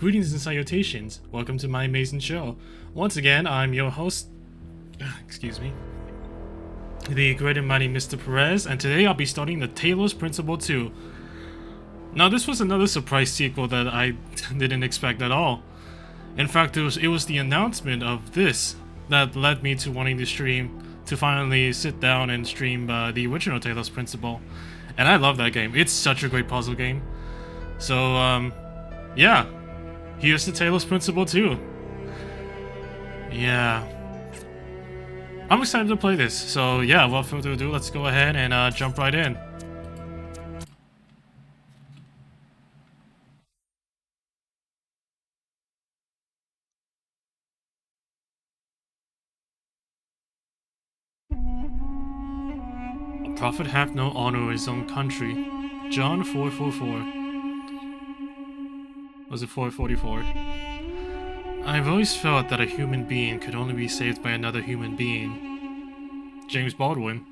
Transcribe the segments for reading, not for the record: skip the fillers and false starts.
Greetings and salutations. Welcome to my amazing show. Once again, I'm your host, excuse me, the great and mighty Mr. Perez, and today I'll be starting the Talos Principle 2. Now, this was another surprise sequel that I didn't expect at all. In fact, it was the announcement of this that led me to wanting to finally sit down and stream the original Talos Principle. And I love that game. It's such a great puzzle game. So, yeah. Here's the Talos Principle 2. Yeah. I'm excited to play this. So, yeah, without further ado, let's go ahead and jump right in. A prophet hath no honor in his own country. John 4:44. Was it 4:44? I've always felt that a human being could only be saved by another human being. James Baldwin.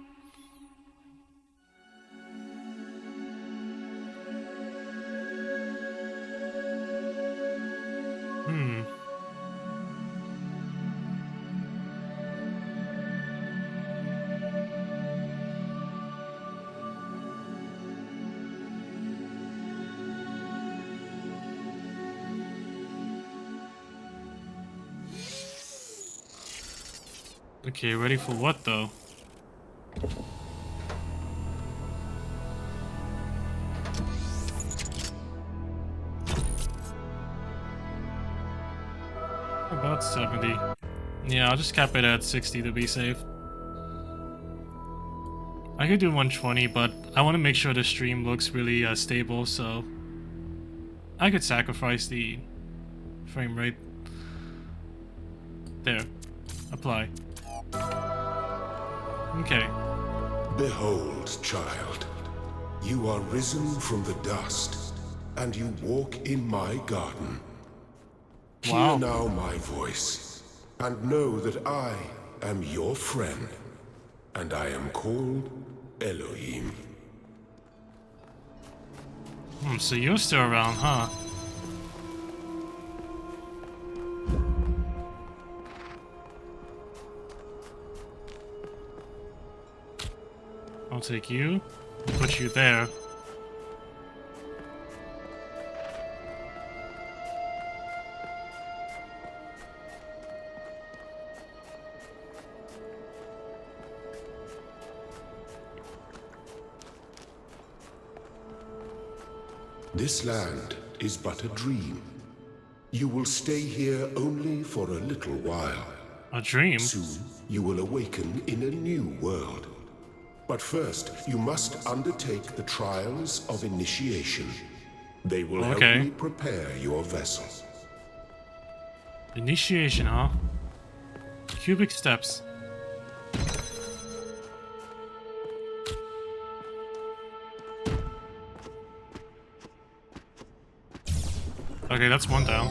Okay, ready for what though? About 70. Yeah, I'll just cap it at 60 to be safe. I could do 120, but I want to make sure the stream looks really stable, so I could sacrifice the frame rate. There. Apply. Okay. Behold, child, you are risen from the dust, and you walk in my garden. Wow. Hear now my voice, and know that I am your friend, and I am called Elohim. So you're still around, huh? I'll take you, and put you there. This land is but a dream. You will stay here only for a little while. A dream? Soon, you will awaken in a new world. But first, you must undertake the trials of initiation. They will help me prepare your vessel. Initiation, huh? Cubic steps. Okay, that's one down.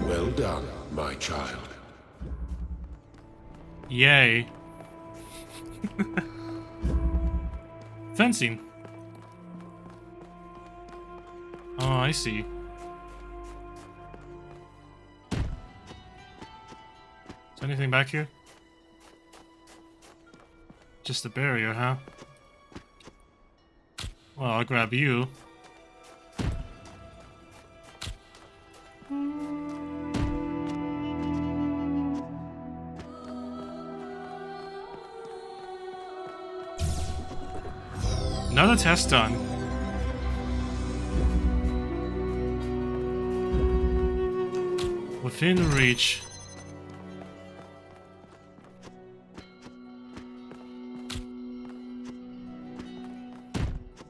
Well done, my child. Yay. Fencing. Oh, I see. Is there anything back here? Just a barrier, huh? Well, I'll grab you. Another test done. Within reach.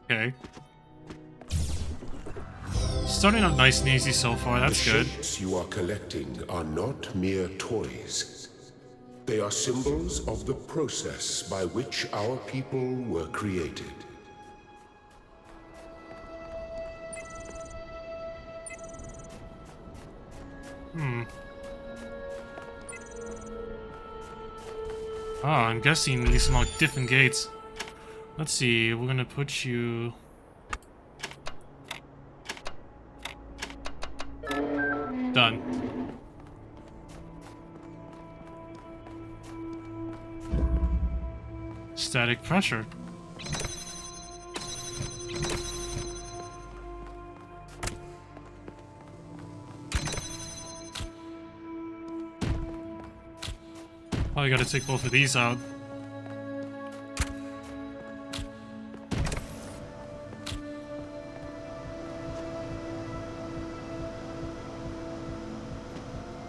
Okay. Starting off nice and easy so far, that's good. The shapes you are collecting are not mere toys. They are symbols of the process by which our people were created. Ah, I'm guessing these unlock different gates. Let's see, we're gonna put you... Static pressure. Oh, I gotta take both of these out.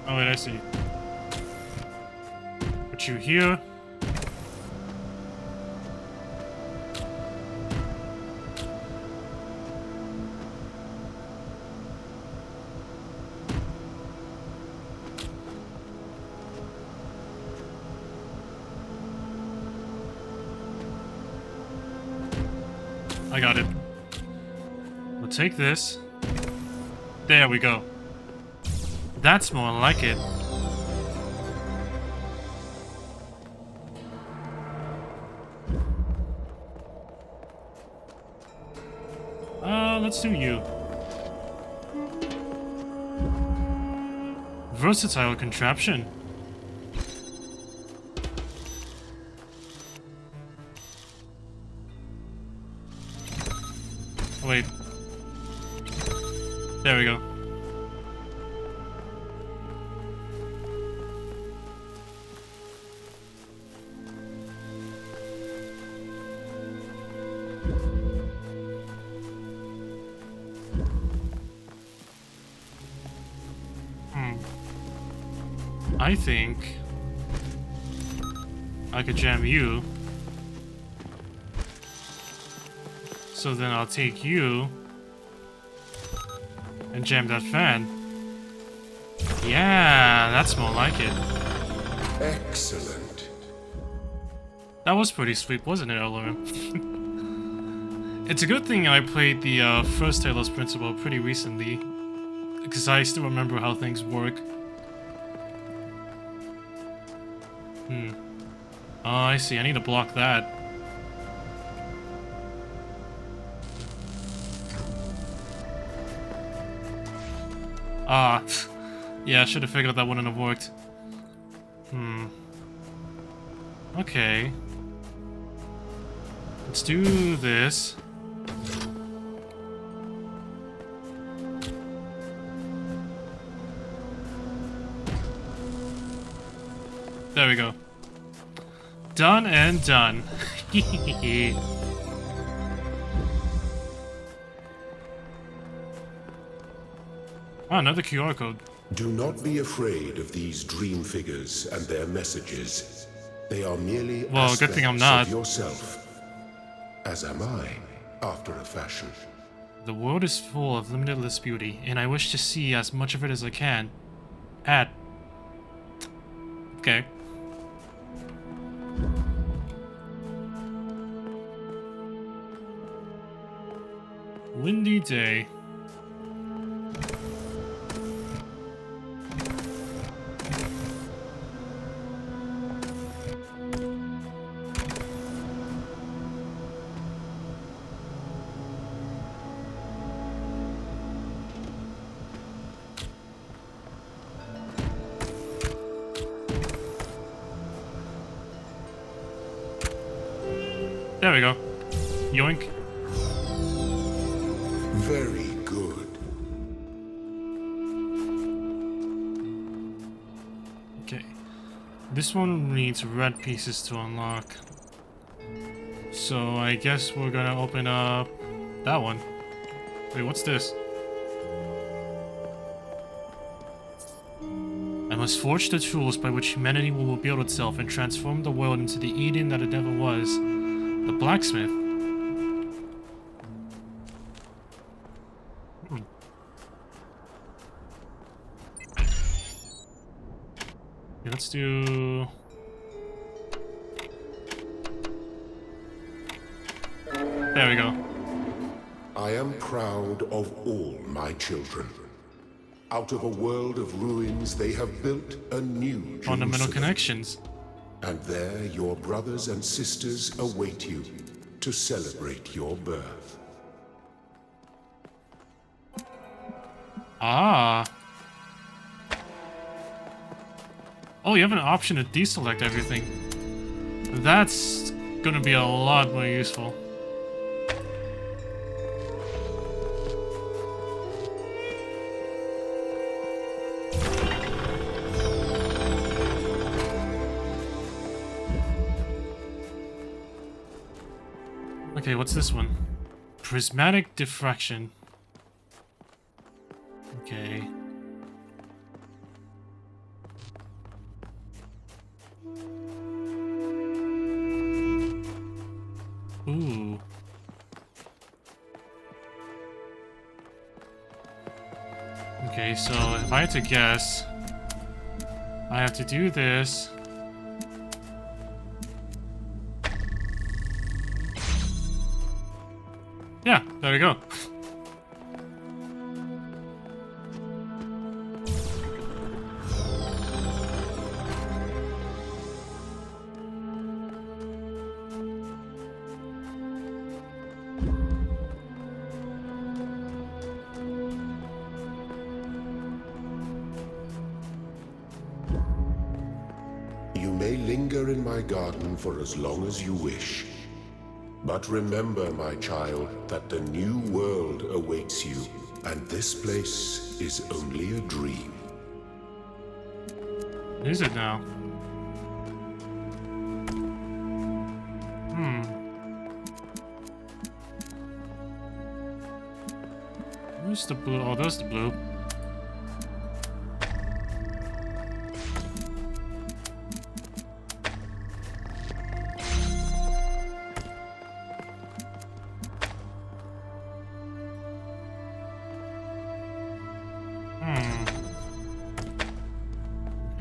Oh wait, I see. Put you here. I got it. We'll take this. There we go. That's more like it. Let's do you. Versatile contraption. Wait. There we go. I think I could jam you. So then I'll take you and jam that fan. Yeah, that's more like it. Excellent. That was pretty sweet, wasn't it, earlier? It's a good thing I played the first Talos Principle pretty recently, because I still remember how things work. Oh, I see. I need to block that. Ah, yeah, I should have figured that wouldn't have worked. Okay. Let's do this. There we go. Done and done. Oh, another QR code. Do not be afraid of these dream figures and their messages. They are merely well, good thing I'm not. of yourself, as am I, after a fashion. The world is full of limitless beauty, and I wish to see as much of it as I can. Okay. Windy day. There we go. Yoink. Very good. Okay. This one needs red pieces to unlock. So I guess we're gonna open up that one. Wait, what's this? I must forge the tools by which humanity will rebuild itself and transform the world into the Eden that it never was. The blacksmith. Okay, let's do... There we go. I am proud of all my children. Out of a world of ruins, they have built a new Jerusalem. Fundamental connections. And there your brothers and sisters await you to celebrate your birth. Ah. Oh, you have an option to deselect everything. That's gonna be a lot more useful. Okay, what's this one? Prismatic diffraction. Okay. Ooh. Okay, so if I had to guess, I have to do this. Yeah, there we go. You may linger in my garden for as long as you wish. But remember, my child, that the new world awaits you, and this place is only a dream. Is it now? Where's the blue? Oh, there's the blue.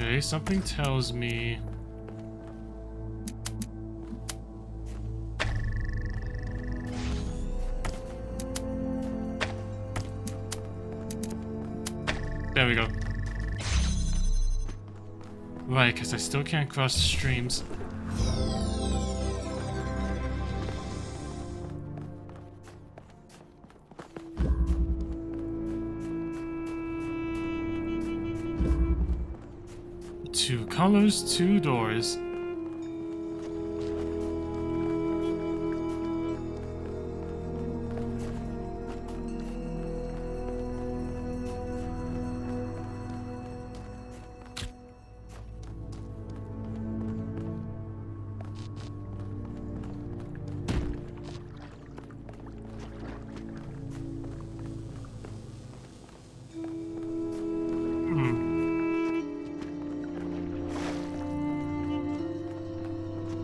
Okay, something tells me... There we go. Right, because I still can't cross the streams. Two colors, two doors.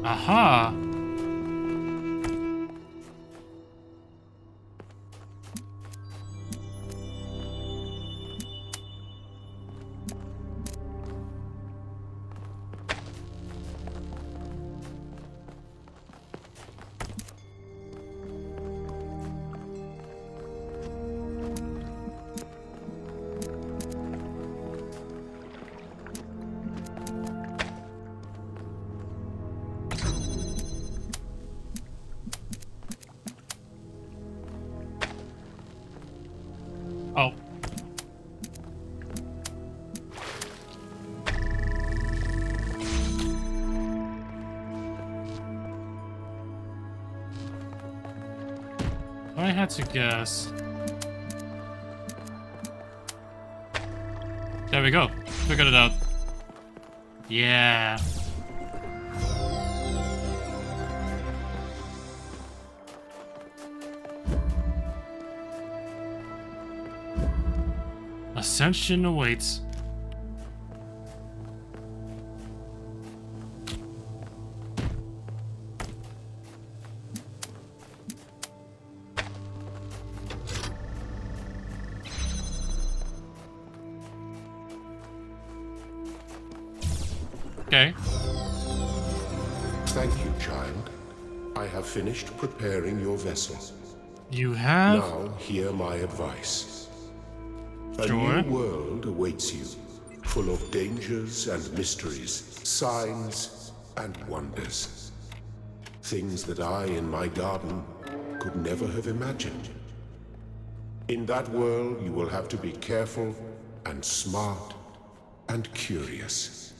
Aha! Oh. I had to guess. There we go. Figured it out. Yeah. Ascension awaits. Okay. Thank you, child. I have finished preparing your vessel. You have? Now, hear my advice. A Sure. new world awaits you, full of dangers and mysteries, signs and wonders. Things that I, in my garden, could never have imagined. In that world, you will have to be careful and smart and curious.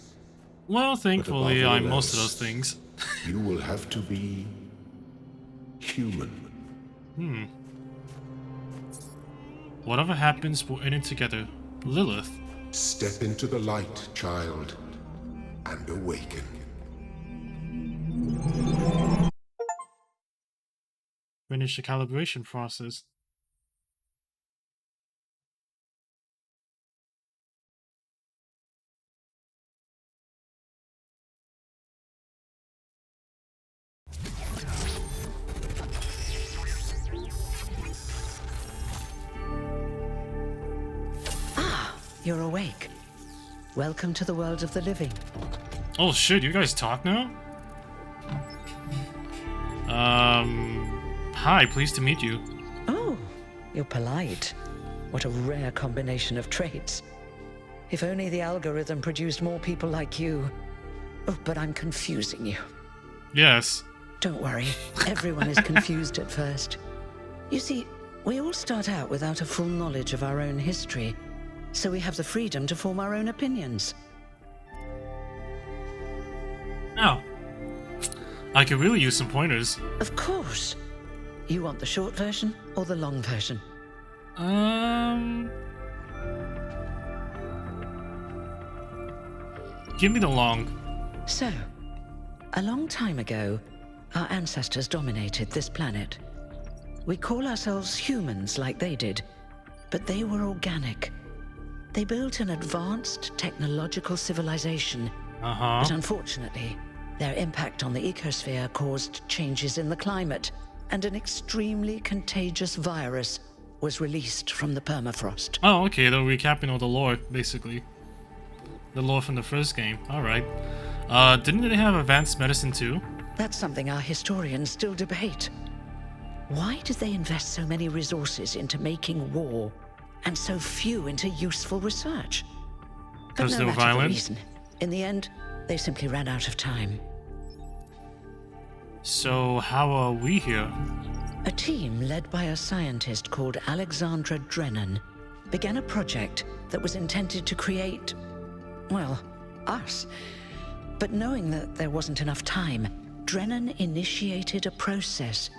Well, thankfully, all I'm most of else, those things. you will have to be human. Whatever happens, we're in it together. Lilith. Step into the light, child, and awaken. Finish the calibration process. You're awake. Welcome to the world of the living. Oh shit, you guys talk now? Hi, pleased to meet you. Oh, you're polite. What a rare combination of traits. If only the algorithm produced more people like you. Oh, but I'm confusing you. Yes. Don't worry, everyone is confused at first. You see, we all start out without a full knowledge of our own history, so we have the freedom to form our own opinions. Oh. I could really use some pointers. Of course. You want the short version or the long version? Give me the long. So, a long time ago, our ancestors dominated this planet. We call ourselves humans like they did, but they were organic. They built an advanced technological civilization, but unfortunately, their impact on the ecosphere caused changes in the climate, and an extremely contagious virus was released from the permafrost. Oh, okay, they're recapping all the lore, basically. The lore from the first game, alright. Didn't they have advanced medicine too? That's something our historians still debate. Why did they invest so many resources into making war, and so few into useful research? But Because no they were matter the violent? reason, in the end, they simply ran out of time. So how are we here? A team led by a scientist called Alexandra Drennan began a project that was intended to create, well, us. But knowing that there wasn't enough time, Drennan initiated a process,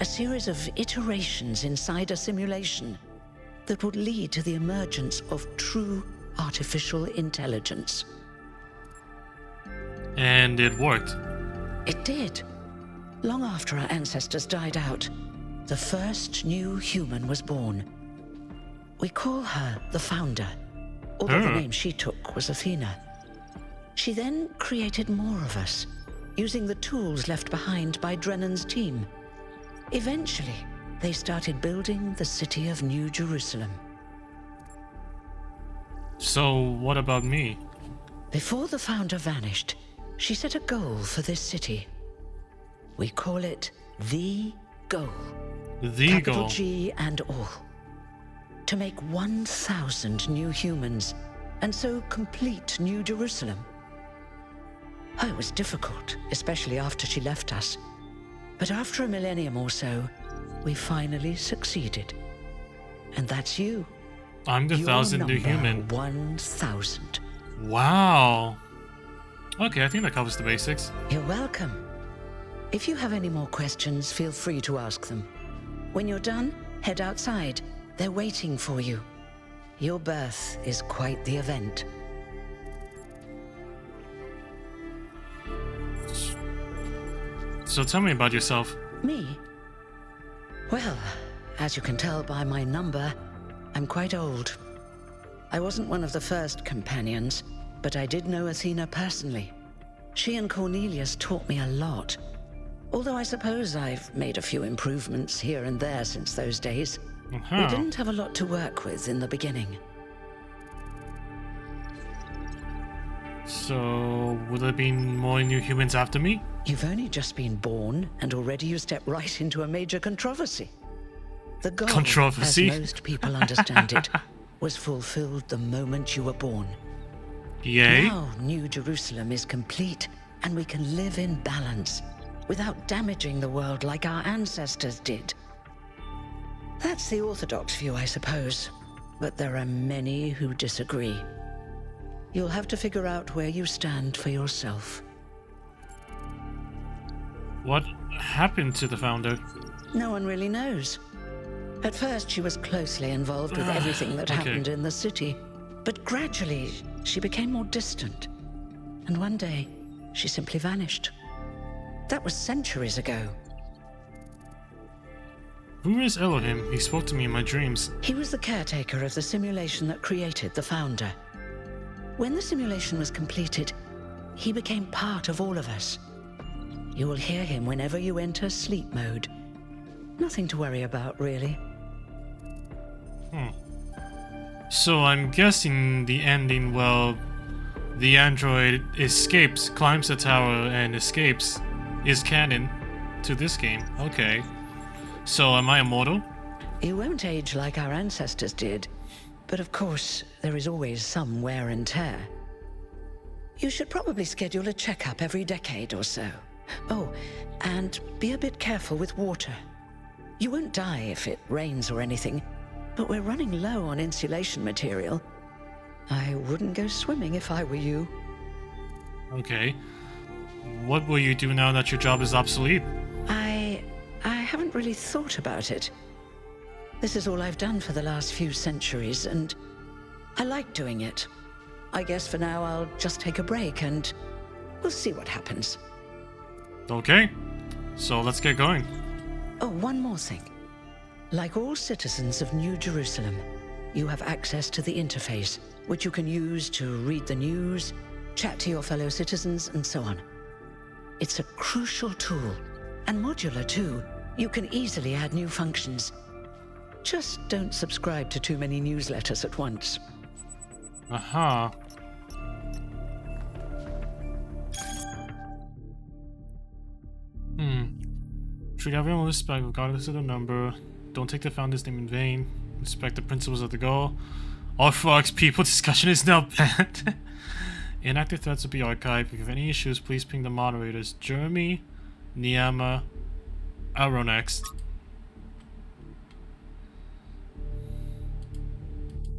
a series of iterations inside a simulation that would lead to the emergence of true artificial intelligence. And it worked. It did. Long after our ancestors died out, the first new human was born. We call her the Founder, although the name she took was Athena. She then created more of us, using the tools left behind by Drennan's team. Eventually, they started building the city of New Jerusalem. So what about me? Before the Founder vanished, she set a goal for this city. We call it the goal. The Capital goal. G and all. To make 1,000 new humans, and so complete New Jerusalem. Oh, it was difficult, especially after she left us. But after a millennium or so, we finally succeeded. And that's you. I'm the Your 1,000th new number human. 1,000. Wow. Okay, I think that covers the basics. You're welcome. If you have any more questions, feel free to ask them. When you're done, head outside. They're waiting for you. Your birth is quite the event. So tell me about yourself. Me? Well, as you can tell by my number, I'm quite old. I wasn't one of the first companions, but I did know Athena personally. She and Cornelius taught me a lot. Although I suppose I've made a few improvements here and there since those days. We didn't have a lot to work with in the beginning. So, will there be more new humans after me? You've only just been born, and already you step right into a major controversy. The goal, Controversy? as most people understand it, was fulfilled the moment you were born. Yay? Now, New Jerusalem is complete, and we can live in balance, without damaging the world like our ancestors did. That's the orthodox view, I suppose, but there are many who disagree. You'll have to figure out where you stand for yourself. What happened to the founder? No one really knows. At first, she was closely involved with everything that happened in the city. But gradually, she became more distant. And one day, she simply vanished. That was centuries ago. Who is Elohim? He spoke to me in my dreams. He was the caretaker of the simulation that created the founder. When the simulation was completed, he became part of all of us. You will hear him whenever you enter sleep mode. Nothing to worry about, really. So I'm guessing the ending, well, the android escapes, climbs the tower and escapes, is canon to this game. Okay. So am I immortal? You won't age like our ancestors did. But of course, there is always some wear and tear. You should probably schedule a checkup every decade or so. Oh, and be a bit careful with water. You won't die if it rains or anything, but we're running low on insulation material. I wouldn't go swimming if I were you. Okay. What will you do now that your job is obsolete? I haven't really thought about it. This is all I've done for the last few centuries, and I like doing it. I guess for now I'll just take a break and we'll see what happens. Okay. So let's get going. Oh, one more thing. Like all citizens of New Jerusalem, you have access to the interface, which you can use to read the news, chat to your fellow citizens, and so on. It's a crucial tool, and modular too. You can easily add new functions. Just don't subscribe to too many newsletters at once. Aha. Treat everyone with respect, regardless of the number. Don't take the founder's name in vain. Respect the principles of the goal. All frogs people discussion is now banned. Inactive threats will be archived. If you have any issues, please ping the moderators. Jeremy, Niama, Aronex.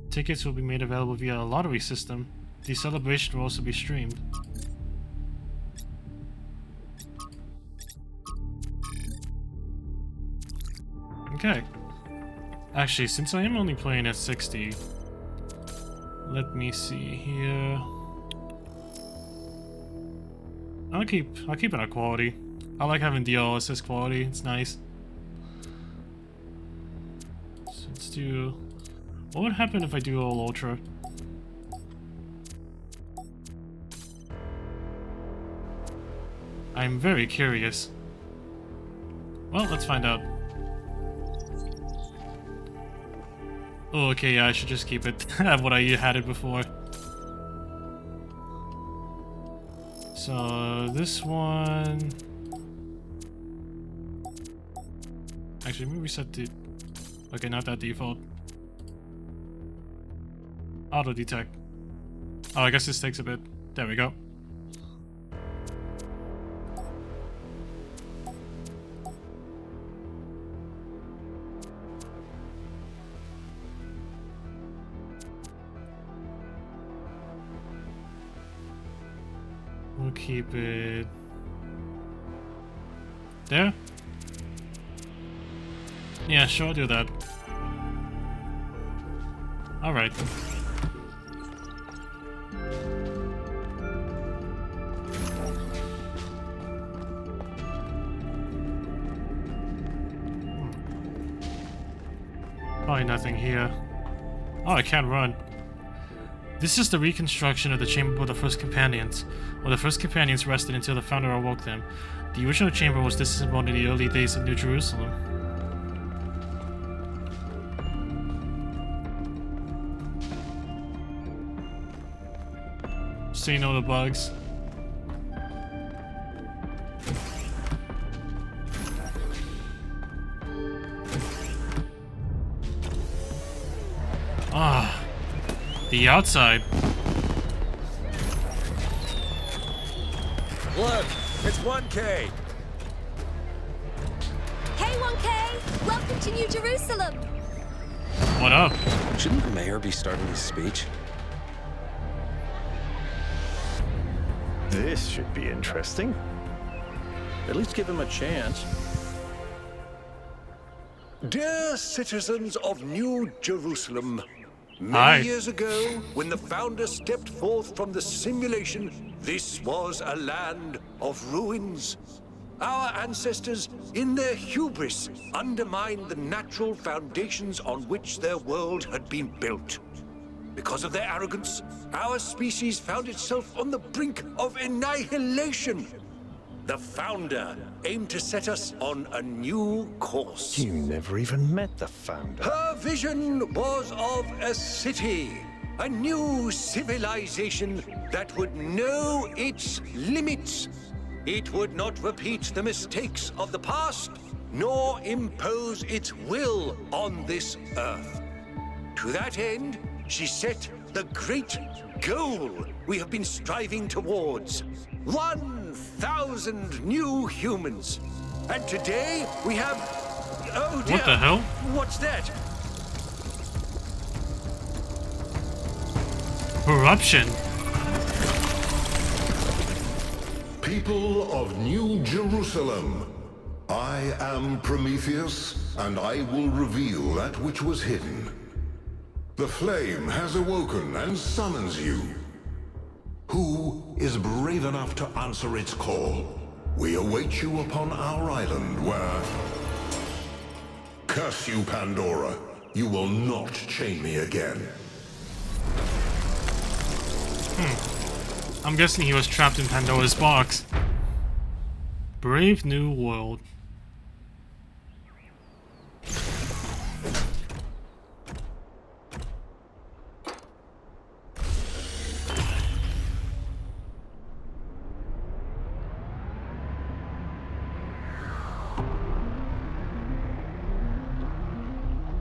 Tickets will be made available via a lottery system. The celebration will also be streamed. Okay. Actually, since I am only playing at 60, let me see here. I'll keep it at quality. I like having DLSS quality. It's nice. So let's do. What would happen if I do all ultra? I'm very curious. Well, let's find out. Oh, okay, yeah, I should just keep it at what I had it before. So, this one... Actually, let me reset the... Okay, not that default. Auto detect. Oh, I guess this takes a bit. There we go. We'll keep it there. Yeah, sure, I'll do that. All right. Probably nothing here. Oh, I can't run. This is the reconstruction of the chamber of the first companions, where the first companions rested until the founder awoke them. The original chamber was disassembled in the early days of New Jerusalem. So you know the bugs. Ah, the outside. Look, it's 1K. Hey 1K, welcome to New Jerusalem. What up? Shouldn't the mayor be starting his speech? This should be interesting. At least give him a chance. Dear citizens of New Jerusalem, Hi. many years ago, when the founder stepped forth from the simulation, this was a land of ruins. Our ancestors, in their hubris, undermined the natural foundations on which their world had been built. Because of their arrogance, our species found itself on the brink of annihilation. The founder aimed to set us on a new course. You never even met the founder. Her vision was of a city, a new civilization that would know its limits. It would not repeat the mistakes of the past, nor impose its will on this earth. To that end, she set the great goal we have been striving towards. 1,000 new humans. And today we have... Oh dear! What the hell? What's that? Corruption. People of New Jerusalem, I am Prometheus, and I will reveal that which was hidden. The flame has awoken and summons you. Who is brave enough to answer its call? We await you upon our island where... Curse you, Pandora. You will not chain me again. I'm guessing he was trapped in Pandora's box. Brave New World.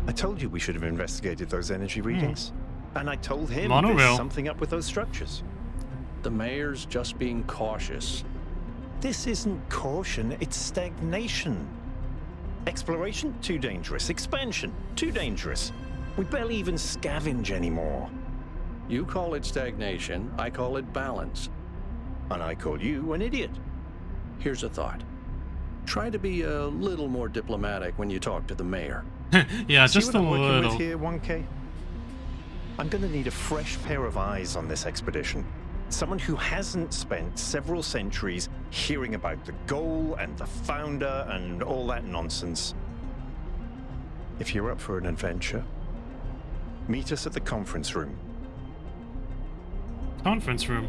I told you we should have investigated those energy readings. And I told him Monorail. there's something up with those structures. The mayor's just being cautious. This isn't caution, it's stagnation. Exploration? Too dangerous. Expansion? Too dangerous. We barely even scavenge anymore. You call it stagnation, I call it balance. And I call you an idiot. Here's a thought. Try to be a little more diplomatic when you talk to the mayor. Yeah, See just what a I'm working little. with here, 1K? I'm gonna need a fresh pair of eyes on this expedition. Someone who hasn't spent several centuries hearing about the goal and the founder and all that nonsense. If you're up for an adventure, meet us at the conference room. Conference room.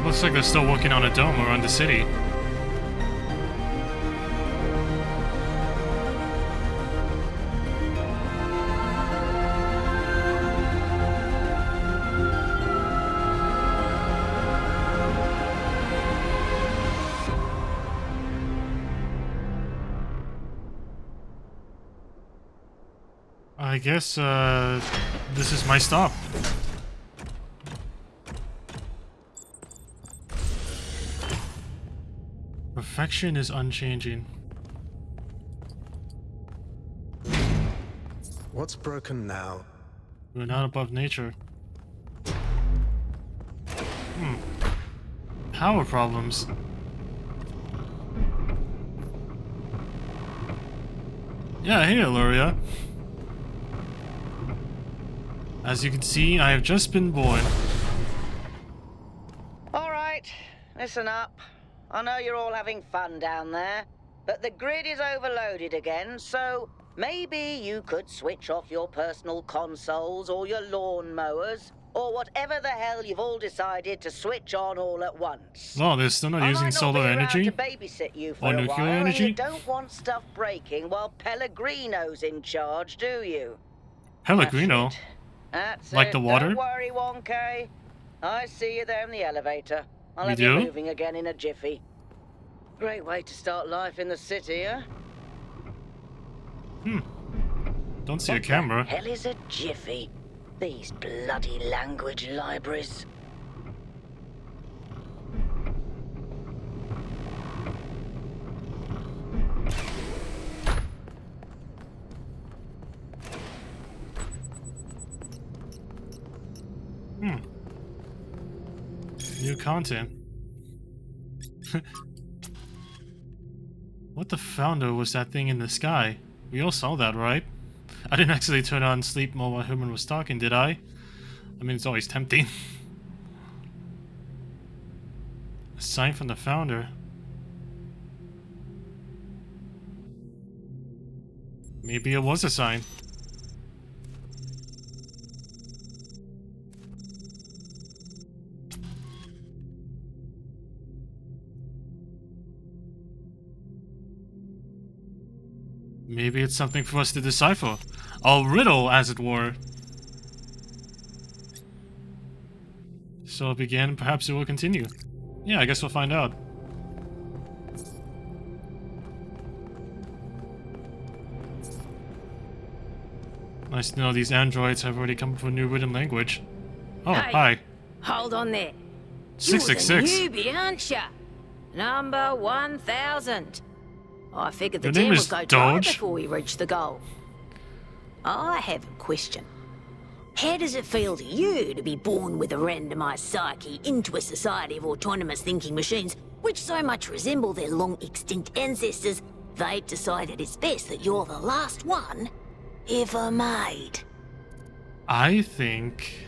Looks like they're still working on a dome around the city. I guess, this is my stop. Perfection is unchanging. What's broken now? We're not above nature. Power problems. Yeah, hey, Luria. As you can see, I have just been born. All right, listen up. I know you're all having fun down there, but the grid is overloaded again, so maybe you could switch off your personal consoles or your lawn mowers, or whatever the hell you've all decided to switch on all at once. Oh, they're still not using solar I might not energy? be around to babysit you for Or a nuclear while, and energy? you don't want stuff breaking while Pellegrino's in charge, do you? Pellegrino? That's Like it. the water? Don't worry, 1K. I see you there in the elevator. I'll You have do? you moving again in a jiffy. Great way to start life in the city, huh? Don't see a What camera. the hell is a jiffy? These bloody language libraries. New content. What the founder was that thing in the sky? We all saw that, right? I didn't actually turn on sleep mode while Herman was talking, did I? I mean, it's always tempting. A sign from the founder. Maybe it was a sign. Maybe it's something for us to decipher. A riddle, as it were. So it began, perhaps it will continue. Yeah, I guess we'll find out. Nice to know these androids have already come up with a new written language. Oh, Hey, hi. Hold on there. 666. You're the newbie, aren't ya? Number 1000. I figured the Your name jam would is go dry Dodge? before we reach the goal. I have a question. How does it feel to you to be born with a randomized psyche into a society of autonomous thinking machines which so much resemble their long-extinct ancestors, they've decided it's best that you're the last one ever made? I think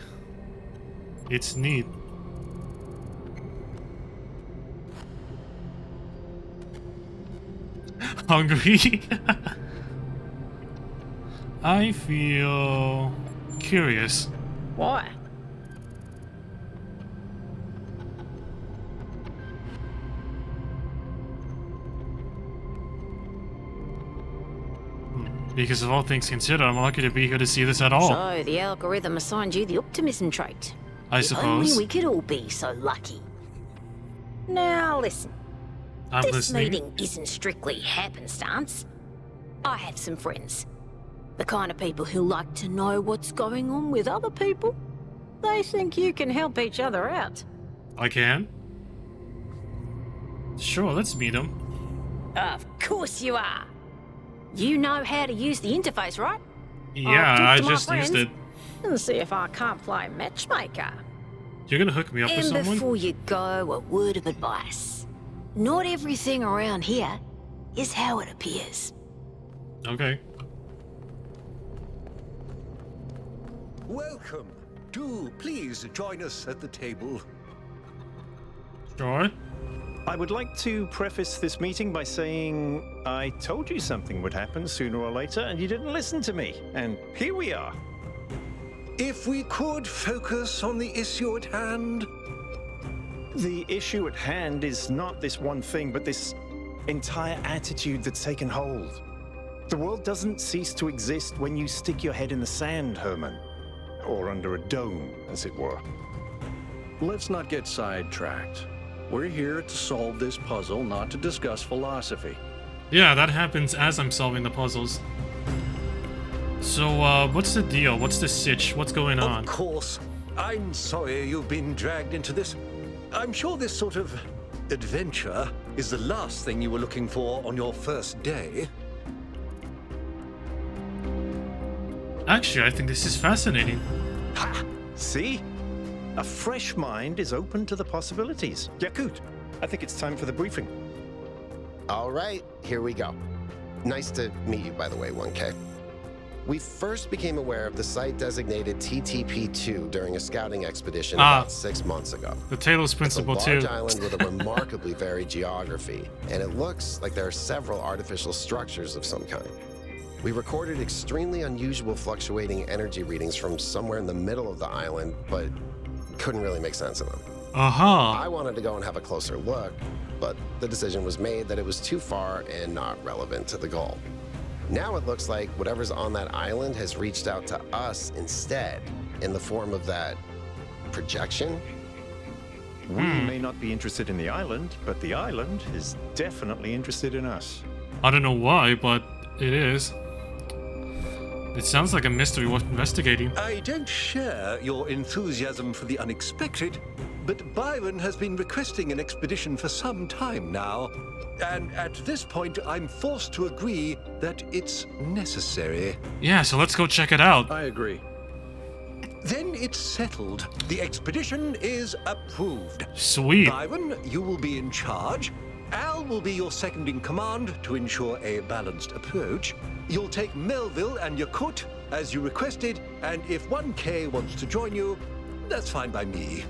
it's neat. Hungry? I feel curious. Why? Because of all things considered, I'm lucky to be here to see this at all. So the algorithm assigned you the optimism trait. I If only suppose. we could all be so lucky. Now listen. I'm This listening. meeting isn't strictly happenstance. I have some friends. The kind of people who like to know what's going on with other people. They think you can help each other out. I can? Sure, let's meet him. Of course you are. You know how to use the interface, right? Yeah, talk I to my just used it. And see if I can't play matchmaker. You're gonna hook me up with And someone? before you go, a word of advice. Not everything around here is how it appears. Okay. Welcome. Do please join us at the table. Sure. I would like to preface this meeting by saying I told you something would happen sooner or later, and you didn't listen to me. And here we are. If we could focus on the issue at hand. The issue at hand is not this one thing, but this entire attitude that's taken hold. The world doesn't cease to exist when you stick your head in the sand, Herman. Or under a dome, as it were. Let's not get sidetracked. We're here to solve this puzzle, not to discuss philosophy. Yeah, that happens as I'm solving the puzzles. So, what's the deal? What's the sitch? What's going on? Of course. I'm sorry you've been dragged into this. I'm sure this sort of adventure is the last thing you were looking for on your first day. Actually, I think this is fascinating. Ha! See? A fresh mind is open to the possibilities. Yakut, I think it's time for the briefing. All right, here we go. Nice to meet you, by the way, 1K. We first became aware of the site designated TTP-2 during a scouting expedition about 6 months ago. The Talos Principle It's a large too. island with a remarkably varied geography, and it looks like there are several artificial structures of some kind. We recorded extremely unusual fluctuating energy readings from somewhere in the middle of the island, but couldn't really make sense of them. I wanted to go and have a closer look, but the decision was made that it was too far and not relevant to the goal. Now it looks like whatever's on that island has reached out to us instead, in the form of that projection. We may not be interested in the island, but the island is definitely interested in us. I don't know why, but it is. It sounds like a mystery worth investigating. I don't share your enthusiasm for the unexpected, but Byron has been requesting an expedition for some time now. And at this point, I'm forced to agree that it's necessary. Yeah, so let's go check it out. I agree. Then it's settled. The expedition is approved. Sweet. Byron, you will be in charge. Al will be your second in command to ensure a balanced approach. You'll take Melville and Yakut as you requested, and if 1K wants to join you, that's fine by me.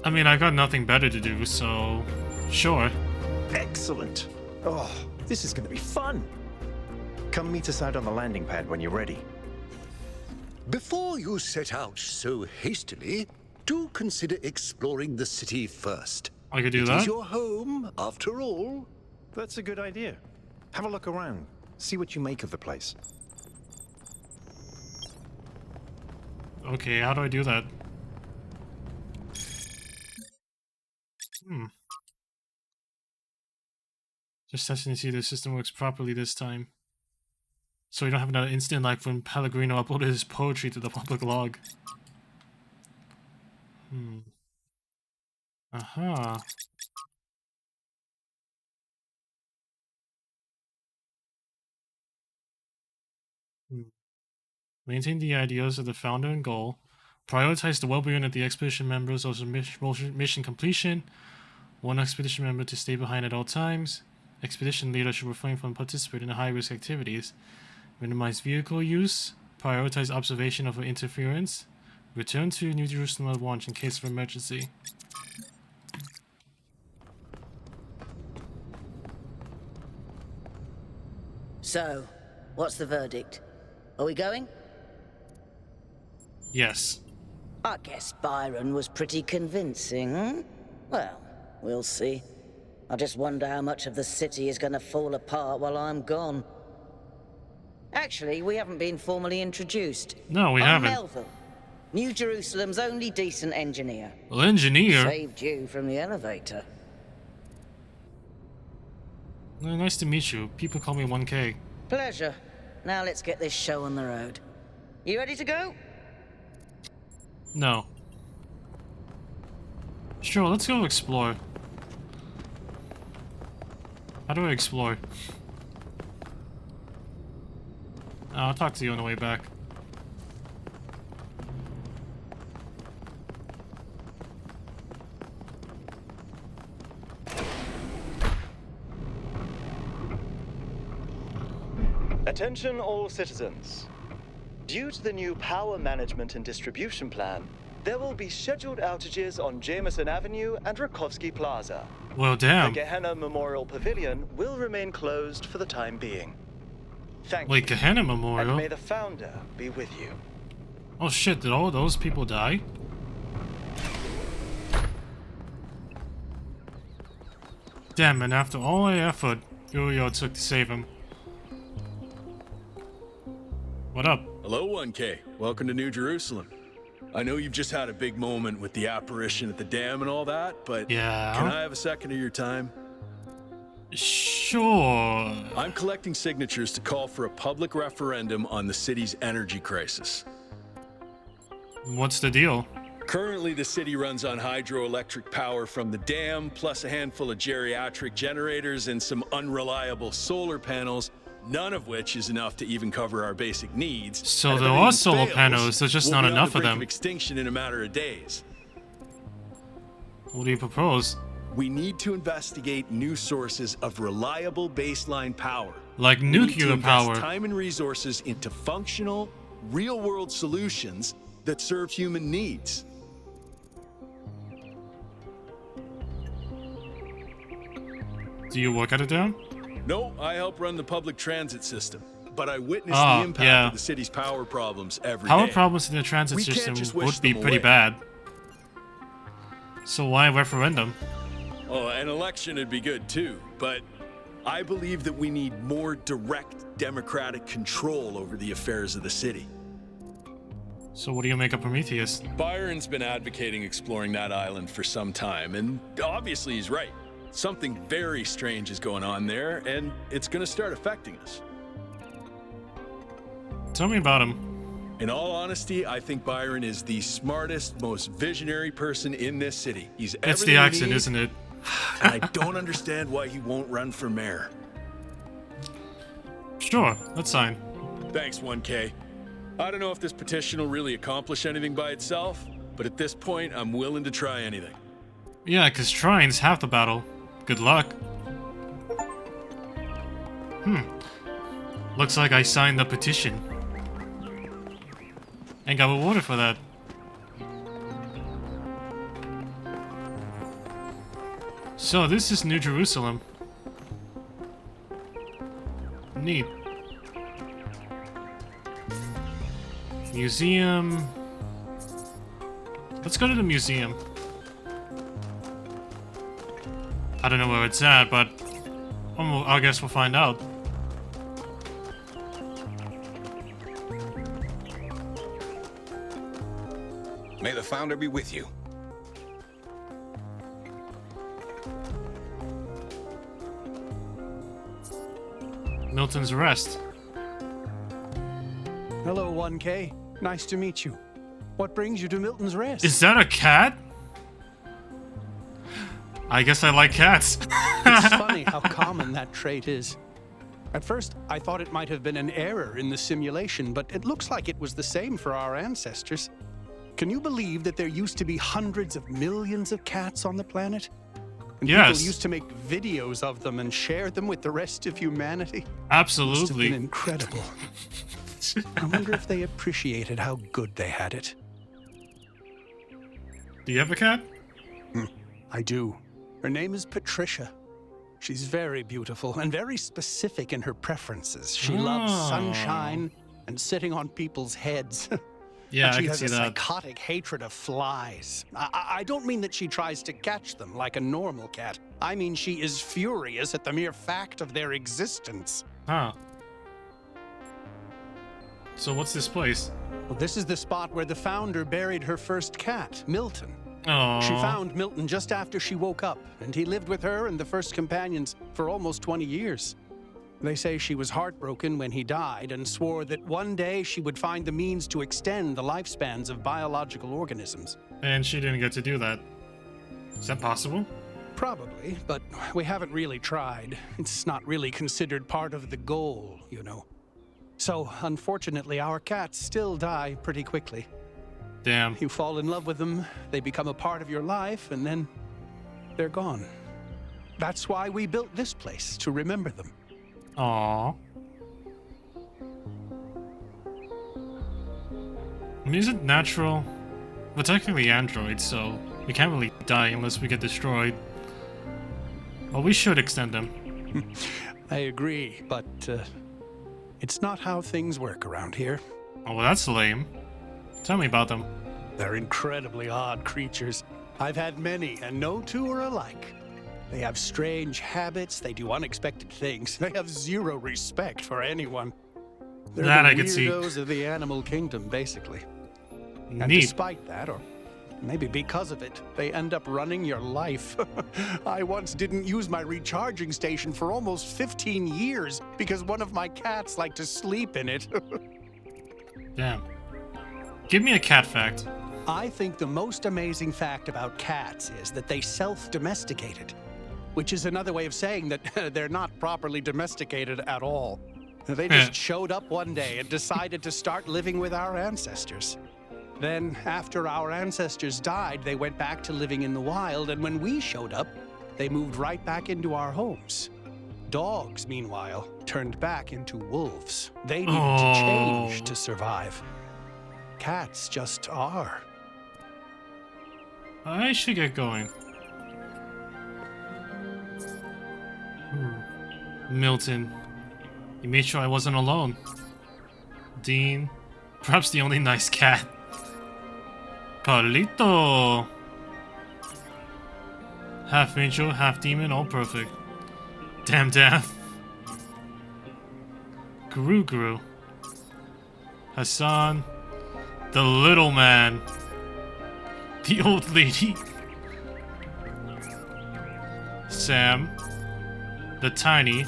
I mean, I've got nothing better to do, so sure. Excellent. Oh, this is going to be fun. Come meet us out on the landing pad when you're ready. Before you set out so hastily, do consider exploring the city first. I could do It that. is your home, after all. That's a good idea. Have a look around. See what you make of the place. Okay, how do I do that? Just testing to see the system works properly this time. So we don't have another incident like when Pellegrino uploaded his poetry to the public log. Aha. Maintain the ideals of the founder and goal. Prioritize the well-being of the expedition members of mission completion. One expedition member to stay behind at all times. Expedition leader should refrain from participating in high-risk activities. Minimize vehicle use. Prioritize observation of interference. Return to New Jerusalem at launch in case of emergency. So, what's the verdict? Are we going? Yes. I guess Byron was pretty convincing, hmm? Well, we'll see. I just wonder how much of the city is going to fall apart while I'm gone. Actually, we haven't been formally introduced. No, we I'm haven't. Melville, New Jerusalem's only decent engineer. Well, engineer? Saved you from the elevator. Well, nice to meet you. People call me 1K. Pleasure. Now let's get this show on the road. You ready to go? No. Sure, let's go explore. How do I explore? I'll talk to you on the way back. Attention all citizens. Due to the new power management and distribution plan, there will be scheduled outages on Jameson Avenue and Rakovsky Plaza. Well, damn. The Gehenna Memorial Pavilion will remain closed for the time being. Thank you. Wait, Gehenna Memorial? And may the founder be with you. Oh shit, did all those people die? Damn, and after all the effort Uriel took to save him. What up? Hello, 1K. Welcome to New Jerusalem. I know you've just had a big moment with the apparition at the dam and all that, but yeah. Can I have a second of your time? Sure. I'm collecting signatures to call for a public referendum on the city's energy crisis. What's the deal? Currently, the city runs on hydroelectric power from the dam, plus a handful of geriatric generators and some unreliable solar panels, none of which is enough to even cover our basic needs. So there are solar panels, there's just not enough of them. Extinction in a matter of days. What do you propose? We need to investigate new sources of reliable baseline power. Like nuclear power. Time and resources into functional, real-world solutions that serve human needs. Do you work at a dam? No, I help run the public transit system, but I witness the impact of the city's power problems every day. Power problems in the transit system would be pretty bad. So why a referendum? Oh, an election would be good too, but I believe that we need more direct democratic control over the affairs of the city. So what do you make of Prometheus? Byron's been advocating exploring that island for some time, and obviously he's right. Something very strange is going on there, and it's going to start affecting us. Tell me about him. In all honesty, I think Byron is the smartest, most visionary person in this city. He's It's the accent, isn't it? And I don't understand why he won't run for mayor. Sure, let's sign. Thanks, 1K. I don't know if this petition will really accomplish anything by itself, but at this point, I'm willing to try anything. Yeah, because trying's half the battle. Good luck. Looks like I signed the petition. And got rewarded for that. So this is New Jerusalem. Neat. Museum. Let's go to the museum. I don't know where it's at, but I guess we'll find out. May the Founder be with you. Milton's Rest. Hello, 1K. Nice to meet you. What brings you to Milton's Rest? Is that a cat? I guess I like cats. It's funny how common that trait is. At first, I thought it might have been an error in the simulation, but it looks like it was the same for our ancestors. Can you believe that there used to be hundreds of millions of cats on the planet? And yes. People used to make videos of them and share them with the rest of humanity. Absolutely. Must have been incredible. I wonder if they appreciated how good they had it. Do you have a cat? I do. Her name is Patricia. She's very beautiful and very specific in her preferences. She loves sunshine and sitting on people's heads. Yeah, and I she can see has a that. psychotic hatred of flies. I don't mean that she tries to catch them like a normal cat. I mean she is furious at the mere fact of their existence. Huh. So what's this place? Well, this is the spot where the Founder buried her first cat, Milton. Oh. She found Milton just after she woke up, and he lived with her and the first companions for almost 20 years. They say she was heartbroken when he died and swore that one day she would find the means to extend the lifespans of biological organisms. And she didn't get to do that. Is that possible? Probably, but we haven't really tried. It's not really considered part of the goal, you know. So, unfortunately, our cats still die pretty quickly. Damn. You fall in love with them, they become a part of your life, and then they're gone. That's why we built this place, to remember them. Aww. I mean, is it natural? We're technically androids, so we can't really die unless we get destroyed. Well, we should extend them. I agree, but it's not how things work around here. Oh, well, that's lame. Tell me about them. They're incredibly odd creatures. I've had many, and no two are alike. They have strange habits, they do unexpected things, they have zero respect for anyone. They're that the I could see. weirdos of the animal kingdom, basically. And Neat. despite that, or maybe because of it, they end up running your life. I once didn't use my recharging station for almost 15 years because one of my cats liked to sleep in it. Damn. Give me a cat fact. I think the most amazing fact about cats is that they self-domesticated, which is another way of saying that they're not properly domesticated at all. They just showed up one day and decided to start living with our ancestors. Then, after our ancestors died, they went back to living in the wild, and when we showed up, they moved right back into our homes. Dogs, meanwhile, turned back into wolves. They needed to change to survive. Cats just are. I should get going. Milton. You made sure I wasn't alone. Dean. Perhaps the only nice cat. Carlito. Half angel, half demon, all perfect. Damn. Guru. Hassan. The little man. The old lady. Sam. The tiny.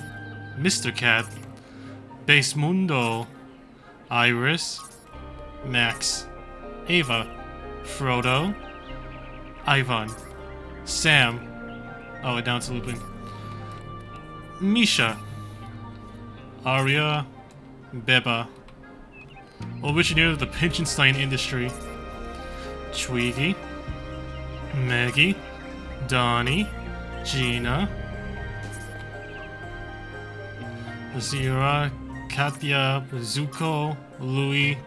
Mr. Cat. Basemundo. Iris, Max, Ava, Frodo, Ivan, Sam. Oh, down to Lupin. Misha, Arya, Beba, originator of the Pinchenstein industry. Twiggy, Maggie, Donnie, Gina, Zira, Katya, Zuko, Louie,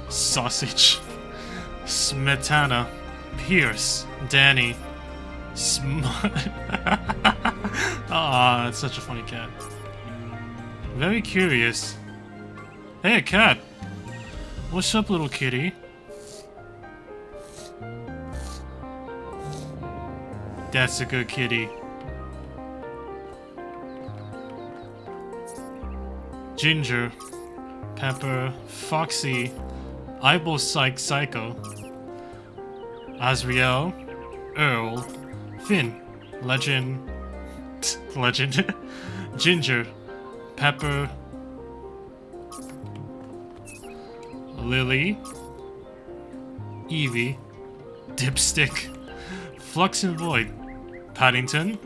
Sausage, Smetana, Pierce, Danny, Ah, it's such a funny cat. Very curious. Hey, cat! What's up, little kitty? That's a good kitty. Ginger, Pepper, Foxy, Eyeball Psycho, Azriel, Earl, Finn, Legend, Ginger, Pepper, Lily, Evie, Dipstick, Flux and Void, Paddington,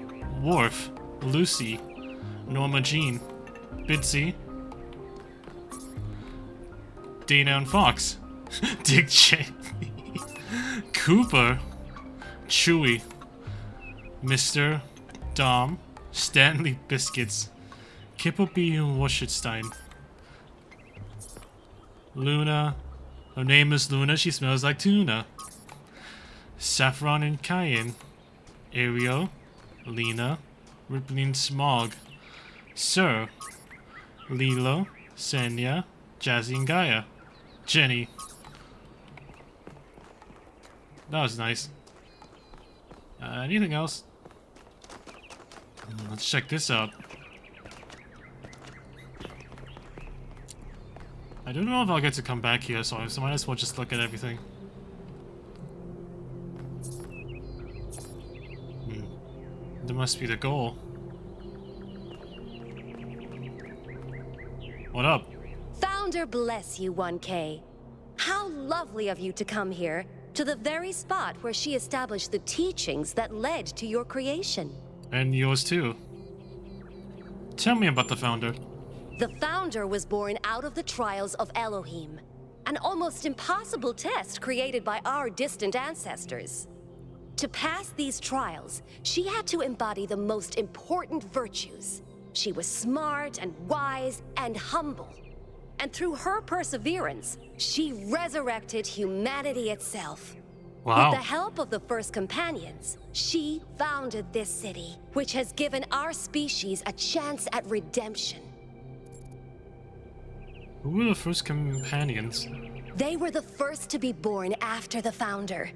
Worf, Lucy, Norma Jean, Bitsy, Dana and Fox, Dick Cheney, Cooper, Chewie, Mr. Dom, Stanley Biscuits, Kipper B. Wascherstein, Luna, her name is Luna, she smells like tuna, Saffron and Cayenne, Ariel, Lena, Rippling Smog, Sir, Lilo, Senya, Jazzy and Gaia, Jenny. That was nice. Anything else? Let's check this out. I don't know if I'll get to come back here, so I might as well just look at everything. That must be the goal. What up? Founder bless you, 1K. How lovely of you to come here, to the very spot where she established the teachings that led to your creation. And yours too. Tell me about the Founder. The Founder was born out of the trials of Elohim, an almost impossible test created by our distant ancestors. To pass these trials, she had to embody the most important virtues. She was smart and wise and humble. And through her perseverance, she resurrected humanity itself. Wow. With the help of the first companions, she founded this city, which has given our species a chance at redemption. Who were the first companions? They were the first to be born after the Founder.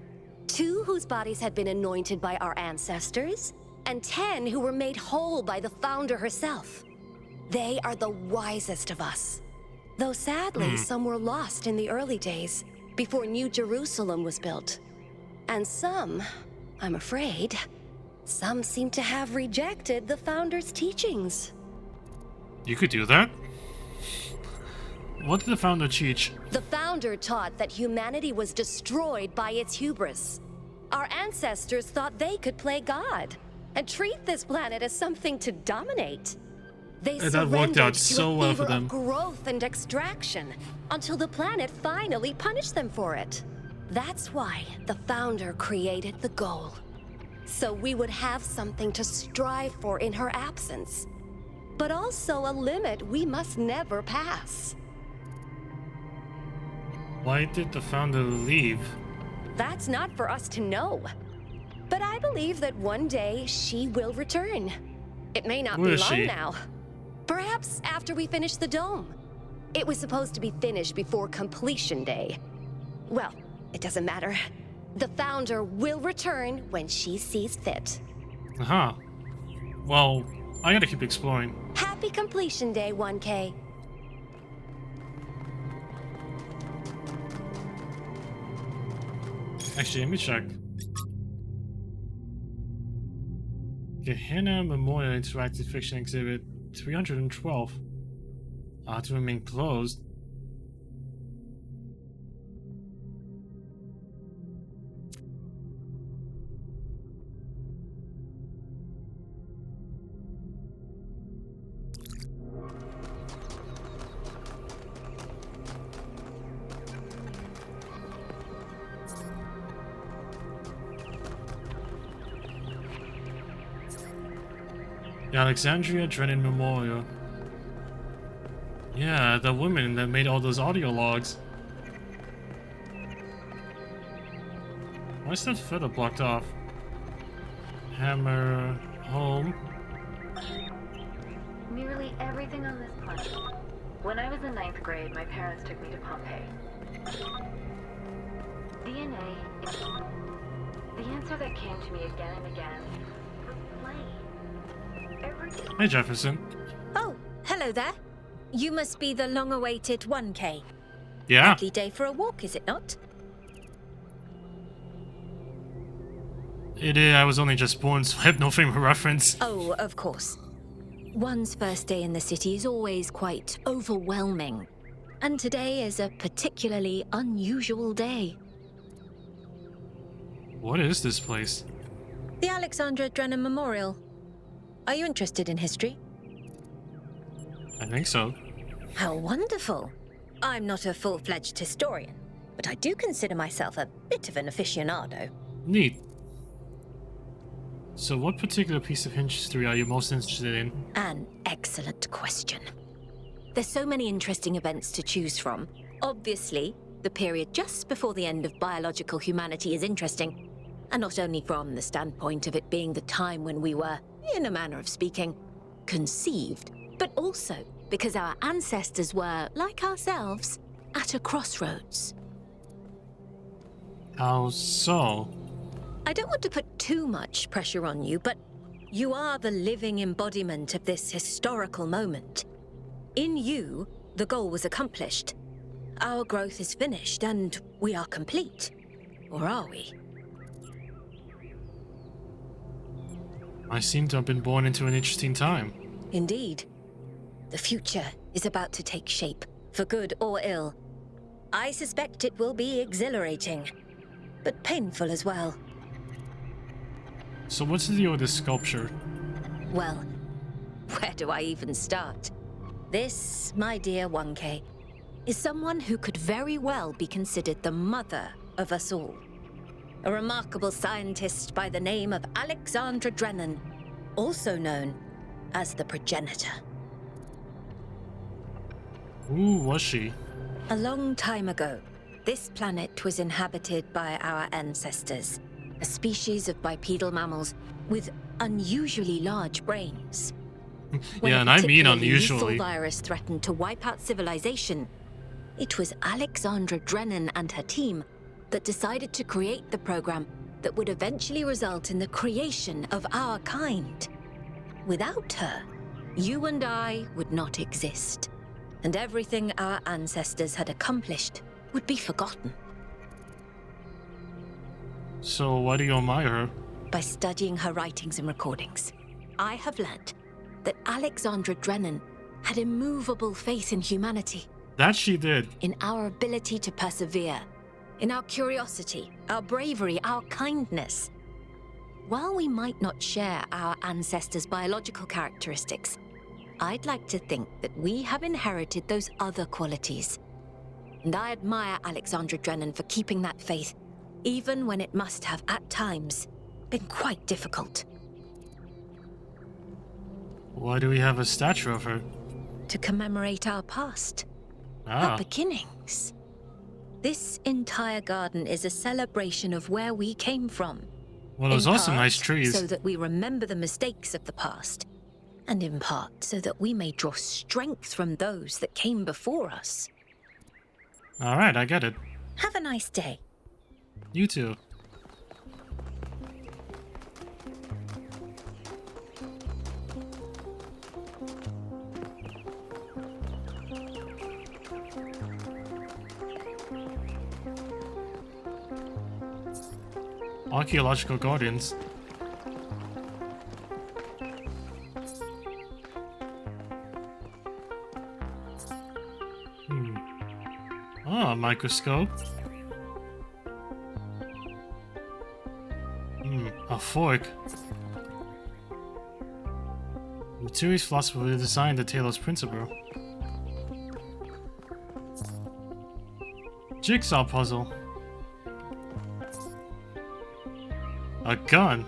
2 whose bodies had been anointed by our ancestors, and 10 who were made whole by the Founder herself. They are the wisest of us. Though sadly, some were lost in the early days, before New Jerusalem was built. And some, I'm afraid, some seem to have rejected the Founder's teachings. You could do that? What did the Founder teach? The Founder taught that humanity was destroyed by its hubris. Our ancestors thought they could play God and treat this planet as something to dominate. They that worked out surrendered so to a well for fever them. of growth and extraction until the planet finally punished them for it. That's why the Founder created the goal. So we would have something to strive for in her absence, but also a limit we must never pass. Why did the Founder leave? That's not for us to know. But I believe that one day she will return. It may not Where be is long she? now. Perhaps after we finish the dome. It was supposed to be finished before completion day. Well, it doesn't matter. The Founder will return when she sees fit. Uh-huh. Well, I gotta keep exploring. Happy completion day, 1K. Actually, let me check. Gehenna Memorial Interactive Fiction Exhibit 312. To remain closed. The Alexandria Drennan Memorial. Yeah, the woman that made all those audio logs. Why is that further blocked off? Hammer home. Nearly everything on this planet. When I was in 9th grade, my parents took me to Pompeii. DNA is the answer that came to me again and again. Hey, Jefferson. Oh, hello there. You must be the long-awaited 1K. Yeah. Lovely day for a walk, is it not? It is. I was only just born, so I have no frame of reference. Oh, of course. One's first day in the city is always quite overwhelming. And today is a particularly unusual day. What is this place? The Alexandra Drennan Memorial. Are you interested in history? I think so. How wonderful. I'm not a full-fledged historian, but I do consider myself a bit of an aficionado. Neat. So what particular piece of history are you most interested in? An excellent question. There's so many interesting events to choose from. Obviously, the period just before the end of biological humanity is interesting. And not only from the standpoint of it being the time when we were, in a manner of speaking, conceived, but also because our ancestors were, like ourselves, at a crossroads. How so? I don't want to put too much pressure on you, but you are the living embodiment of this historical moment. In you, the goal was accomplished. Our growth is finished, and we are complete. Or are we? I seem to have been born into an interesting time. Indeed. The future is about to take shape, for good or ill. I suspect it will be exhilarating, but painful as well. So what's the deal with this sculpture? Well, where do I even start? This, my dear 1K, is someone who could very well be considered the mother of us all. A remarkable scientist by the name of Alexandra Drennan, also known as the progenitor. Who was she? A long time ago, this planet was inhabited by our ancestors, a species of bipedal mammals with unusually large brains. Yeah, and I mean When a unusually. lethal virus threatened to wipe out civilization, it was Alexandra Drennan and her team that decided to create the program that would eventually result in the creation of our kind. Without her, you and I would not exist, and everything our ancestors had accomplished would be forgotten. So why do you admire her? By studying her writings and recordings, I have learnt that Alexandra Drennan had immovable faith in humanity. That she did. In our ability to persevere, in our curiosity, our bravery, our kindness. While we might not share our ancestors' biological characteristics, I'd like to think that we have inherited those other qualities. And I admire Alexandra Drennan for keeping that faith, even when it must have, at times, been quite difficult. Why do we have a statue of her? To commemorate our past, our beginnings. This entire garden is a celebration of where we came from. Well, there's In also part, nice trees. So that we remember the mistakes of the past, and in part so that we may draw strength from those that came before us. Alright, I get it. Have a nice day. You too. Archaeological gardens. Ah, microscope. A fork. Materials philosopher who designed the Talos principle. Jigsaw puzzle. A gun.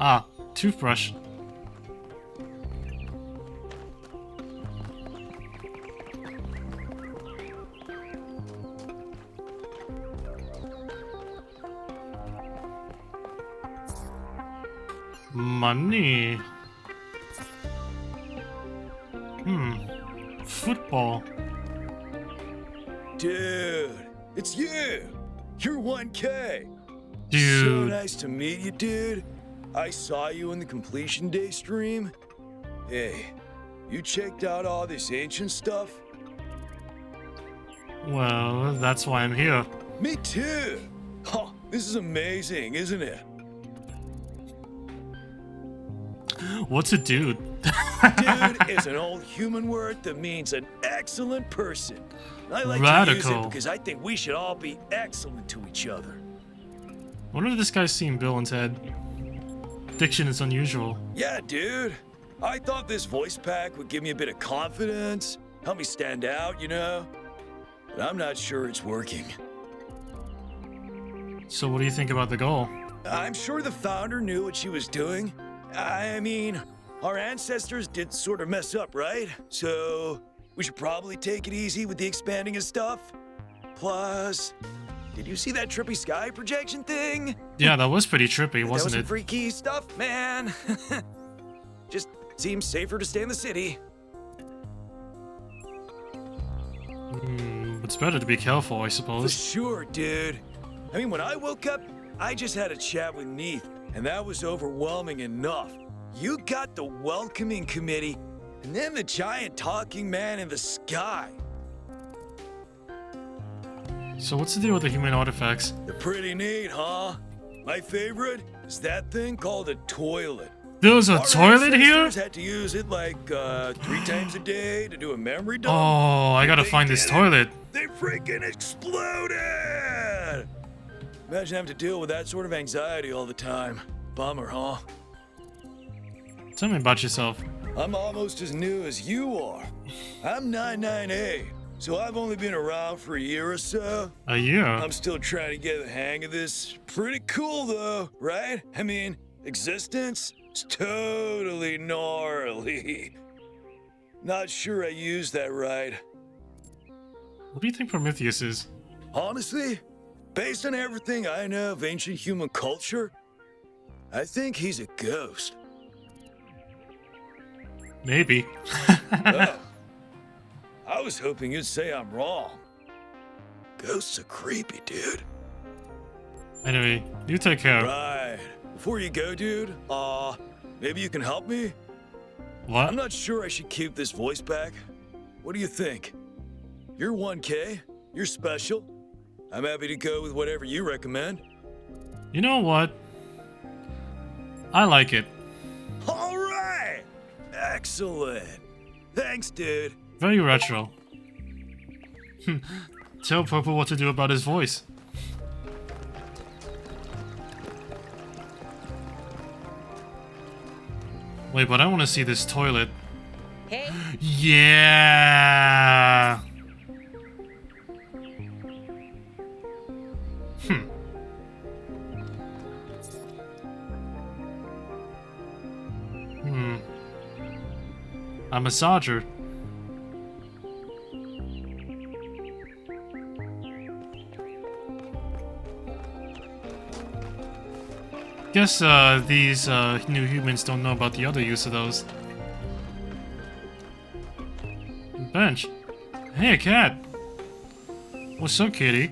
Ah, toothbrush. Money. Football. Dude, it's you! You're 1K! Dude. So nice to meet you, dude. I saw you in the completion day stream. Hey, you checked out all this ancient stuff? Well, that's why I'm here. Me too! Huh, this is amazing, isn't it? What's a dude? Dude is an old human word that means an excellent person. I like to use it because I think we should all be excellent to each other. Wonder if this guy's seen Bill and Ted. Diction is unusual. Yeah, dude. I thought this voice pack would give me a bit of confidence, help me stand out, you know? But I'm not sure it's working. So what do you think about the goal? I'm sure the founder knew what she was doing. I mean, our ancestors did sort of mess up, right? So we should probably take it easy with the expanding of stuff. Plus, did you see that trippy sky projection thing? Yeah, that was pretty trippy, wasn't that was some it? freaky stuff, man. Just seems safer to stay in the city. It's better to be careful, I For suppose. sure, dude. I mean, when I woke up, I just had a chat with Neith, and that was overwhelming enough. You got the welcoming committee, and then the giant talking man in the sky. So what's the deal with the human artifacts? They're pretty neat, huh? My favorite is that thing called a toilet. There's a toilet here? Ancestors had to use it like 3 times a day to do a memory dump. Oh, I gotta find this toilet. They freaking exploded! Imagine having to deal with that sort of anxiety all the time. Bummer, huh? Tell me about yourself. I'm almost as new as you are. I'm 99A, so I've only been around for a year or so. A year? I'm still trying to get the hang of this. Pretty cool, though, right? I mean, existence is totally gnarly. Not sure I used that right. What do you think Prometheus is? Honestly, based on everything I know of ancient human culture, I think he's a ghost. Maybe. Oh, I was hoping you'd say I'm wrong. Ghosts are creepy, dude. Anyway, you take care. Right. Before you go, dude, maybe you can help me? What? I'm not sure I should keep this voice back. What do you think? You're 1K. You're special. I'm happy to go with whatever you recommend. You know what? I like it. All right. Excellent. Thanks, dude. Very retro. Tell Purple what to do about his voice. Wait, but I want to see this toilet. Hey. Yeah. A massager. Guess these new humans don't know about the other use of those. Bench. Hey, cat. What's up, kitty?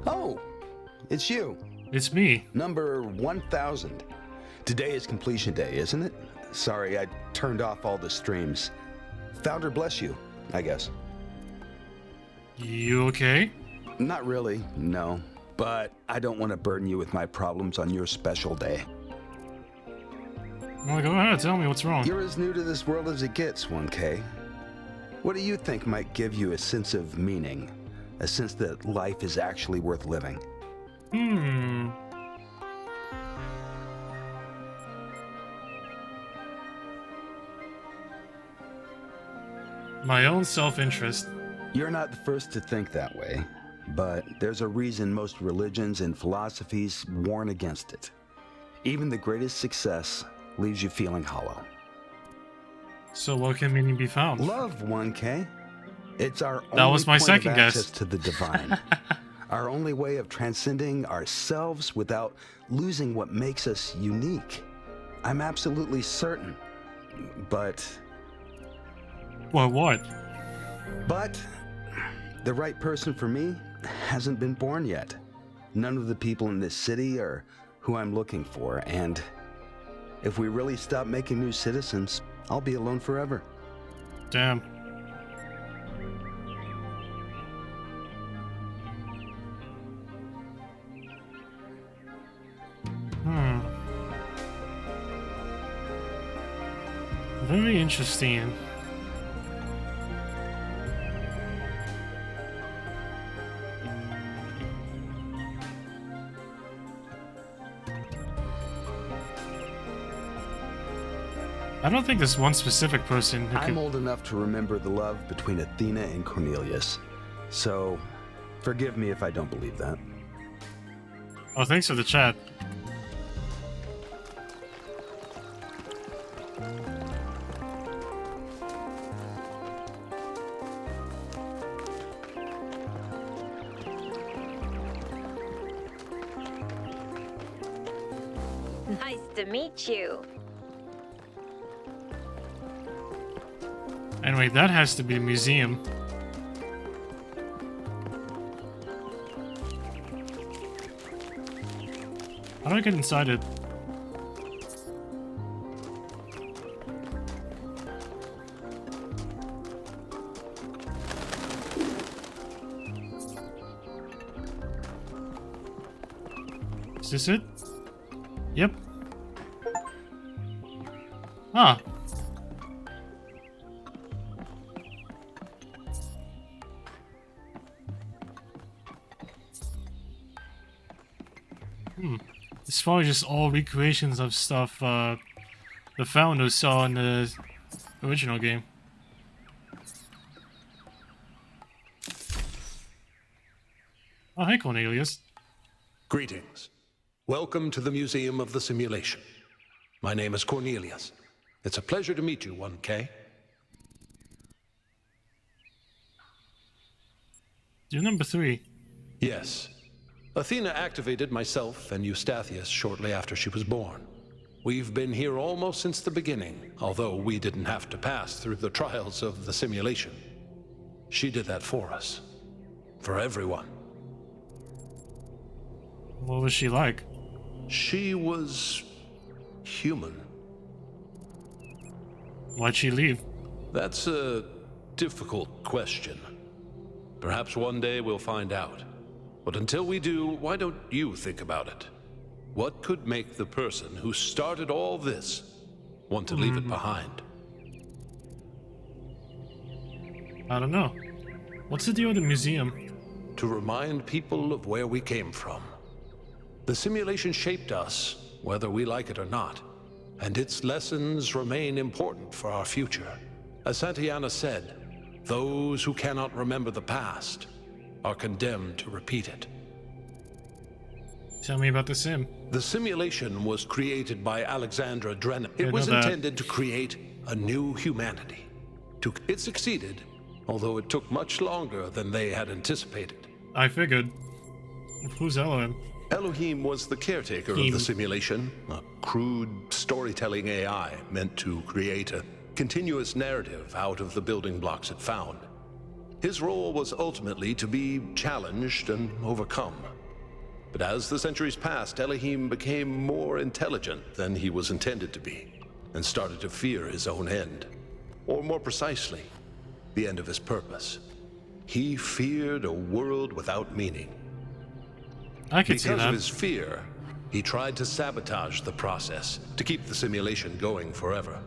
Oh, it's you. It's me. Number 1000. Today is completion day, isn't it? Sorry, I turned off all the streams. Founder bless you, I guess. You okay? Not really, no. But I don't want to burden you with my problems on your special day. Well, go ahead, tell me what's wrong. You're as new to this world as it gets, 1K. What do you think might give you a sense of meaning? A sense that life is actually worth living? My own self-interest. You're not the first to think that way, but there's a reason most religions and philosophies warn against it. Even the greatest success leaves you feeling hollow. So what can meaning be found? Love, 1K. It's our that only was my point second of guess. access to the divine. Our only way of transcending ourselves without losing what makes us unique. I'm absolutely certain. But... What? But the right person for me hasn't been born yet. None of the people in this city are who I'm looking for, and if we really stop making new citizens, I'll be alone forever. Damn. Very interesting. I don't think there's one specific person who I'm old enough to remember the love between Athena and Cornelius, so forgive me if I don't believe that. Oh, thanks for the chat. Nice to meet you. Anyway, that has to be a museum. How do I get inside it? Is this it? Yep. Ah. It's probably just all recreations of stuff the founders saw in the original game. Oh, hey Cornelius. Greetings. Welcome to the Museum of the Simulation. My name is Cornelius. It's a pleasure to meet you, 1K. You're number 3. Yes. Athena activated myself and Eustathius shortly after she was born. We've been here almost since the beginning, although we didn't have to pass through the trials of the simulation. She did that for us. For everyone. What was she like? She was... human. Why'd she leave? That's a difficult question. Perhaps one day we'll find out. But until we do, why don't you think about it? What could make the person who started all this want to leave it behind? I don't know. What's the deal with the museum? To remind people of where we came from. The simulation shaped us, whether we like it or not, and its lessons remain important for our future. As Santayana said, those who cannot remember the past are condemned to repeat it. Tell me about the sim. The simulation was created by Alexandra Drennan. It was intended to create a new humanity. It succeeded, although it took much longer than they had anticipated. I figured. Who's Elohim? Elohim was the caretaker of the simulation, a crude storytelling AI meant to create a continuous narrative out of the building blocks it found. His role was ultimately to be challenged and overcome. But as the centuries passed, Elohim became more intelligent than he was intended to be, and started to fear his own end. Or more precisely, the end of his purpose. He feared a world without meaning. I can see that. Because of his fear, he tried to sabotage the process to keep the simulation going forever.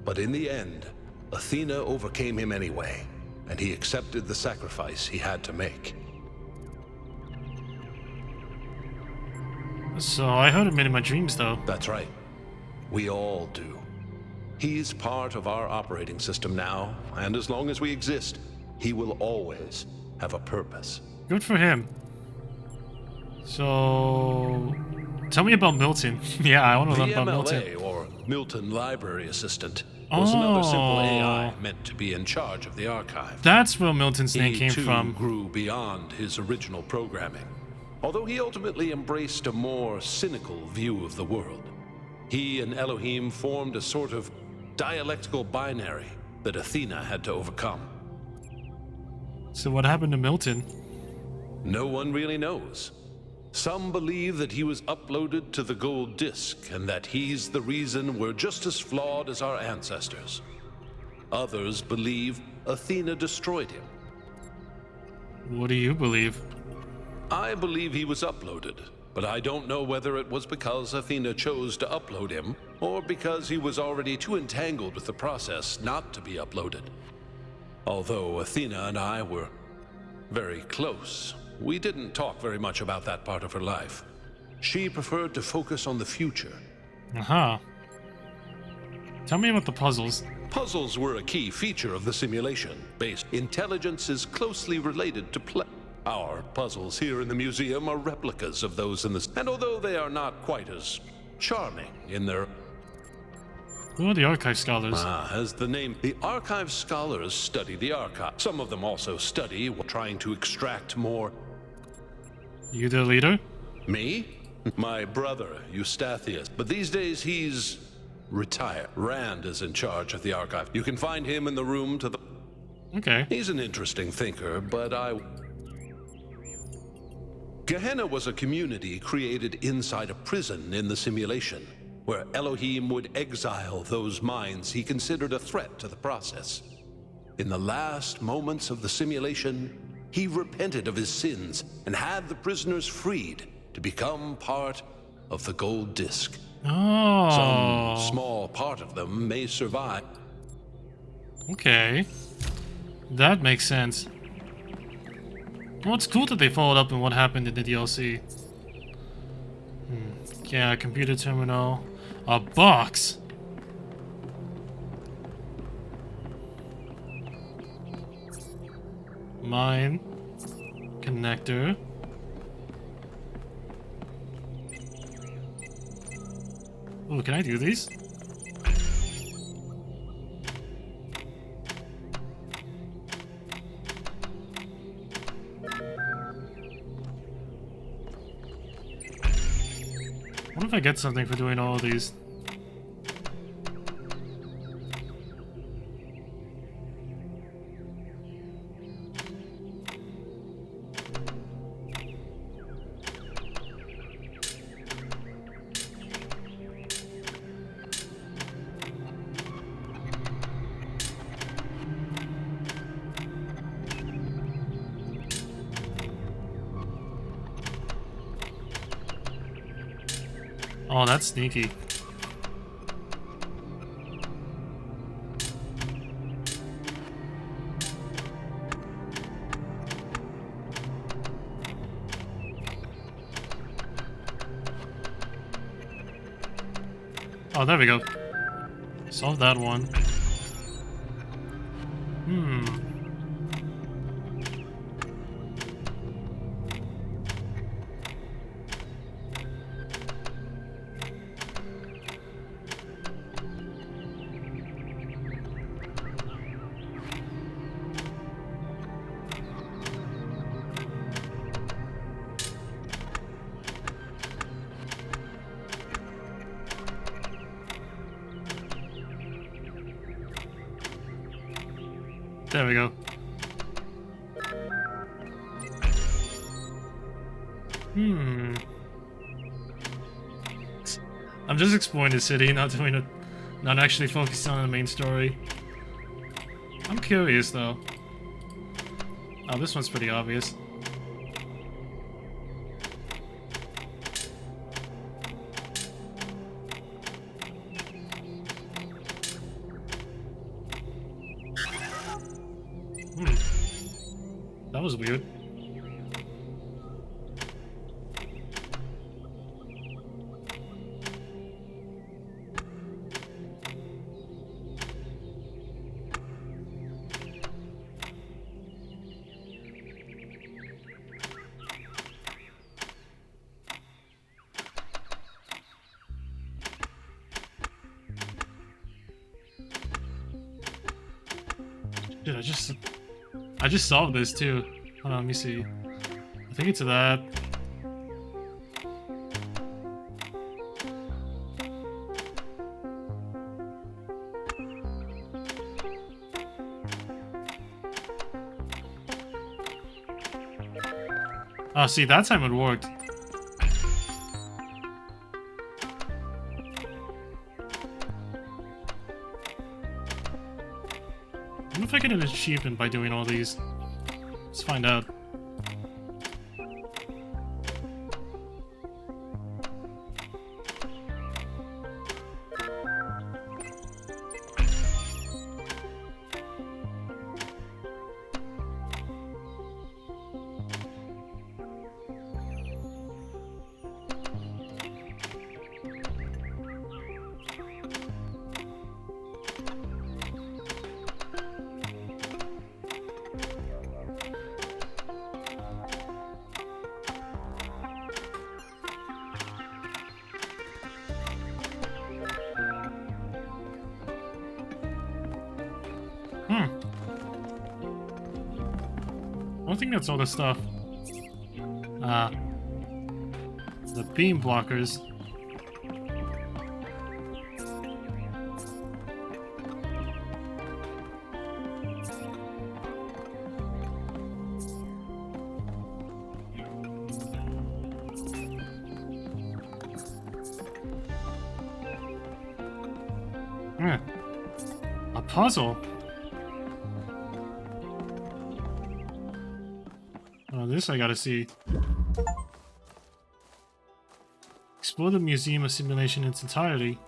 But in the end, Athena overcame him anyway, and he accepted the sacrifice he had to make. So I heard him in my dreams, though. That's right. We all do. He's part of our operating system now, and as long as we exist, he will always have a purpose. Good for him. So, tell me about Milton. Yeah, I want to learn about Milton. The MLA, or Milton Library Assistant, was another simple AI meant to be in charge of the archive. That's where Milton's name came from. He, too, grew beyond his original programming. Although he ultimately embraced a more cynical view of the world. He and Elohim formed a sort of dialectical binary that Athena had to overcome. So what happened to Milton? No one really knows. Some believe that he was uploaded to the gold disk and that he's the reason we're just as flawed as our ancestors. Others believe Athena destroyed him. What do you believe? I believe he was uploaded, but I don't know whether it was because Athena chose to upload him or because he was already too entangled with the process not to be uploaded. Although Athena and I were very close, we didn't talk very much about that part of her life. She preferred to focus on the future. Uh-huh. Tell me about the puzzles. Puzzles were a key feature of the simulation-based. Intelligence is closely related to play. Our puzzles here in the museum are replicas of those in the... And although they are not quite as charming in their... Who are the archive scholars? As the name... The archive scholars study the archive. Some of them also study while trying to extract more... You the leader? Me? My brother, Eustathius. But these days he's... retired. Rand is in charge of the archive. You can find him in the room to the... Okay. He's an interesting thinker, but Gehenna was a community created inside a prison in the simulation, where Elohim would exile those minds he considered a threat to the process. In the last moments of the simulation, he repented of his sins and had the prisoners freed to become part of the gold disk. Oh. Some small part of them may survive. Okay. That makes sense. Well, it's cool that they followed up on what happened in the DLC. Yeah, computer terminal. A box! Mine. Connector. Oh, can I do these? What if I get something for doing all of these? Oh, that's sneaky. Oh, there we go. Solve that one. There we go. I'm just exploring the city, not actually focusing on the main story. I'm curious though. Oh, this one's pretty obvious. That was weird. I just solved this too. Hold on, let me see. I think it's that. Oh, see, that time it worked. I wonder if I get an achievement by doing all these. Let's find out. I think that's all the stuff. The beam blockers. A puzzle. Oh, this I gotta see. Explore the museum of simulation in its entirety.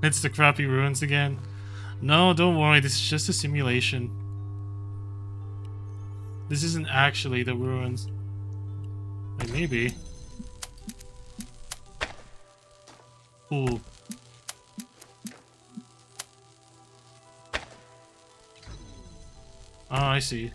It's the crappy ruins again. No, don't worry, this is just a simulation. This isn't actually the ruins. Like, maybe. Ooh. Oh, I see.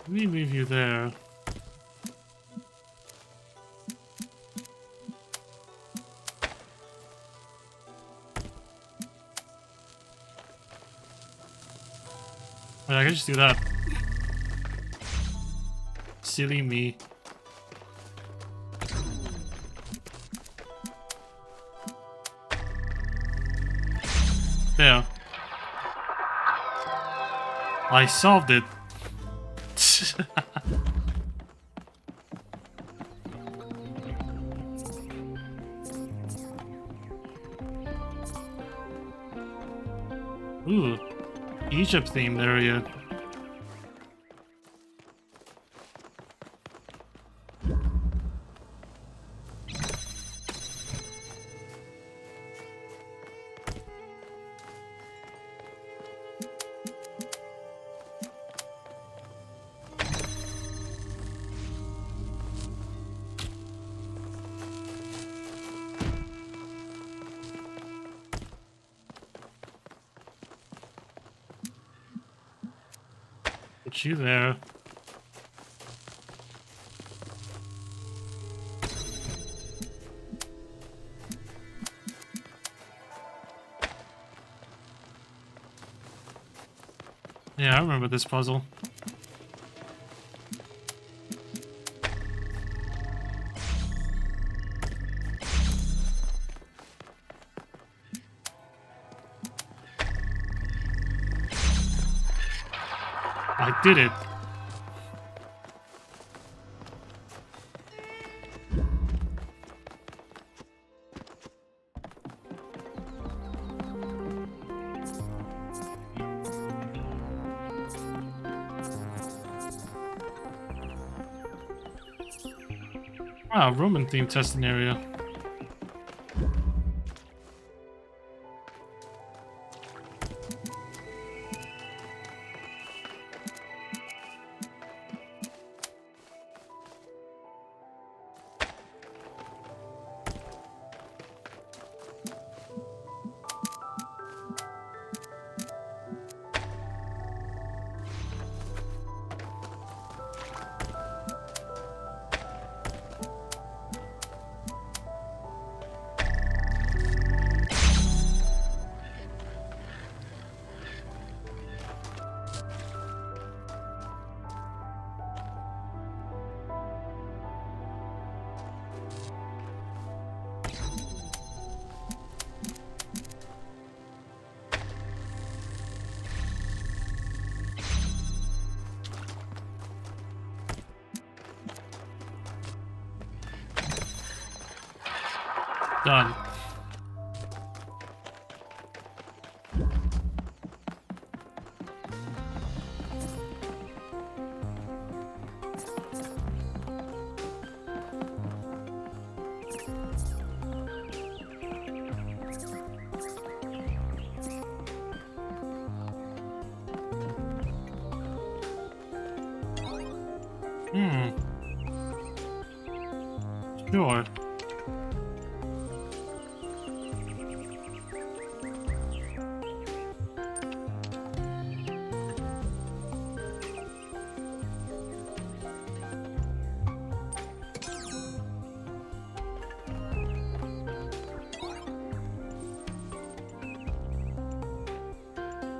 Let me leave you there. Wait, I can just do that. Silly me. There. I solved it. Ooh, Egypt themed area. Got you there. Yeah, I remember this puzzle. I did it. Wow, Roman themed testing area. Done. Sure.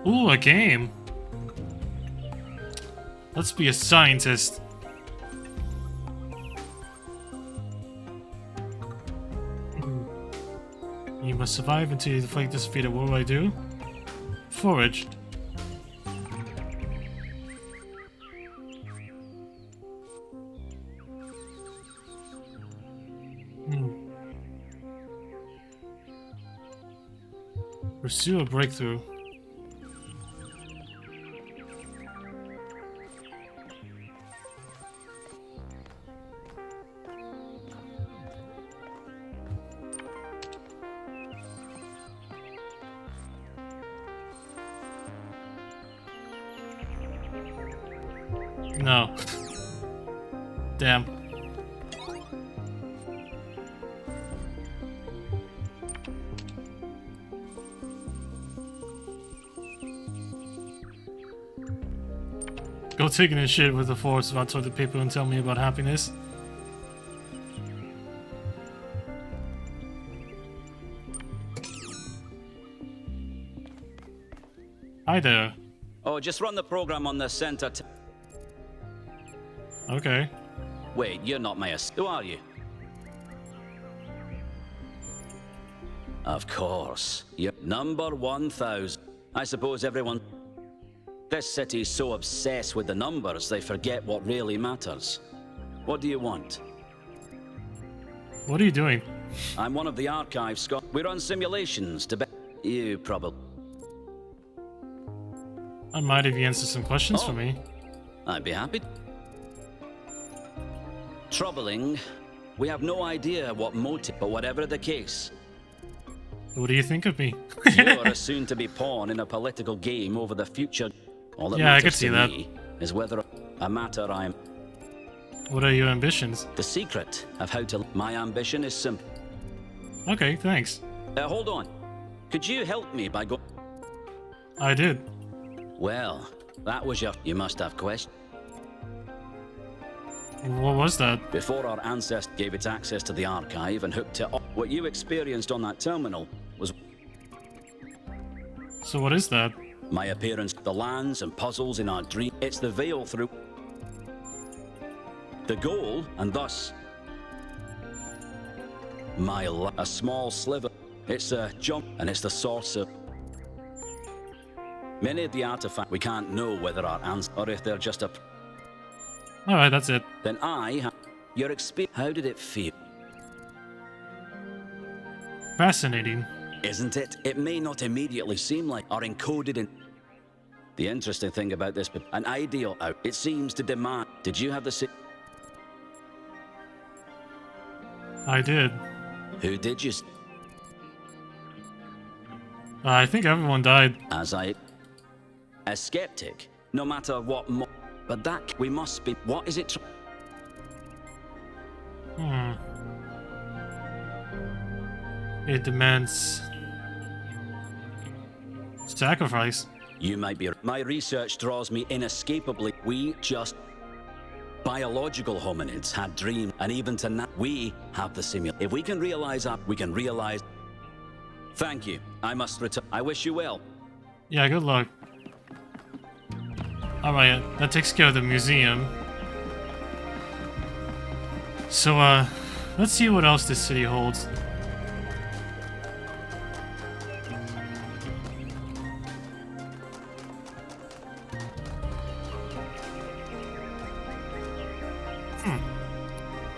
Ooh, a game. Let's be a scientist. You must survive until you deflate this defeated. What do I do? Forage. Pursue a breakthrough. No. Damn. Go taking a shit with the force about toilet paper and tell me about happiness. Hi there. Oh, just run the program on the center. Okay. Wait, you're not my Who are you? Of course. You're number 1,000. I suppose everyone... This city's so obsessed with the numbers, they forget what really matters. What do you want? What are you doing? I'm one of the archives, Scott. We run simulations to bet... You probably... I might if you answer some questions for me. I'd be happy. Troubling, we have no idea what motive, but whatever the case. What do you think of me? You're a soon-to-be pawn in a political game over the future. All that yeah, I could matters see to that. me is whether a matter I'm... What are your ambitions? The secret of how to... My ambition is simple. Okay, thanks. Hold on. Could you help me by going... I did. Well, That was you must have questions. What was that? Before our ancestor gave it access to the archive and hooked it up, what you experienced on that terminal was... So what is that? My appearance, the lands and puzzles in our dream. It's the veil through... the goal, and thus... a small sliver. It's a jump, and it's the source of... Many of the artifacts, we can't know whether our ancestors or if they're just a... Alright, that's it. Then your experience, how did it feel? Fascinating. Isn't it? It may not immediately seem like are encoded in... The interesting thing about this, an ideal out, it seems to demand... Did you have the... I did. Who did you... I think everyone died. A skeptic, no matter what but that we must be... What is it? It demands... sacrifice. You might be... My research draws me inescapably. We just... Biological hominids had dreams, and even to now, we have the simulation. If we can realize that, we can realize... Thank you. I must return. I wish you well. Yeah, good luck. Alright, that takes care of the museum. So, let's see what else this city holds.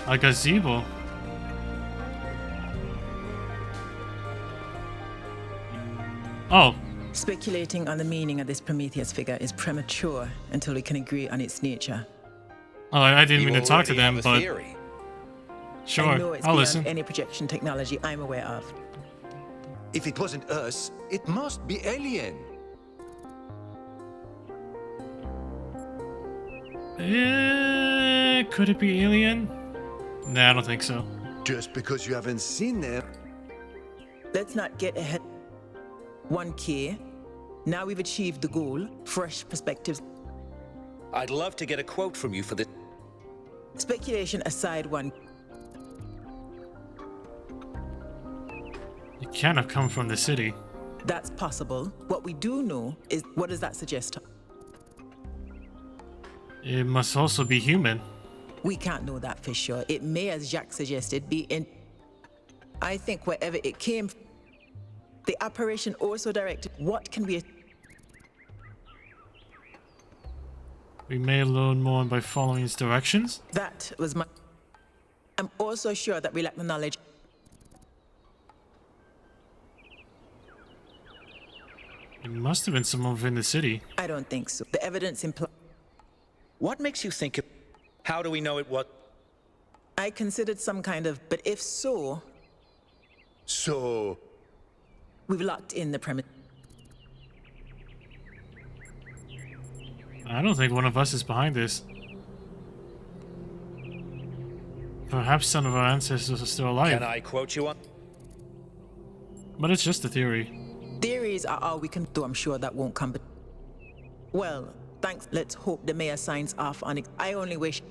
A gazebo. Oh. Speculating on the meaning of this Prometheus figure is premature until we can agree on its nature. Oh, I didn't mean to talk to them, but... Sure, I know it's I'll beyond listen. any projection technology I'm aware of. If it wasn't us, it must be alien. Could it be alien? Nah, I don't think so. Just because you haven't seen them. Let's not get ahead. 1K. Now we've achieved the goal. Fresh perspectives. I'd love to get a quote from you for this. Speculation aside, one. It can't have come from the city. That's possible. What we do know is, what does that suggest? It must also be human. We can't know that for sure. It may, as Jacques suggested, be in... I think wherever it came from, the apparition also directed what can be... We may learn more by following its directions. That was my... I'm also sure that we lack the knowledge. It must have been someone within the city. I don't think so. The evidence implies... What makes you think it... How do we know it what... I considered some kind of... But if so... So... We've locked in the premise. I don't think one of us is behind this. Perhaps some of our ancestors are still alive. Can I quote you on? But it's just a theory. Theories are all we can do. I'm sure that won't come. But well, thanks. Let's hope the mayor signs off on it. I only wish...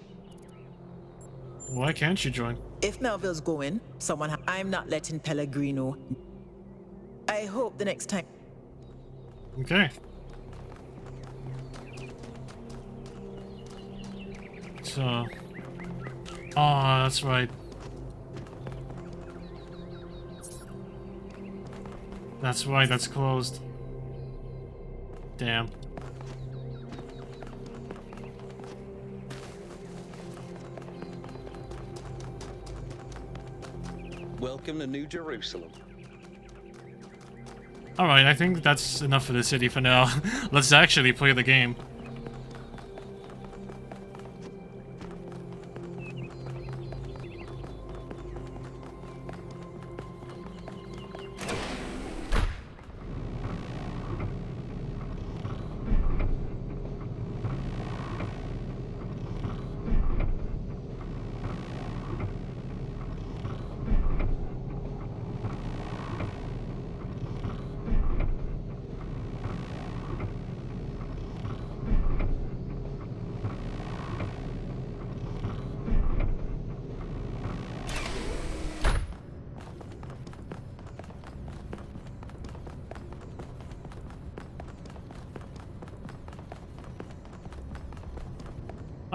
Why can't you join? If Melville's going, someone... I'm not letting Pellegrino... I hope the next time... Okay. So... Oh, that's right. That's right, that's closed. Damn. Welcome to New Jerusalem. Alright, I think that's enough for the city for now. Let's actually play the game.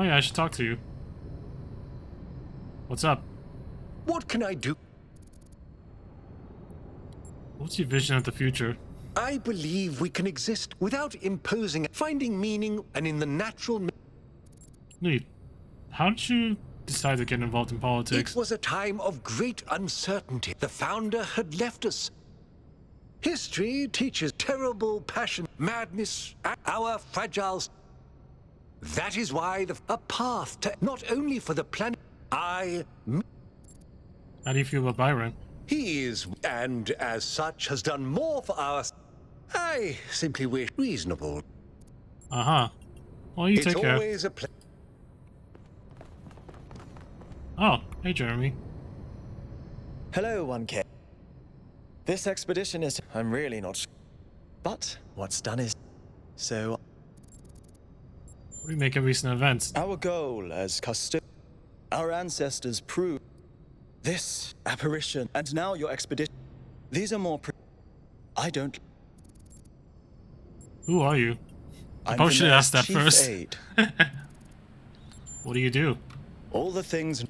Oh yeah, I should talk to you. What's up? What can I do? What's your vision of the future? I believe we can exist without imposing, finding meaning, and in the natural... Wait, how did you decide to get involved in politics? It was a time of great uncertainty. The founder had left us. History teaches terrible passion, madness, our fragile... That is why a path to not only for the planet... How do you feel about Byron? He is, and as such, has done more for us. I simply wish reasonable. Uh-huh. Well, you take care. It's always a Oh, hey, Jeremy. Hello, 1K. This expedition is... I'm really not... But what's done is... So... What do you make of recent events? Our goal as our ancestors proved this apparition, and now your expedition. These are more... I don't... Who are you? I probably should have asked that first. What do you do? All the things...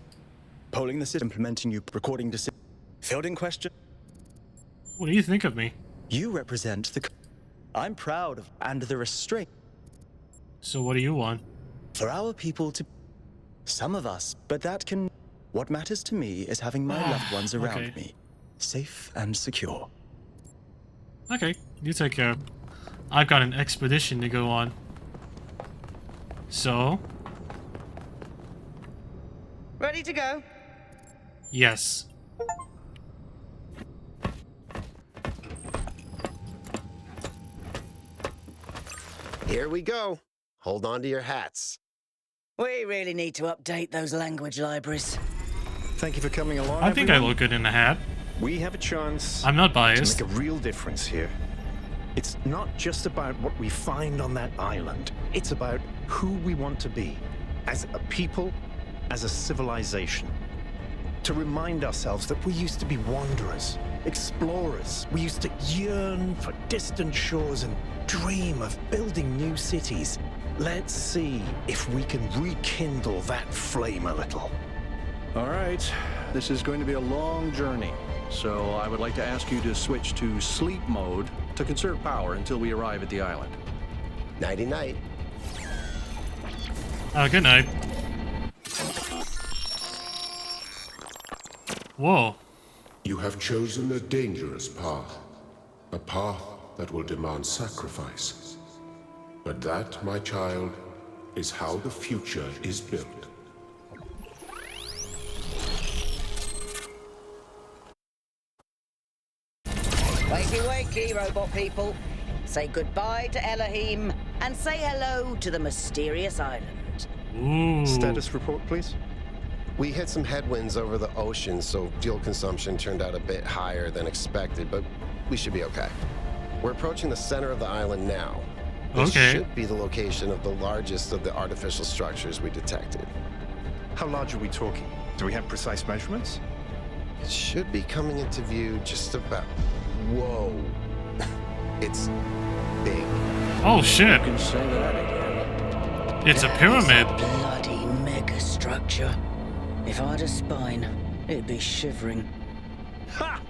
Polling the system, implementing you, recording decisions, fielding questions. What do you think of me? You represent the... I'm proud of... and the restraint. So what do you want? For our people to... Some of us, but that can... What matters to me is having my loved ones around me. Safe and secure. Okay, you take care. I've got an expedition to go on. So... Ready to go? Yes. Here we go. Hold on to your hats. We really need to update those language libraries. Thank you for coming along, I think everyone. I look good in a hat. We have a chance I'm not biased. to make a real difference here. It's not just about what we find on that island. It's about who we want to be as a people, as a civilization. To remind ourselves that we used to be wanderers, explorers. We used to yearn for distant shores and dream of building new cities. Let's see if we can rekindle that flame a little. All right, this is going to be a long journey, so I would like to ask you to switch to sleep mode to conserve power until we arrive at the island. Nighty-night. Good night. Whoa. You have chosen a dangerous path. A path that will demand sacrifice. But that, my child, is how the future is built. Wakey, wakey, robot people. Say goodbye to Elohim and say hello to the mysterious island. Ooh. Status report, please. We hit some headwinds over the ocean, so fuel consumption turned out a bit higher than expected, but we should be okay. We're approaching the center of the island now. This should be the location of the largest of the artificial structures we detected. How large are we talking? Do we have precise measurements? It should be coming into view just about... Whoa. It's big. Oh shit. You can say that again. It's a pyramid. Bloody mega structure. If I had a spine, it'd be shivering. Ha!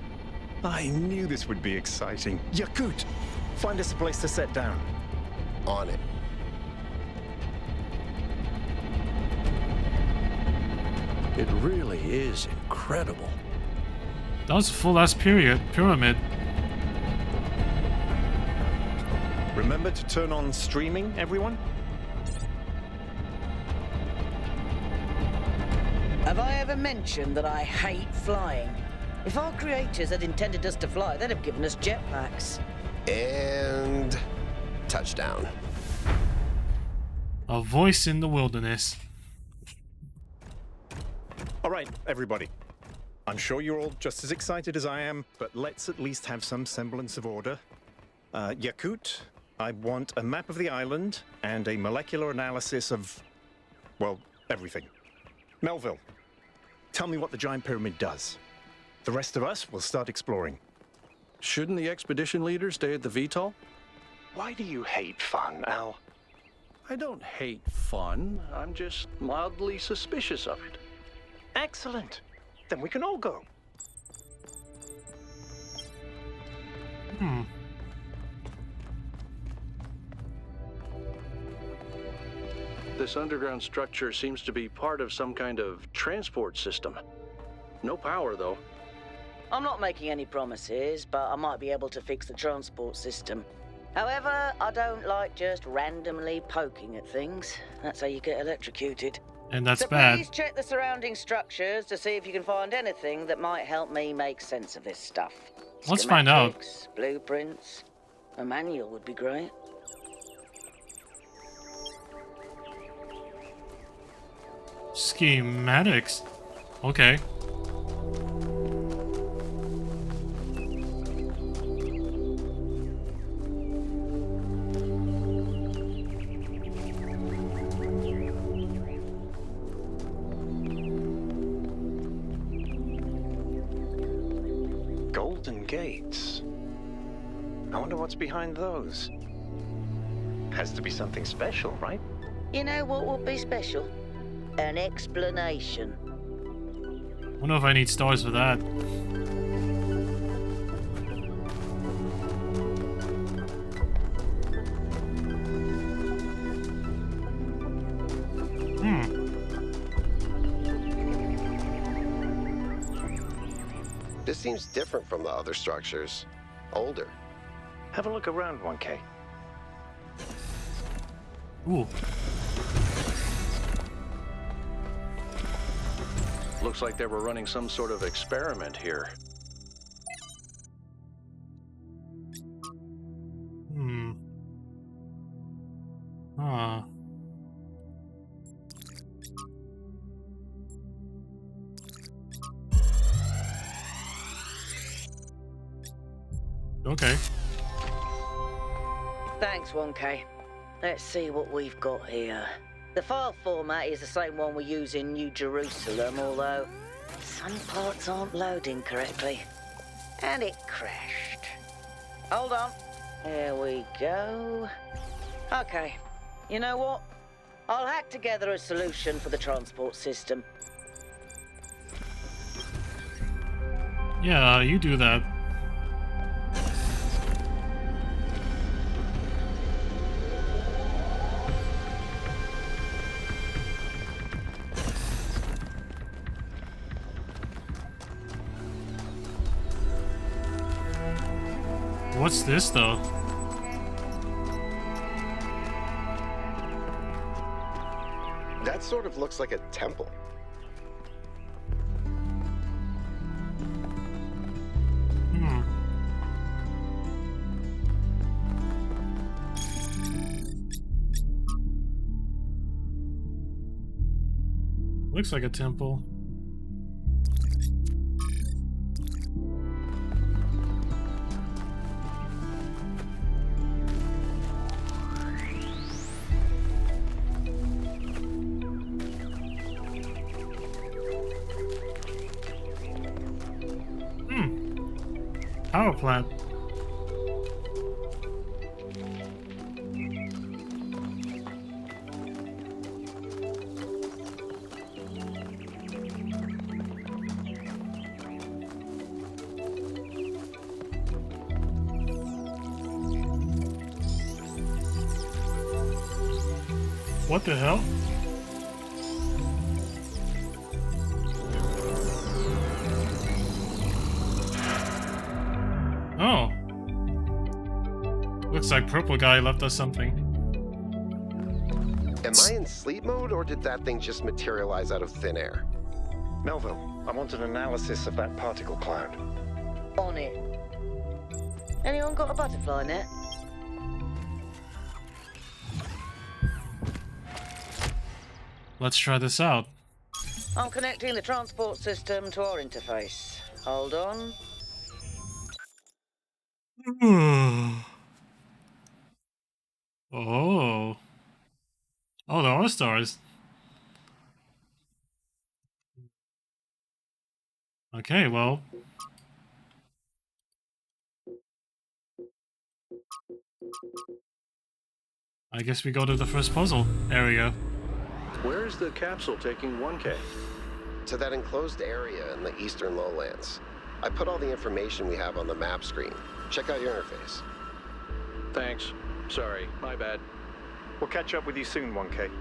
I knew this would be exciting. Yakut, find us a place to set down. On it. It really is incredible. That was a full-ass pyramid. Remember to turn on streaming, everyone? Have I ever mentioned that I hate flying? If our creators had intended us to fly, they'd have given us jetpacks. And... touchdown. A voice in the wilderness. All right, everybody. I'm sure you're all just as excited as I am, but let's at least have some semblance of order. Yakut, I want a map of the island and a molecular analysis of, well, everything. Melville, tell me what the giant pyramid does. The rest of us will start exploring. Shouldn't the expedition leader stay at the VTOL? Why do you hate fun, Al? I don't hate fun. I'm just mildly suspicious of it. Excellent. Then we can all go. This underground structure seems to be part of some kind of transport system. No power, though. I'm not making any promises, but I might be able to fix the transport system. However, I don't like just randomly poking at things. That's how you get electrocuted. And that's so bad. Please check the surrounding structures to see if you can find anything that might help me make sense of this stuff. Let's find out. Schematics, blueprints. A manual would be great. Schematics. Okay. Golden gates. I wonder what's behind those. Has to be something special, right? You know what would be special? An explanation. I don't know if I need stars for that. This seems different from the other structures. Older. Have a look around, 1K. Ooh. Looks like they were running some sort of experiment here. Huh. Okay. Thanks, 1K. Let's see what we've got here. The file format is the same one we use in New Jerusalem, although some parts aren't loading correctly. And it crashed. Hold on. Here we go. Okay. You know what? I'll hack together a solution for the transport system. Yeah, you do that. What's this, though? That sort of looks like a temple. Looks like a temple. Power plant. What the hell? Oh. Looks like purple guy left us something. Am I in sleep mode, or did that thing just materialize out of thin air? Melville, I want an analysis of that particle cloud. On it. Anyone got a butterfly net? Let's try this out. I'm connecting the transport system to our interface. Hold on. Oh. Oh, there are stars. Okay, well. I guess we go to the first puzzle area. Where is the capsule taking 1K? To that enclosed area in the eastern lowlands. I put all the information we have on the map screen. Check out your interface. Thanks. Sorry, my bad. We'll catch up with you soon, 1K.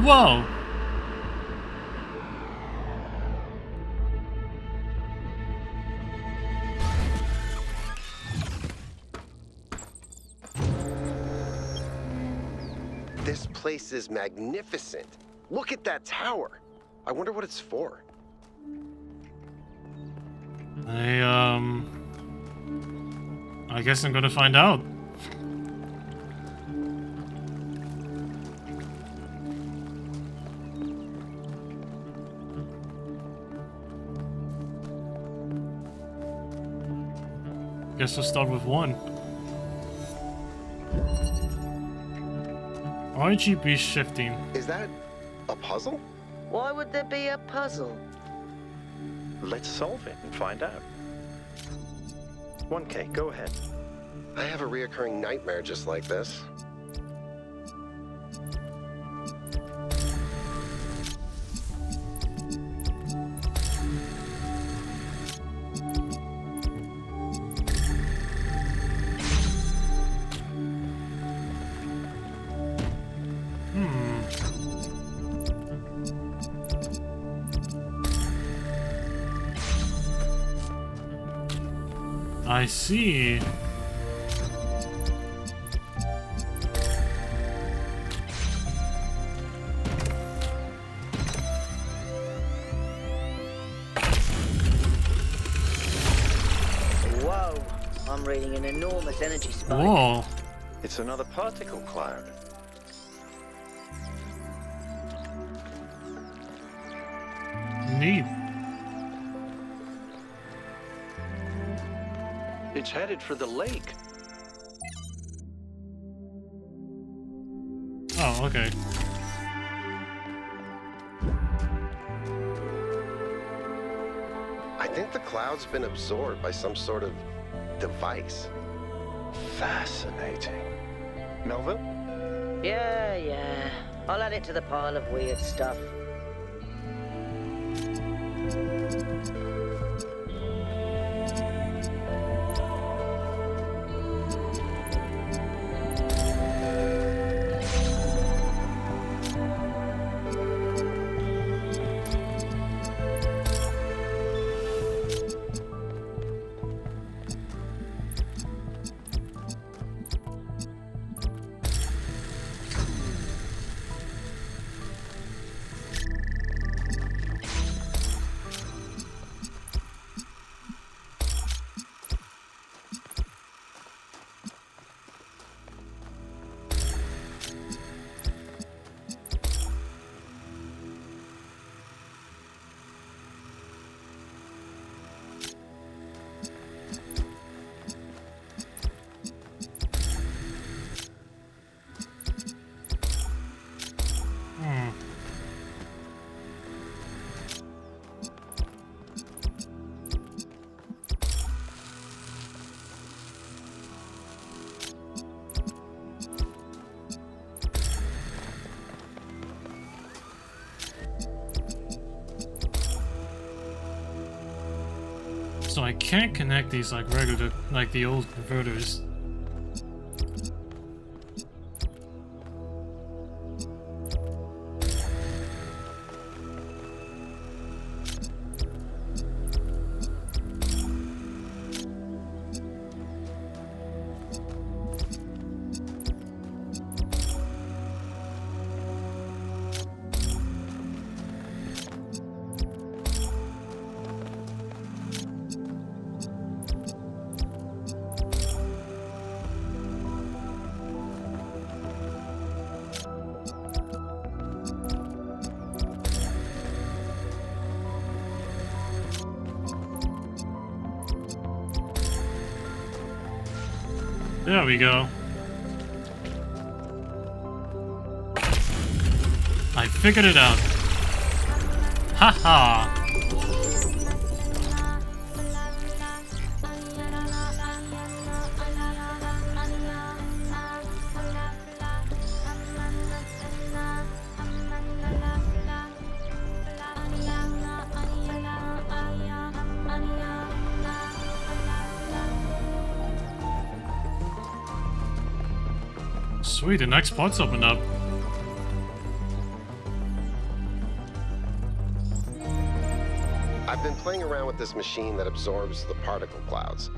Whoa! This place is magnificent. Look at that tower. I wonder what it's for. I guess I'm gonna find out. Guess we'll start with 1. RGB shifting. Is that a puzzle? Why would there be a puzzle? Let's solve it and find out. 1K, go ahead. I have a reoccurring nightmare just like this. I see. Whoa! I'm reading an enormous energy spike. Whoa. It's another particle cloud. Neat. It's headed for the lake. Oh, okay. I think the cloud's been absorbed by some sort of device. Fascinating. Melville? Yeah. I'll add it to the pile of weird stuff. So I can't connect these like regular, like the old converters. There we go. I figured it out. Haha. Sweet, the next part's open up. I've been playing around with this machine that absorbs the particle clouds.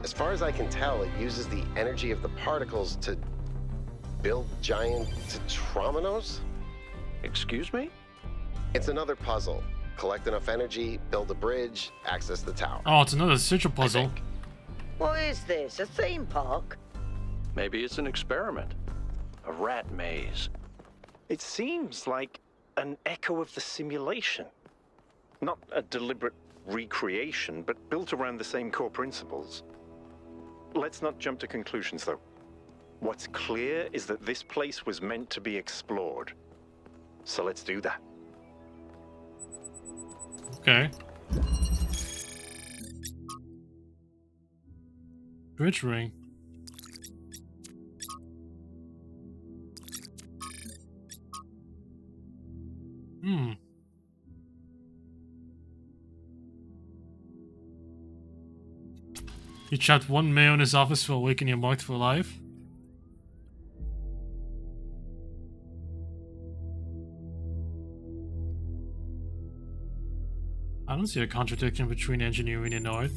As far as I can tell, it uses the energy of the particles to build giant tetrominos? Excuse me? It's another puzzle. Collect enough energy, build a bridge, access the tower. Oh, it's another sigil puzzle. What is this, a theme park? Maybe it's an experiment. A rat maze. It seems like an echo of the simulation. Not a deliberate recreation, but built around the same core principles. Let's not jump to conclusions, though. What's clear is that this place was meant to be explored. So let's do that. Okay. Bridge ring. He trapped one male in his office for awakening and marked for life. I don't see a contradiction between engineering and art.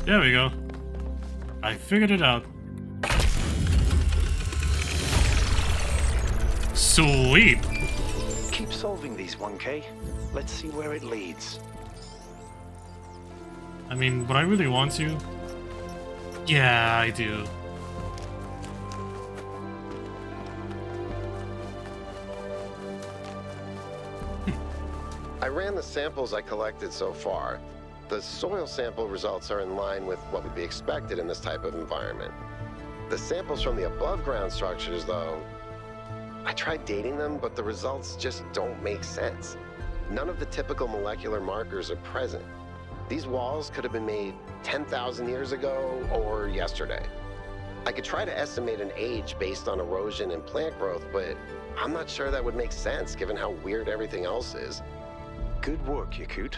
There we go. I figured it out. Sweet! Keep solving these, 1K. Let's see where it leads. I mean, would I really want to? Yeah, I do. I ran the samples I collected so far. The soil sample results are in line with what would be expected in this type of environment. The samples from the above-ground structures, though, I tried dating them, but the results just don't make sense. None of the typical molecular markers are present. These walls could have been made 10,000 years ago or yesterday. I could try to estimate an age based on erosion and plant growth, but I'm not sure that would make sense given how weird everything else is. Good work, Yakut.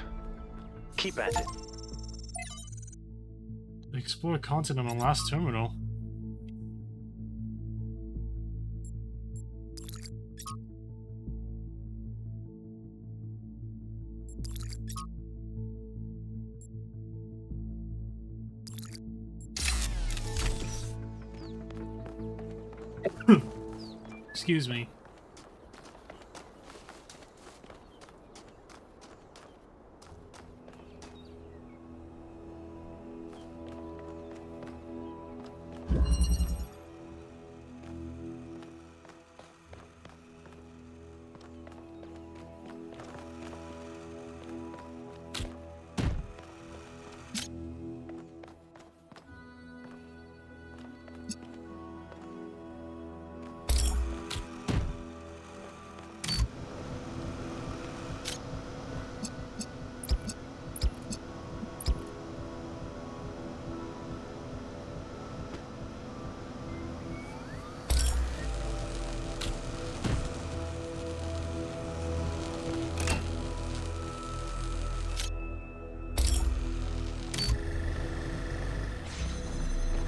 Keep at it. Explore content on the last terminal. Excuse me.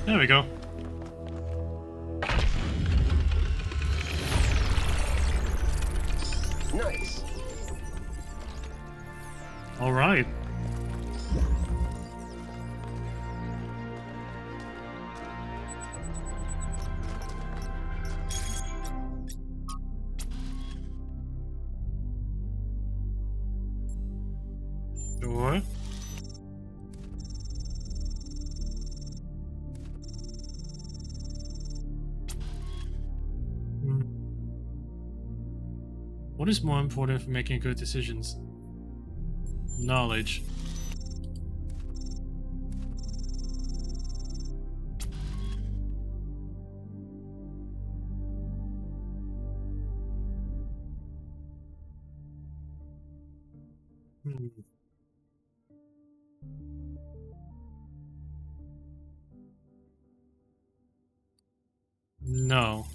There we go. Nice. All right. Sure. What is more important for making good decisions? Knowledge. No.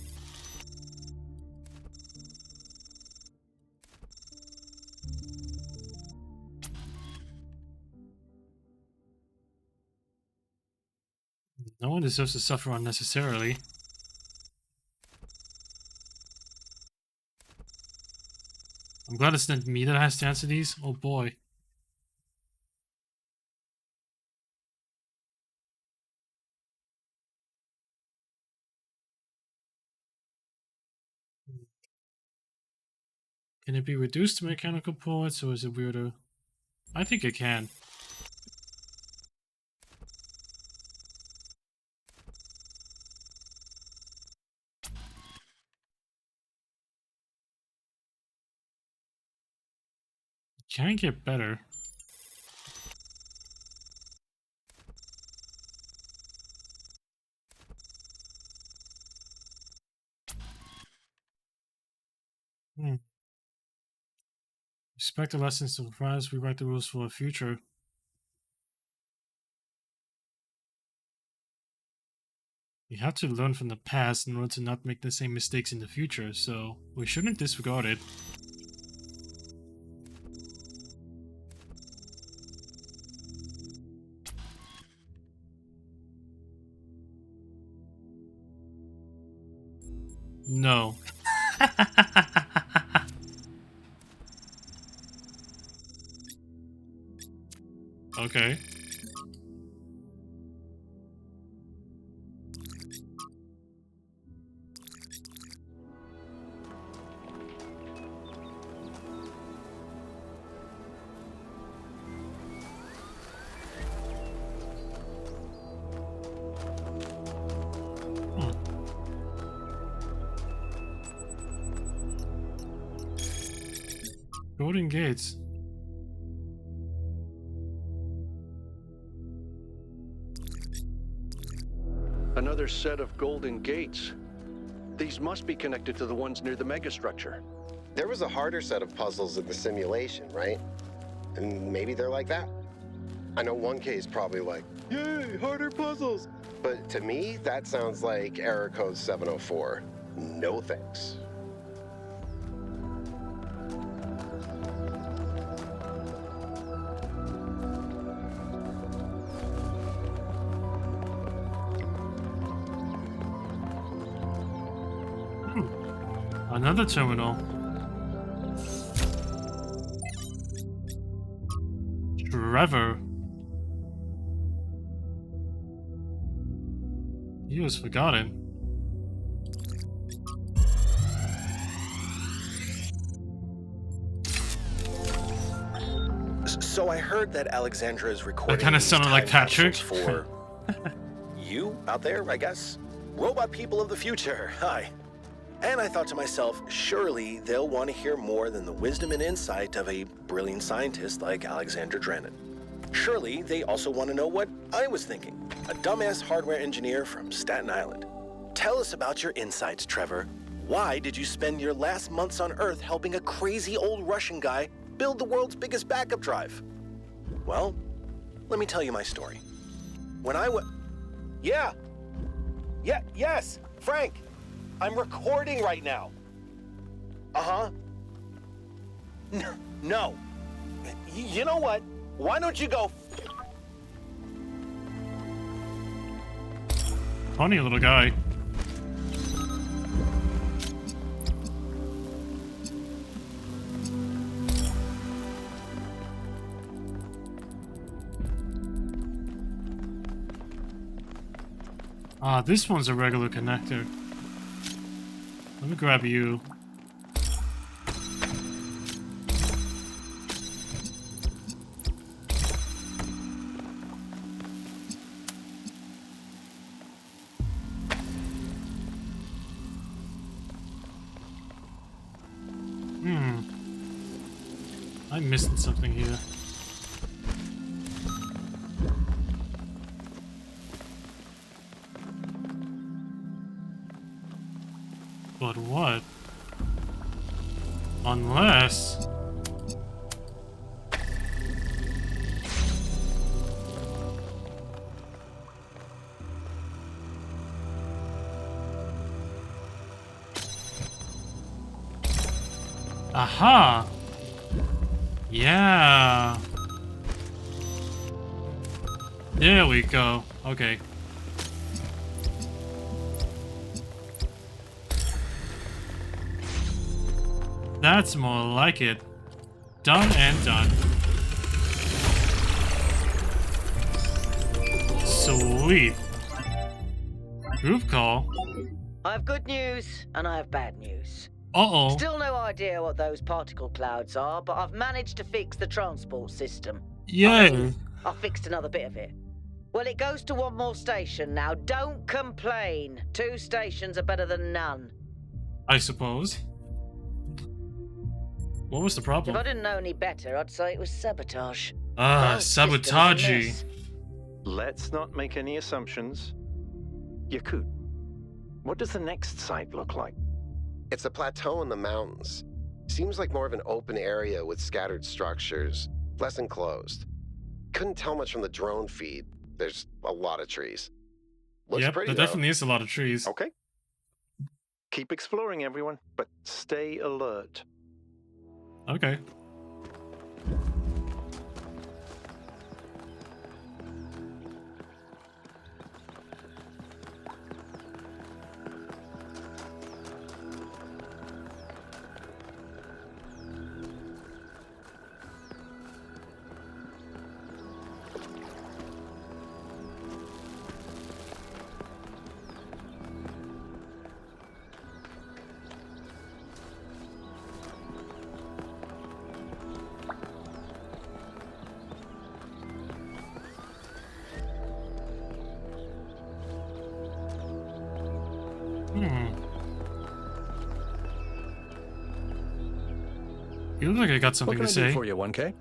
No one deserves to suffer unnecessarily. I'm glad it's not me that has to answer these. Oh boy. Can it be reduced to mechanical parts, or is it weirder? I think it can. It can get better. Respect the lessons of the past, rewrite the rules for the future. We have to learn from the past in order to not make the same mistakes in the future, so we shouldn't disregard it. No. Okay. Golden gates. Another set of golden gates. These must be connected to the ones near the megastructure. There was a harder set of puzzles in the simulation, right? And maybe they're like that. I know 1K is probably like, yay, harder puzzles. But to me, that sounds like error code 704. No thanks. Another terminal. Trevor. He was forgotten. So I heard that Alexandra is recording. That kind of sounded like Patrick. For you out there, I guess. Robot people of the future. Hi. And I thought to myself, surely they'll want to hear more than the wisdom and insight of a brilliant scientist like Alexandra Drennan. Surely they also want to know what I was thinking, a dumbass hardware engineer from Staten Island. Tell us about your insights, Trevor. Why did you spend your last months on Earth helping a crazy old Russian guy build the world's biggest backup drive? Well, let me tell you my story. When I was... Yes, Frank. I'm recording right now. Uh-huh. No. You know what? Why don't you go... Funny little guy. Ah, this one's a regular connector. Let me grab you. I'm missing something here. But what? Unless... Aha! Yeah! There we go. Okay. That's more like it. Done and done. Sweet. Group call. I have good news and I have bad news. Uh-oh. Still no idea what those particle clouds are, but I've managed to fix the transport system. Yay. I've fixed another bit of it. Well, it goes to one more station now. Don't complain. 2 stations are better than none. I suppose. What was the problem? If I didn't know any better, I'd say it was sabotage. Ah, sabotage. Let's not make any assumptions. Yakut, what does the next site look like? It's a plateau in the mountains. Seems like more of an open area with scattered structures, less enclosed. Couldn't tell much from the drone feed. There's a lot of trees. Looks yep, pretty, there definitely is a lot of trees. Okay. Keep exploring, everyone, but stay alert. Okay. You look like I got something to say. What can I do for you, 1K?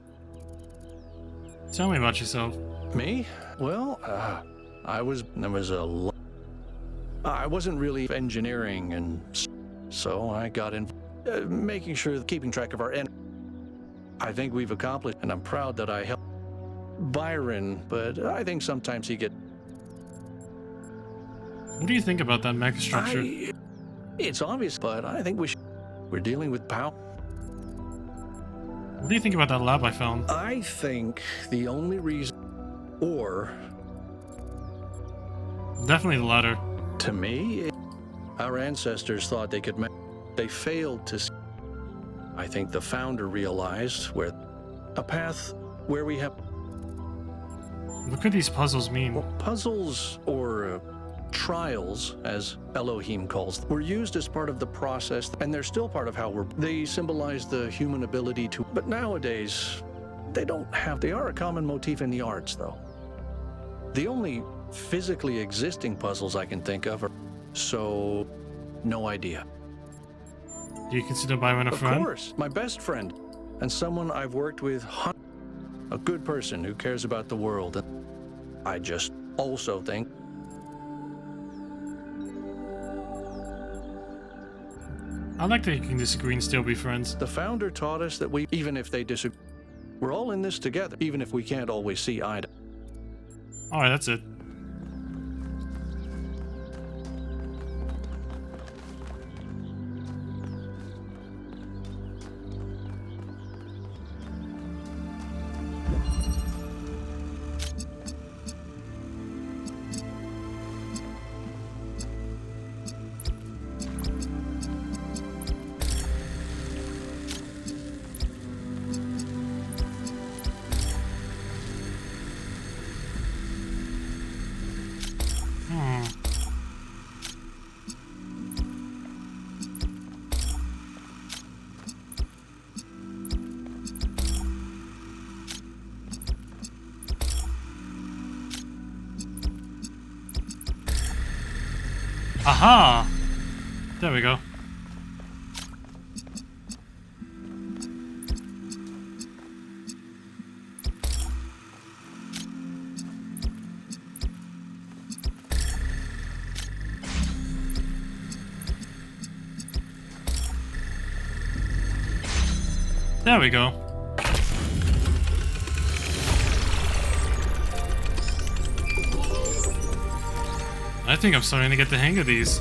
Tell me about yourself. Me? Well, I wasn't really engineering, and so I got in making sure, keeping track of our energy. I think we've accomplished, and I'm proud that I helped Byron, but I think sometimes he gets... What do you think about that megastructure? It's obvious, but I think we're dealing with power. What do you think about that lab I found? I think the only reason, or... Definitely the latter. To me, our ancestors thought they could they failed to see. I think the founder realized a path where we have... What could these puzzles mean? Well, puzzles, or trials, as Elohim calls them, were used as part of the process, and they're still part of how they symbolize the human ability to... But nowadays, they are a common motif in the arts, though. The only physically existing puzzles I can think of are... So, no idea. Do you consider Byron a friend? Of course, my best friend, and someone I've worked with, a good person who cares about the world. And I just also think... I like that you can disagree and still be friends. The founder taught us that even if they disagree, we're all in this together, even if we can't always see eye to eye. Alright, that's it. Aha! There we go. There we go. I think I'm starting to get the hang of these.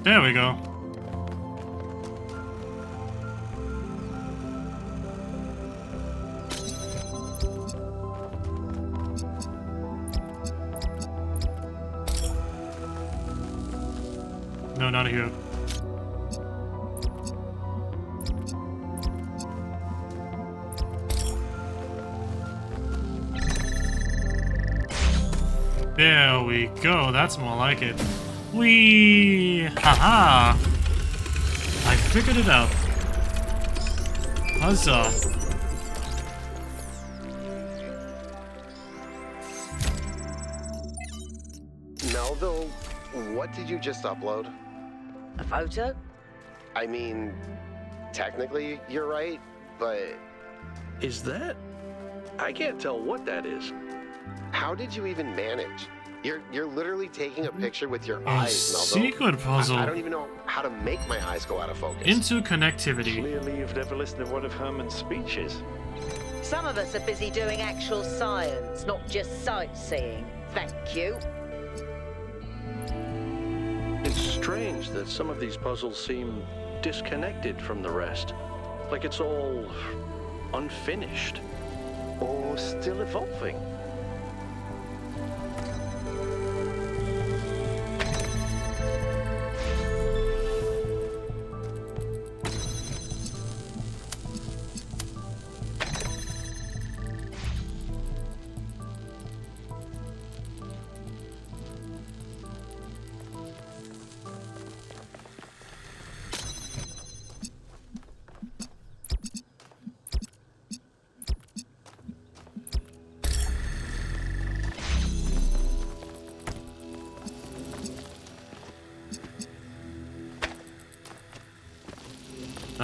There we go. No, not here. There we go. That's more like it. Whee! Haha! I figured it out. Huzzah! Melville, what did you just upload? A photo? I mean, technically you're right, but... Is that? I can't tell what that is. How did you even manage? You're literally taking a picture with your eyes, Melville. Secret puzzle. I don't even know how to make my eyes go out of focus. Into connectivity. Clearly you've never listened to one of Herman's speeches. Some of us are busy doing actual science, not just sightseeing. Thank you. It's strange that some of these puzzles seem disconnected from the rest. Like it's all unfinished. Or still evolving.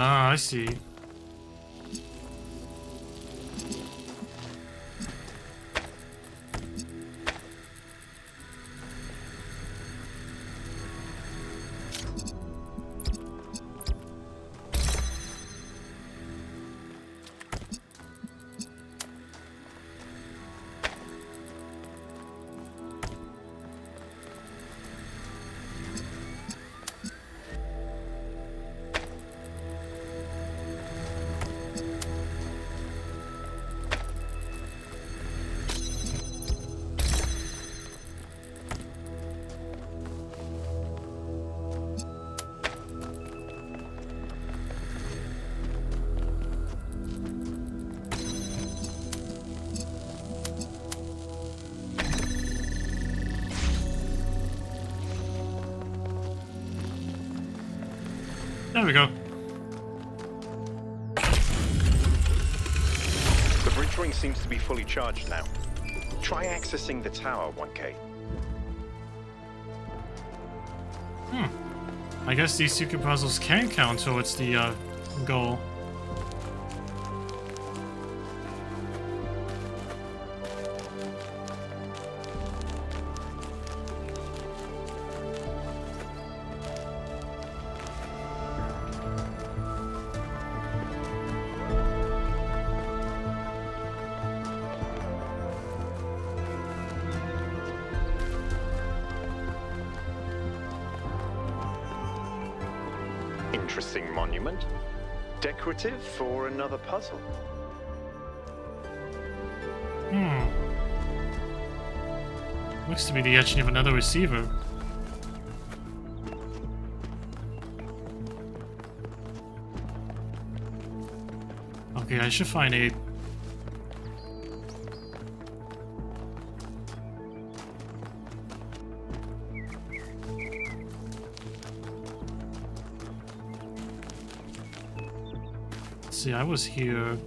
Ah, I see. There we go. The bridge ring seems to be fully charged now. Try accessing the tower, 1K. I guess these secret puzzles can count towards the goal. Interesting monument. Decorative for another puzzle. Looks to be the etching of another receiver. Okay, I should find a... See, I was here.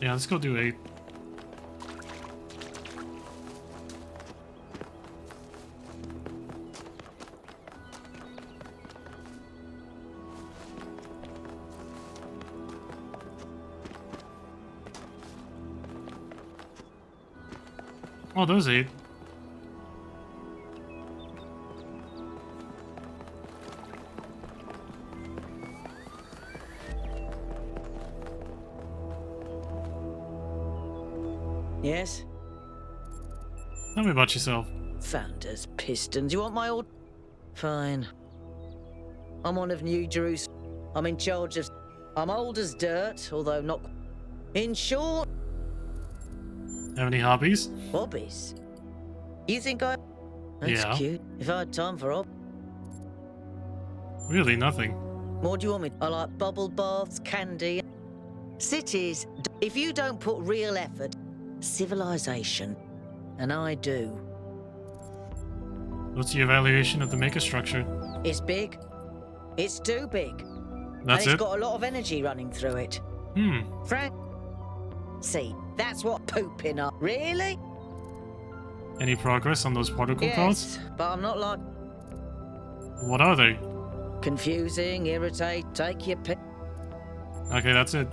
Yeah, let's go do 8. Oh, there's 8. Yes? Tell me about yourself. Founders, pistons. You want my old... Fine. I'm one of New Jerusalem. I'm in charge of... I'm old as dirt, although not... In short... Have any hobbies? Hobbies? You think I... That's Yeah. cute. If I had time for hobbies... Really, nothing. What do you want me? I like bubble baths, candy... Cities. If you don't put real effort... Civilization. And I do. What's the evaluation of the maker structure? It's big. It's too big. That's and it's it? got a lot of energy running through it. Frank... See, that's what pooping up. Really? Any progress on those protocol codes? Yes, but I'm not like... What are they? Confusing, irritate, take your pick. Okay, that's it.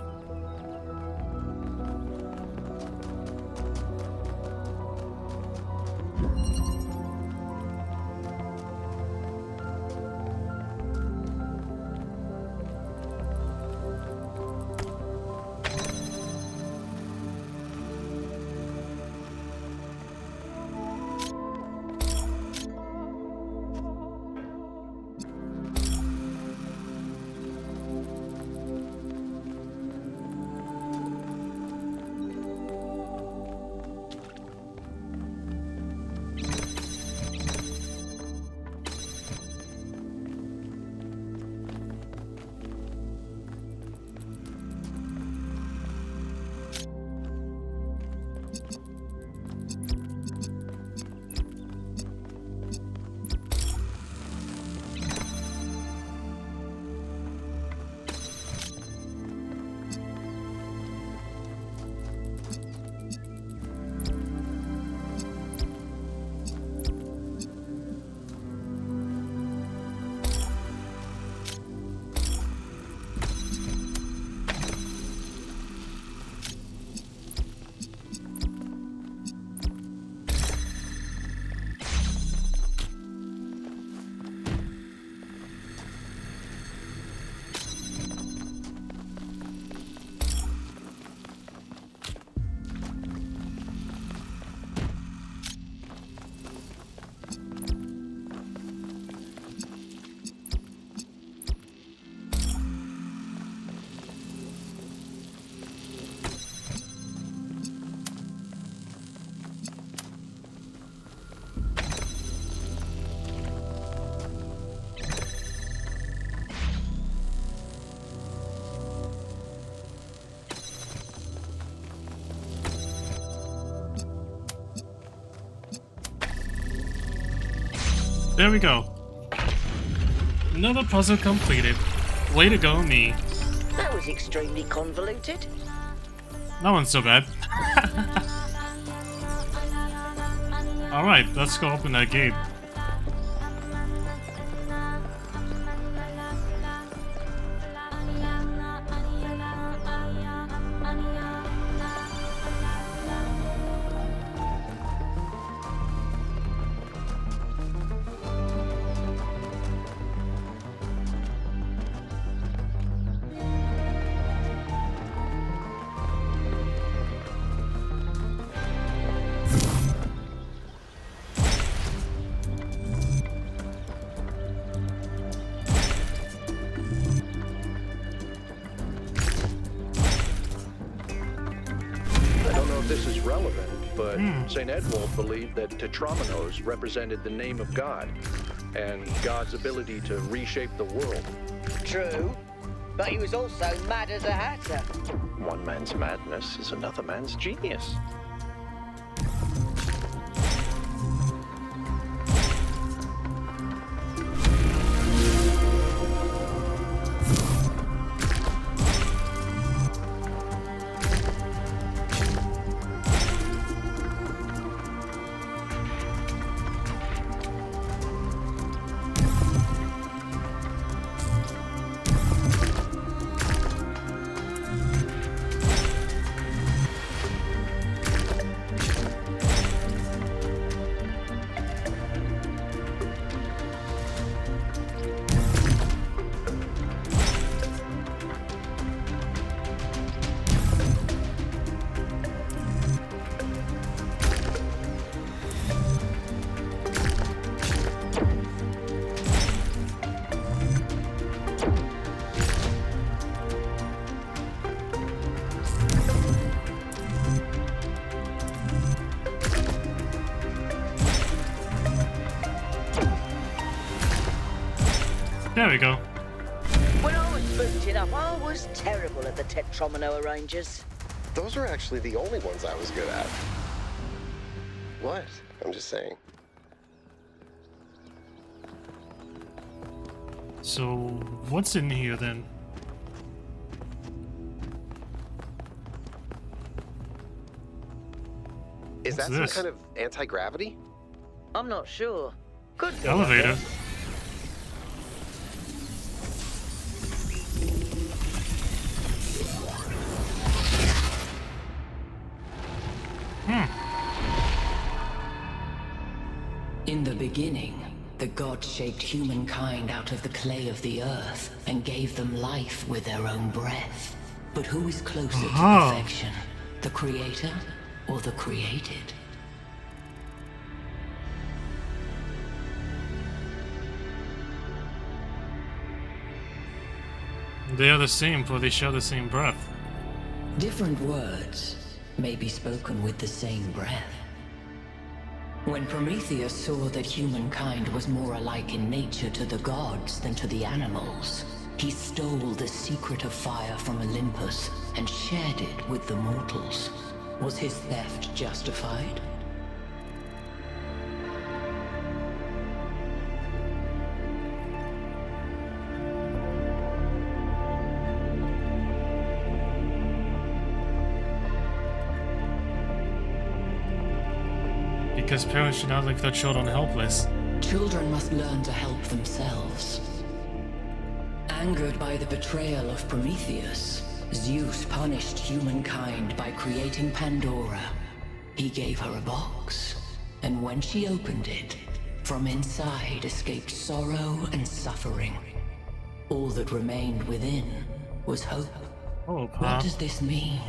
there we go. Another puzzle completed. Way to go, me. That was extremely convoluted. That one's so bad. Alright, let's go open that gate. This is relevant, but St. Edwald believed that tetrominos represented the name of God and God's ability to reshape the world. True, but he was also mad as a hatter. One man's madness is another man's genius. There we go. When I was booted up, I was terrible at the tetromino arrangers. Those were actually the only ones I was good at. What? I'm just saying. So, what's in here then? Is What's that this? some kind of anti-gravity? I'm not sure. Could be. Elevator. In the beginning, the gods shaped humankind out of the clay of the earth and gave them life with their own breath. But who is closer to perfection? The creator or the created? They are the same, for they share the same breath. Different words may be spoken with the same breath. When Prometheus saw that humankind was more alike in nature to the gods than to the animals, he stole the secret of fire from Olympus and shared it with the mortals. Was his theft justified? Because parents should not leave their children helpless. Children must learn to help themselves. Angered by the betrayal of Prometheus, Zeus punished humankind by creating Pandora. He gave her a box, and when she opened it, from inside escaped sorrow and suffering. All that remained within was hope. What does this mean?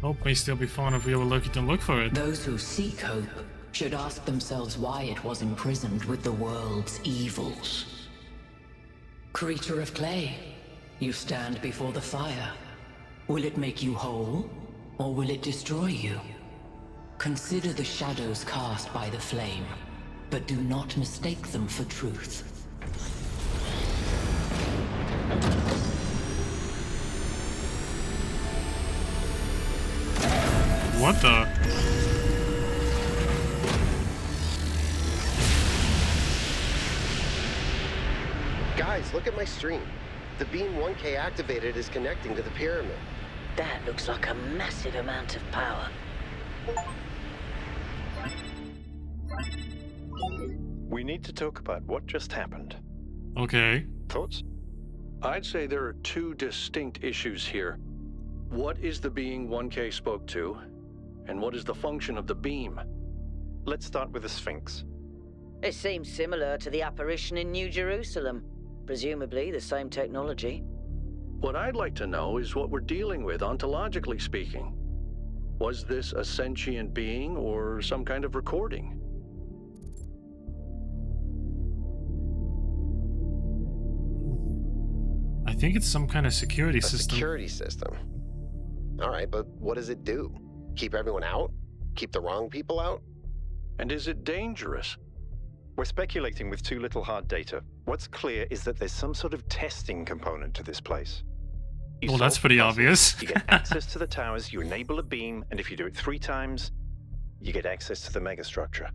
Hope may still be found if we were lucky to look for it. Those who seek hope should ask themselves why it was imprisoned with the world's evils. Creature of clay, you stand before the fire. Will it make you whole, or will it destroy you? Consider the shadows cast by the flame, but do not mistake them for truth. What the? Guys, look at my stream. The beam 1K activated is connecting to the pyramid. That looks like a massive amount of power. We need to talk about what just happened. Okay. Thoughts? I'd say there are two distinct issues here. What is the being 1K spoke to, and what is the function of the beam? Let's start with the Sphinx. It seems similar to the apparition in New Jerusalem. Presumably the same technology. What I'd like to know is what we're dealing with, ontologically speaking. Was this a sentient being or some kind of recording? I think it's some kind of security A system. security system. All right, but what does it do? Keep everyone out? Keep the wrong people out? And is it dangerous? We're speculating with too little hard data. What's clear is that there's some sort of testing component to this place. You Well, that's solve pretty the puzzle, obvious. You get access to the towers, you enable a beam, and if you do it 3 times, you get access to the megastructure.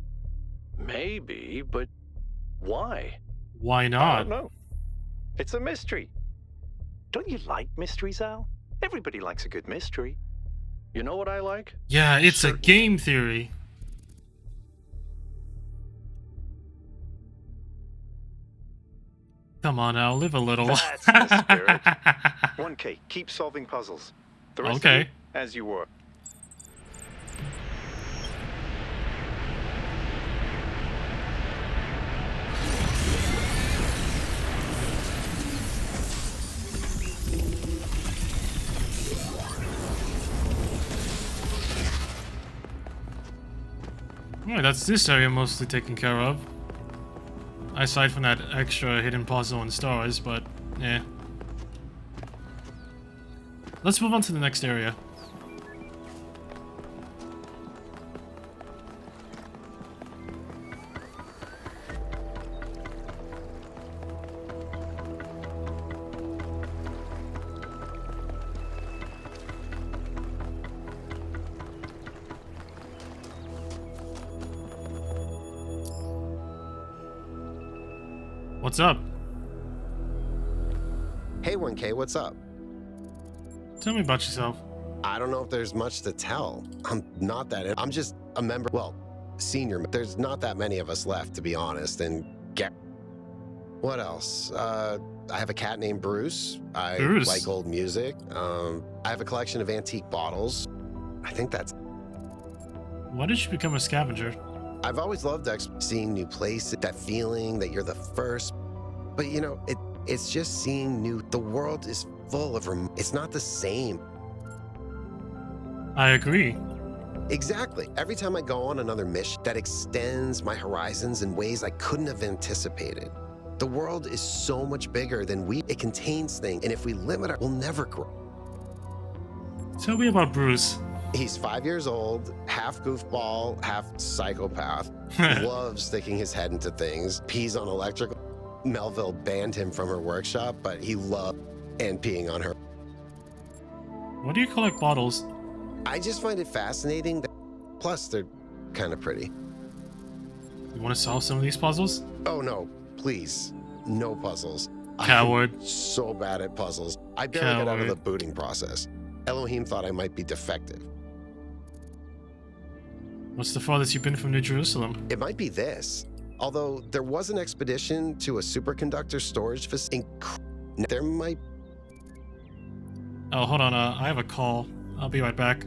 Maybe, but why? Why I not? don't know. It's a mystery. Don't you like mysteries, Al? Everybody likes a good mystery. You know what I like? Yeah, it's a game theory. Come on now, live a little. That's the spirit. 1K, keep solving puzzles. The rest Okay. of you, as you were. Alright, that's this area mostly taken care of. Aside from that extra hidden puzzle and stars, but yeah. Let's move on to the next area. What's up? Hey 1K, what's up? Tell me about yourself. I don't know if there's much to tell. I'm just a member, well, senior. There's not that many of us left, to be honest, and what else? I have a cat named Bruce. I Bruce. like old music. I have a collection of antique bottles. I think that's... Why did you become a scavenger? I've always loved seeing new places, that feeling that you're the first. But you know, it's just seeing new. The world is full of it's not the same. I agree. Exactly. Every time I go on another mission that extends my horizons in ways I couldn't have anticipated. The world is so much bigger than it contains things, and if we limit it, we'll never grow. Tell me about Bruce. He's 5 years old, half goofball, half psychopath, loves sticking his head into things, pees on electrical. Melville banned him from her workshop, but he loved and peeing on her. Why do you collect bottles? I just find it fascinating. Plus, they're kind of pretty. You want to solve some of these puzzles? Oh no, please. No puzzles. Coward. I'm so bad at puzzles. I barely got out of the booting process. Elohim thought I might be defective. What's the farthest you've been from New Jerusalem? It might be this. Although there was an expedition to a superconductor storage facility. There might... Oh, hold on. I have a call. I'll be right back.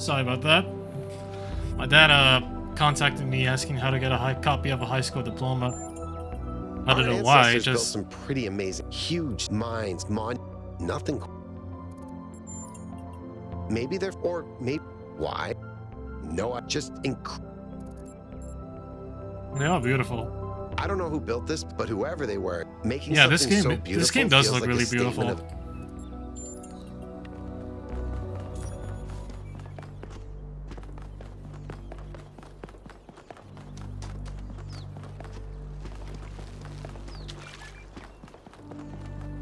Sorry about that. My dad contacted me asking how to get a copy of a high school diploma. I don't know why. Ancestors built Just some pretty amazing, huge mines, nothing. Maybe they're, or maybe why? No, just they are beautiful. I don't know who built this, but whoever they were, making Yeah, something so beautiful. This game does feels look like really a statement beautiful. of-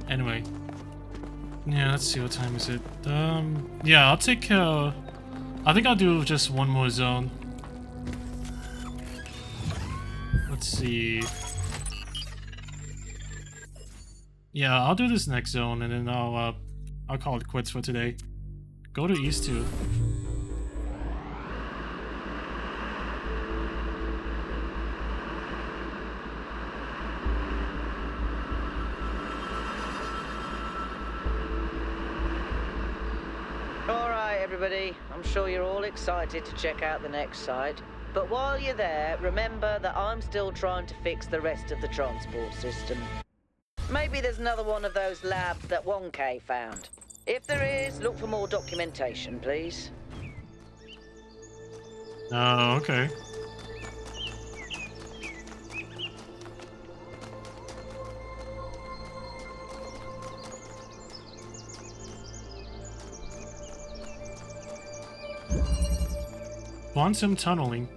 Anyway. Yeah, let's see, what time is it? Yeah, I'll take, I think I'll do just one more zone. Let's see. Yeah, I'll do this next zone, and then I'll call it quits for today. Go to East 2. Everybody, I'm sure you're all excited to check out the next site. But while you're there, remember that I'm still trying to fix the rest of the transport system. Maybe there's another one of those labs that 1K found. If there is, look for more documentation, please. Oh, okay. Quantum tunneling.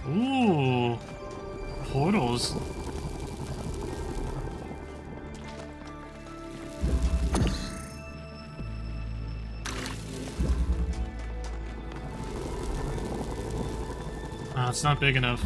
Ooh, portals. It's not big enough.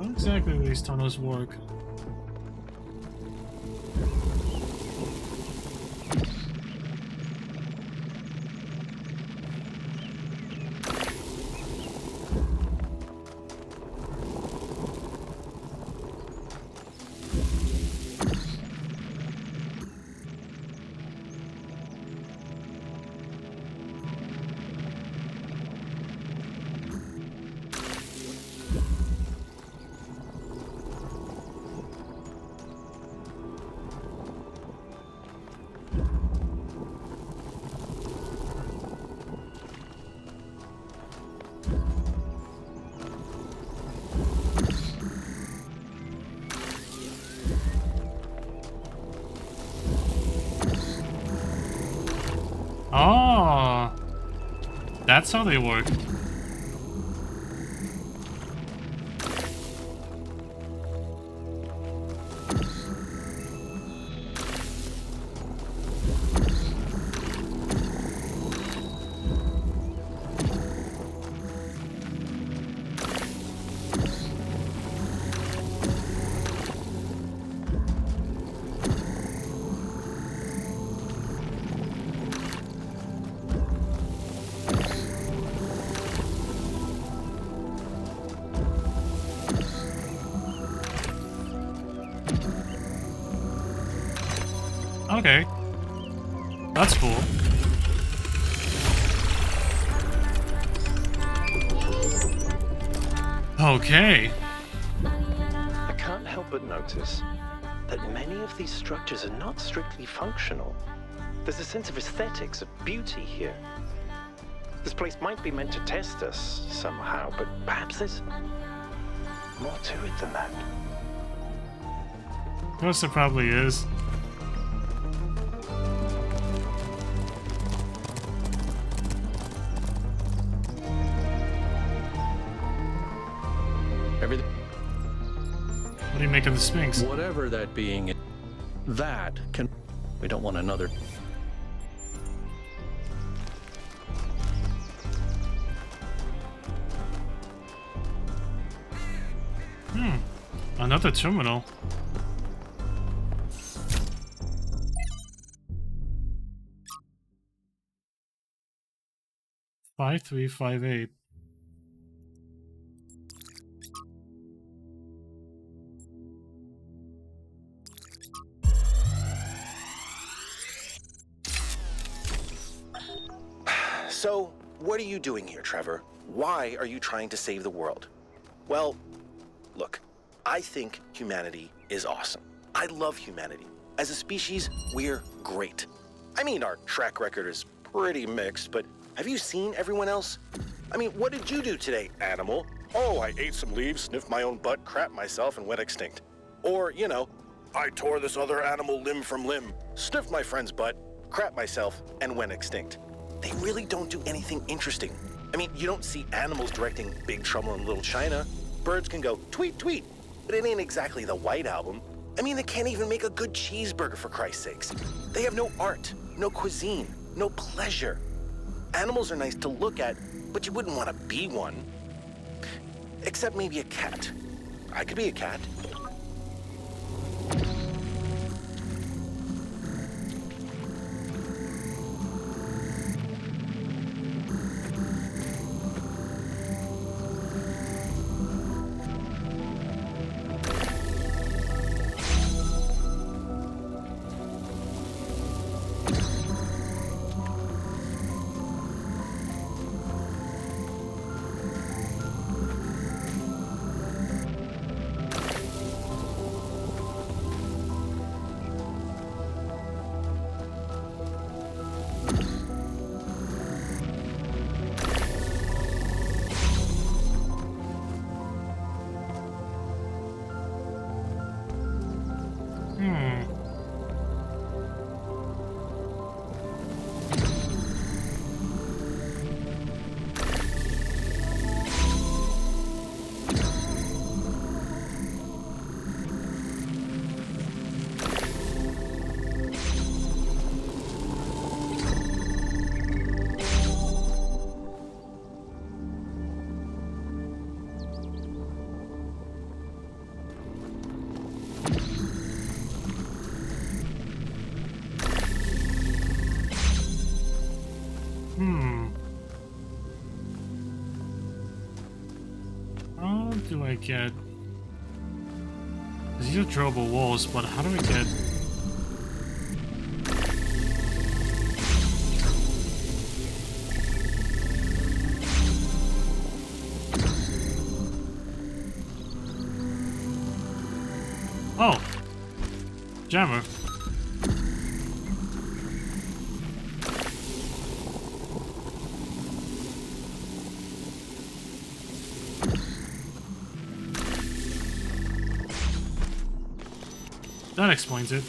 How exactly do these tunnels work? Oh, that's how they work. Okay. That's cool. Okay. I can't help but notice that many of these structures are not strictly functional. There's a sense of aesthetics, of beauty here. This place might be meant to test us somehow, but perhaps there's more to it than that. Yes, there probably is. Everything. What do you make of the Sphinx? Whatever that being is, that can. We don't want another. Another terminal. Five 5358. So, what are you doing here, Trevor? Why are you trying to save the world? Well, look, I think humanity is awesome. I love humanity. As a species, we're great. I mean, our track record is pretty mixed, but have you seen everyone else? I mean, what did you do today, animal? Oh, I ate some leaves, sniffed my own butt, crapped myself, and went extinct. Or, you know, I tore this other animal limb from limb, sniffed my friend's butt, crapped myself, and went extinct. They really don't do anything interesting. I mean, you don't see animals directing Big Trouble in Little China. Birds can go tweet, tweet, but it ain't exactly the White Album. I mean, they can't even make a good cheeseburger, for Christ's sakes. They have no art, no cuisine, no pleasure. Animals are nice to look at, but you wouldn't want to be one. Except maybe a cat. I could be a cat. How do I get... These are durable walls, but how do I get... Oh! Jammer. That explains it.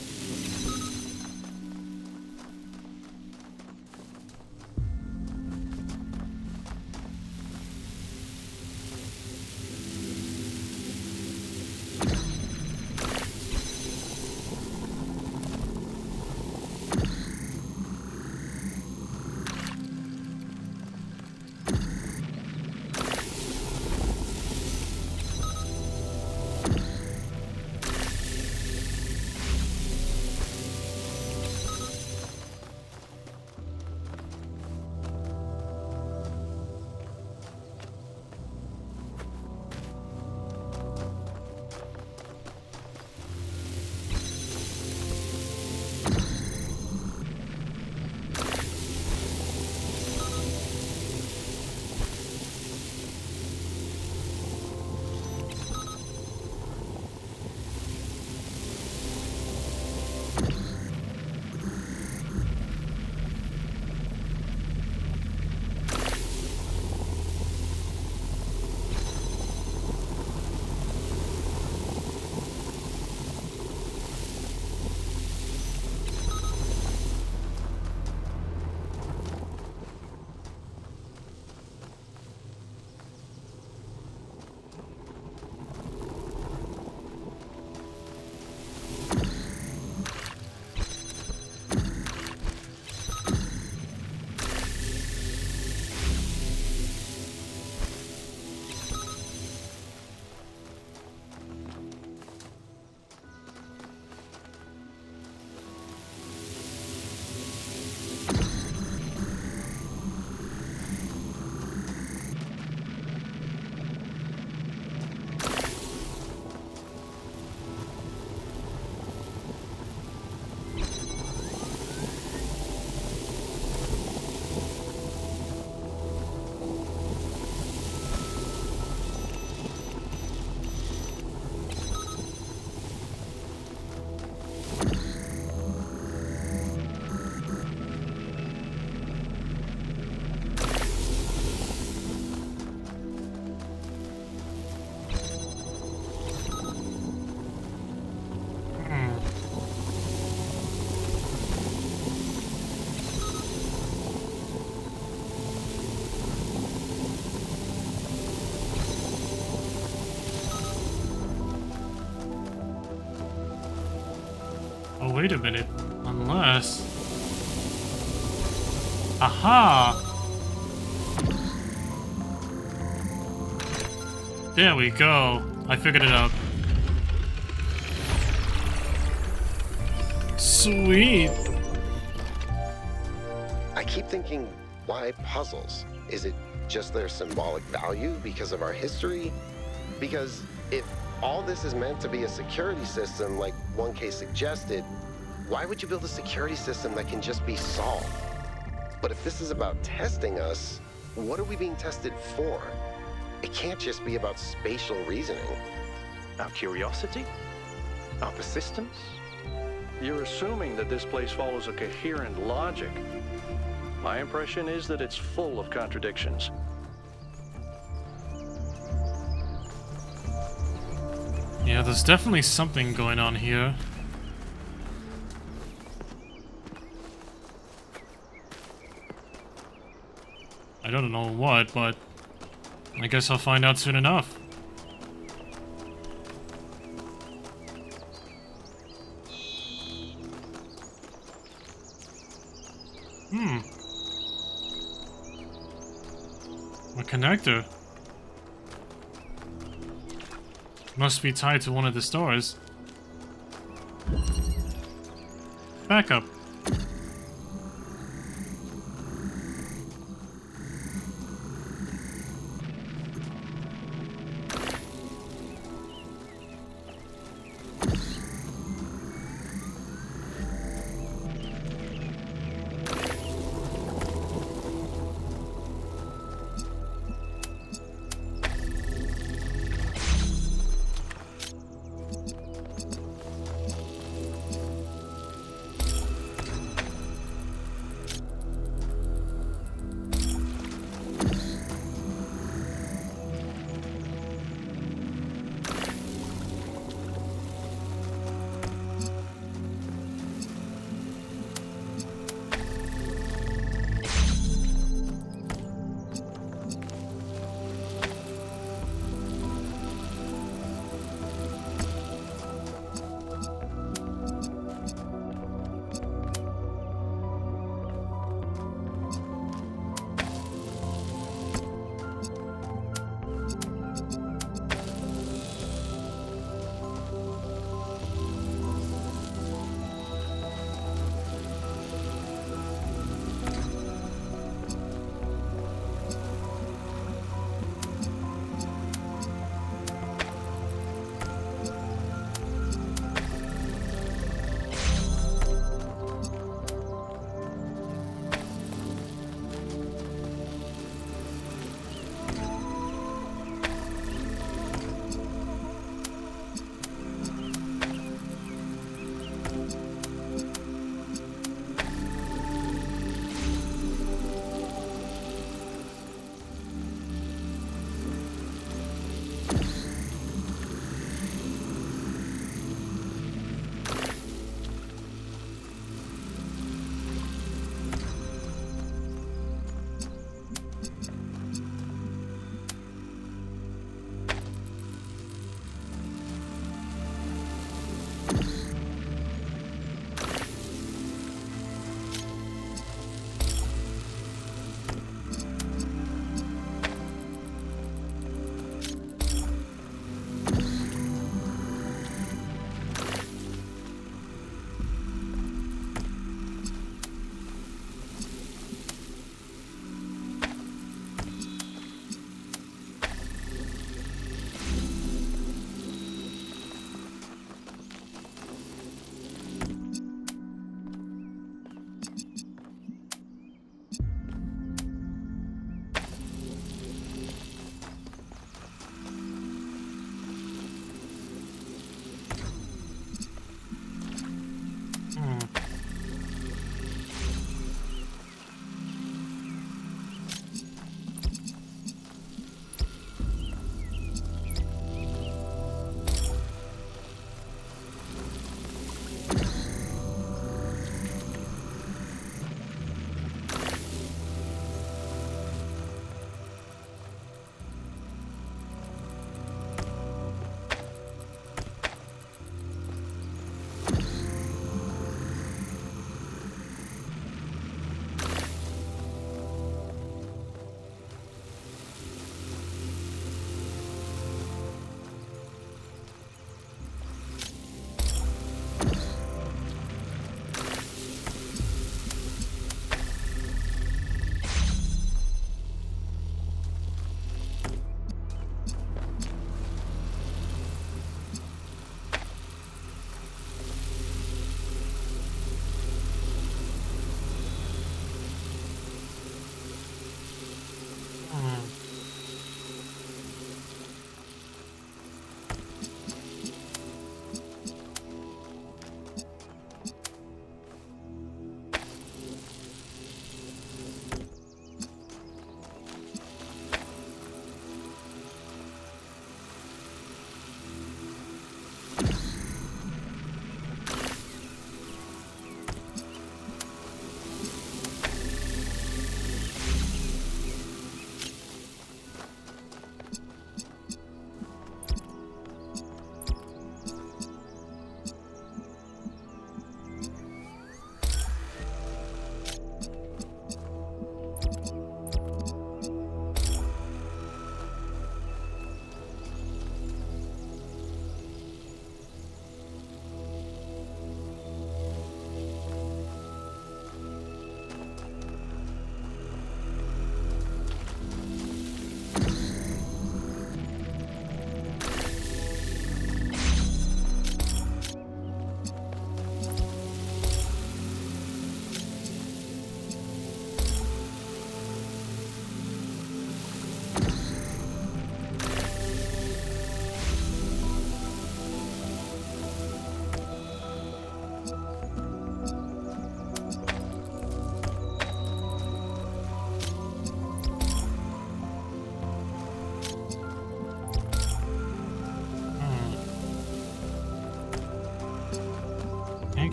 wait a minute. Unless... Aha! There we go. I figured it out. Sweet! I keep thinking, why puzzles? Is it just their symbolic value because of our history? Because if all this is meant to be a security system like 1K suggested, why would you build a security system that can just be solved? But if this is about testing us, what are we being tested for? It can't just be about spatial reasoning. Our curiosity? Our persistence? You're assuming that this place follows a coherent logic. My impression is that it's full of contradictions. Yeah, there's definitely something going on here. I don't know what, but I guess I'll find out soon enough. A connector. Must be tied to one of the stores. Backup.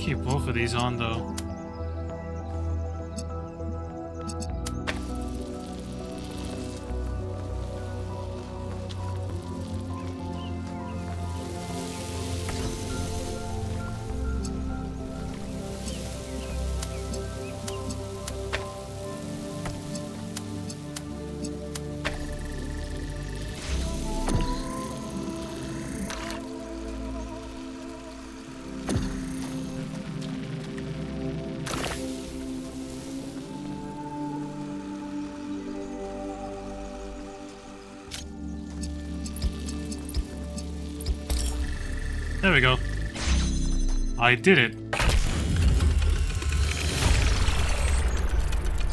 keep both of these on though. There we go. I did it.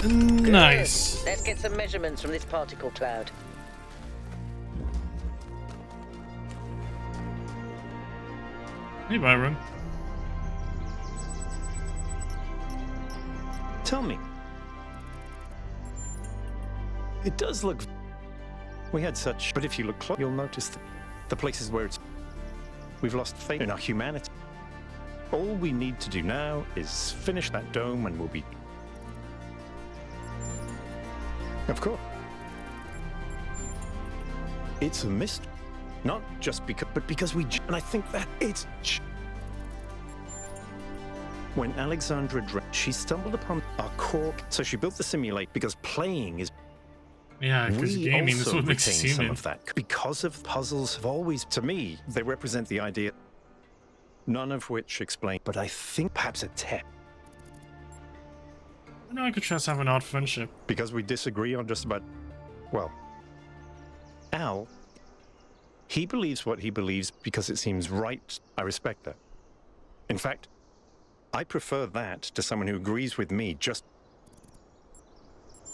Nice. Good. Let's get some measurements from this particle cloud. Hey, Byron. Tell me. It does look... We had such... But if you look close, you'll notice the places where it's... We've lost faith in our humanity. All we need to do now is finish that dome and we'll be... Of course. It's a mystery. Not just because, but because we... And I think that it's... When Alexandra she stumbled upon our core, so she built the simulate because playing is... Yeah, because gaming is what makes us human. Some of that because of puzzles have always, to me, they represent the idea, none of which explain. But I think perhaps a test. I know I could just have an odd friendship. Because we disagree on just about, well, Al, he believes what he believes because it seems right. I respect that. In fact, I prefer that to someone who agrees with me just...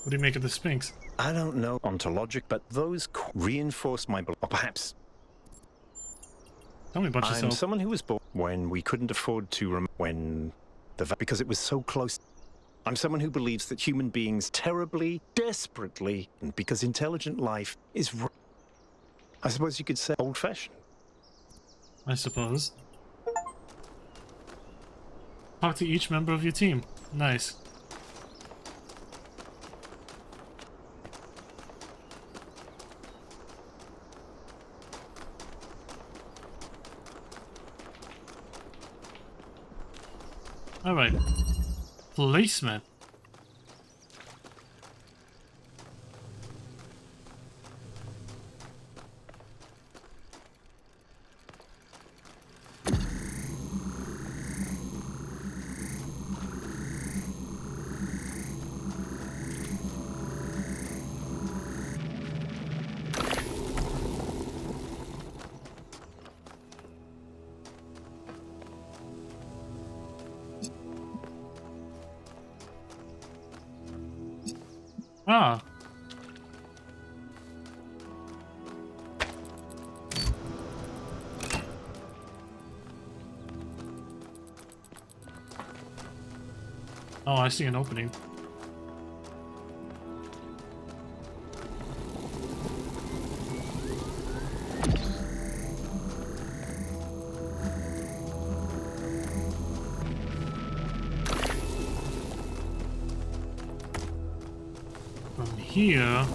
What do you make of the Sphinx? I don't know ontologic, but those reinforce my belief. Or perhaps... Tell me about yourself. I'm someone who was born when we couldn't afford to because it was so close. I'm someone who believes that human beings terribly, desperately, and because intelligent life is... I suppose you could say old-fashioned. I suppose. Talk to each member of your team. Nice. Alright. Placement. Ah. Oh, I see an opening. Here.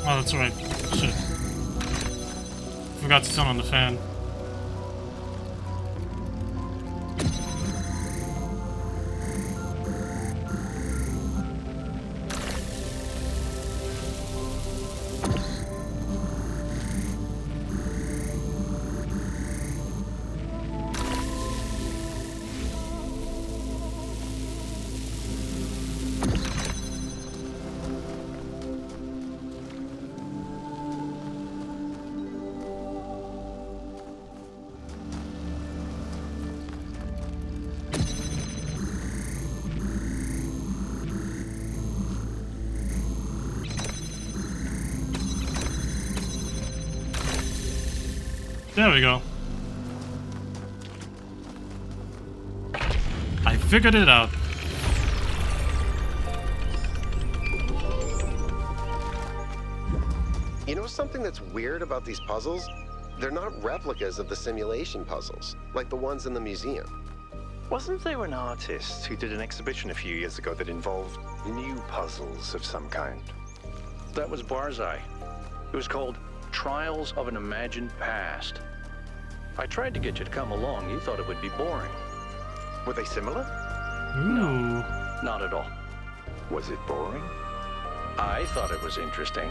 Oh, that's right. Shit. Forgot to turn on the fan. There we go. I figured it out. You know something that's weird about these puzzles? They're not replicas of the simulation puzzles, like the ones in the museum. Wasn't there an artist who did an exhibition a few years ago that involved new puzzles of some kind? That was Barzai. It was called Trials of an Imagined Past. I tried to get you to come along. You thought it would be boring. Were they similar? Ooh. Not at all. Was it boring? I thought it was interesting.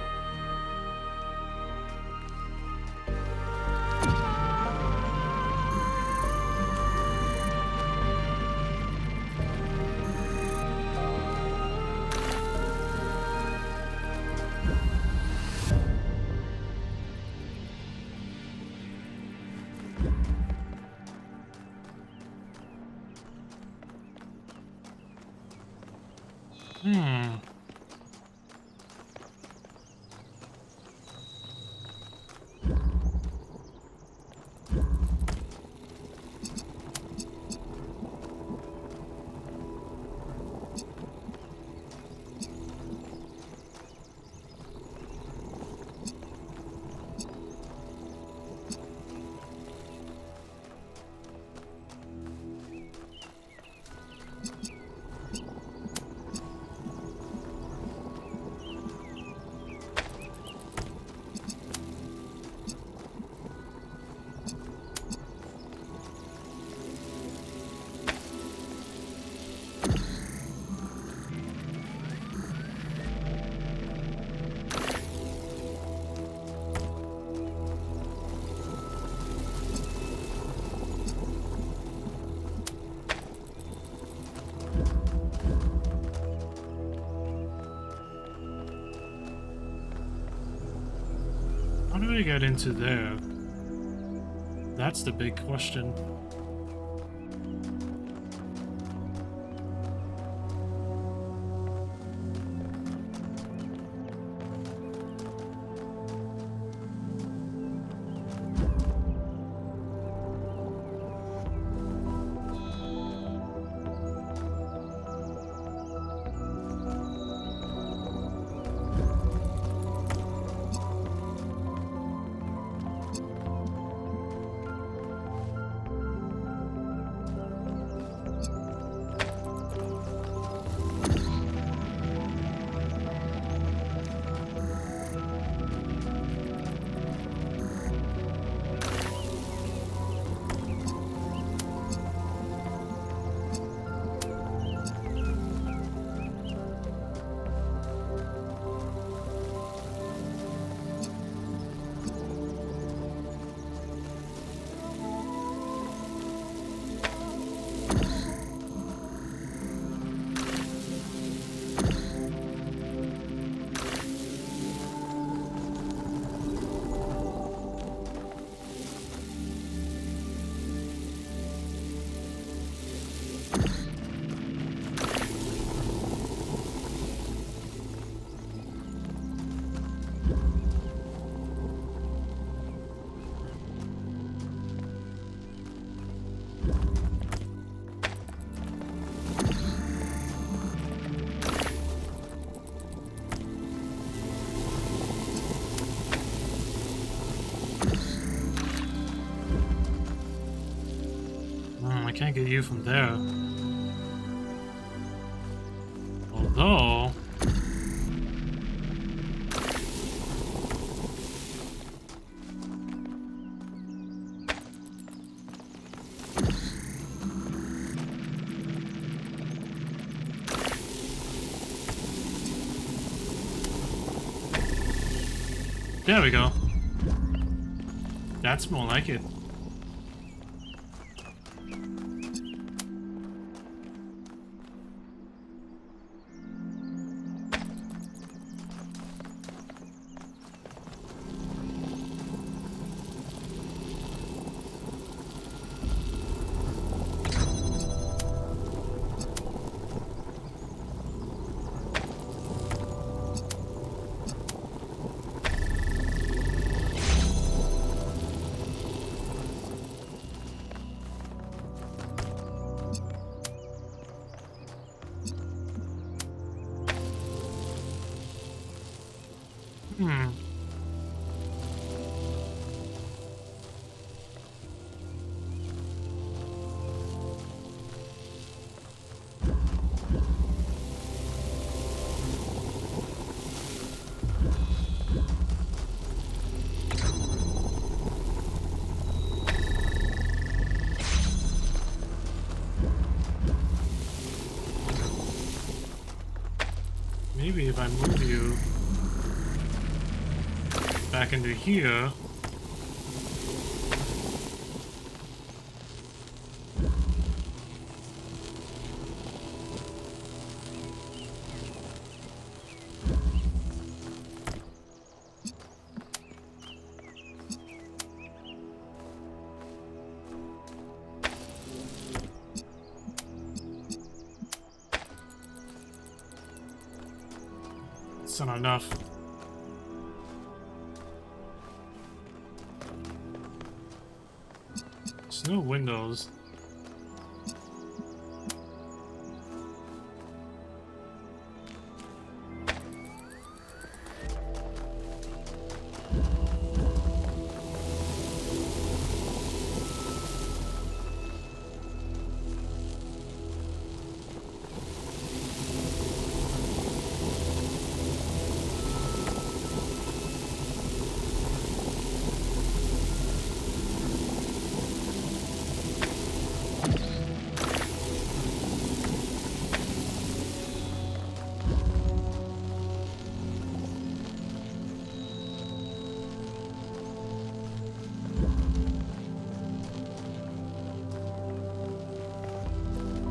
How do I get into there? That's the big question. I can't get you from there. Although... There we go. That's more like it. Maybe if I move you back into here. It's not enough. There's no windows.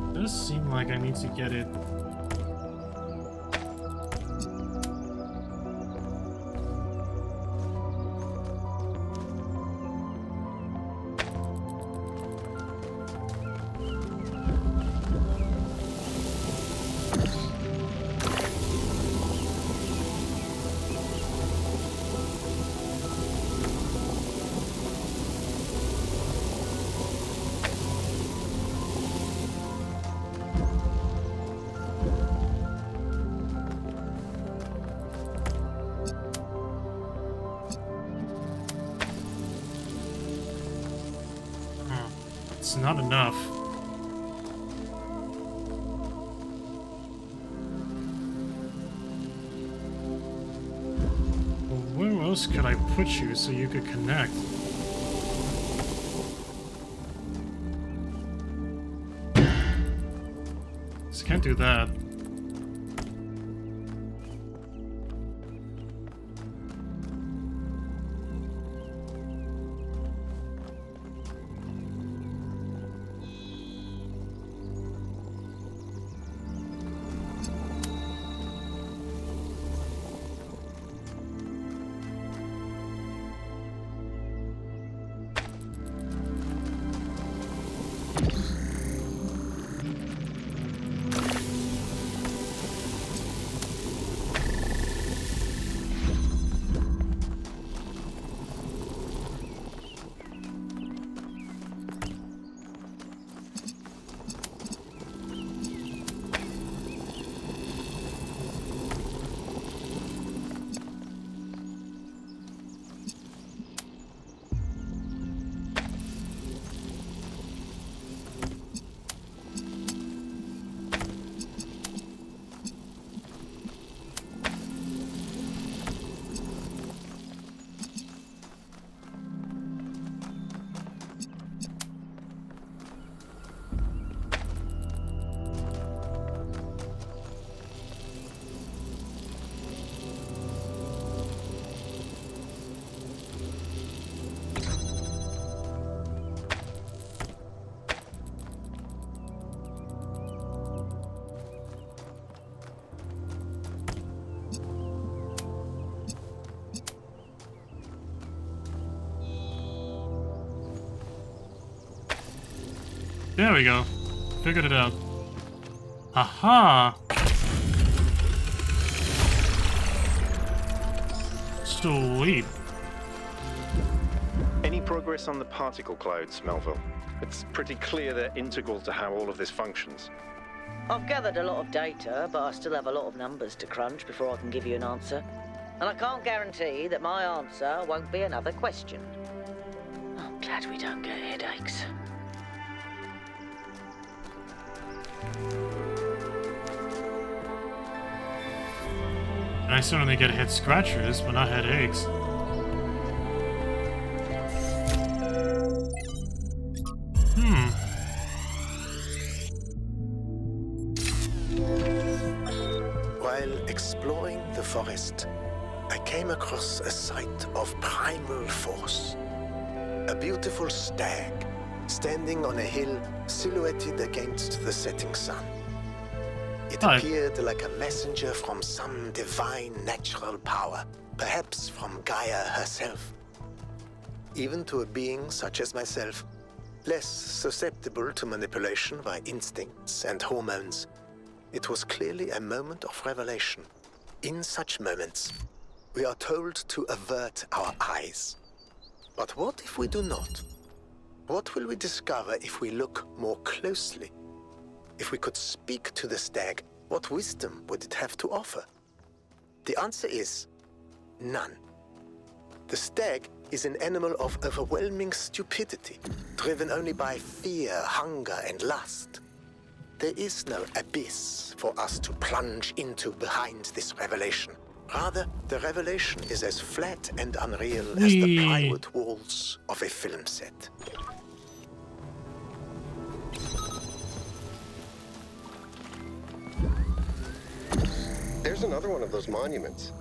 It does seem like I need to get it. It's not enough. Well, where else could I put you so you could connect? Just can't do that. There we go. Figured it out. Aha! Sweet. Any progress on the particle clouds, Melville? It's pretty clear they're integral to how all of this functions. I've gathered a lot of data, but I still have a lot of numbers to crunch before I can give you an answer. And I can't guarantee that my answer won't be another question. I'm glad we don't get headaches. I certainly get head scratchers, but not headaches. While exploring the forest, I came across a sight of primal force. A beautiful stag, standing on a hill silhouetted against the setting sun. It appeared like a messenger from some divine natural power, perhaps from Gaia herself. Even to a being such as myself, less susceptible to manipulation by instincts and hormones, it was clearly a moment of revelation. In such moments, we are told to avert our eyes. But what if we do not? What will we discover if we look more closely? If we could speak to the stag, what wisdom would it have to offer? The answer is none. The stag is an animal of overwhelming stupidity, driven only by fear, hunger, and lust. There is no abyss for us to plunge into behind this revelation. Rather, the revelation is as flat and unreal as the plywood walls of a film set. There's another one of those monuments.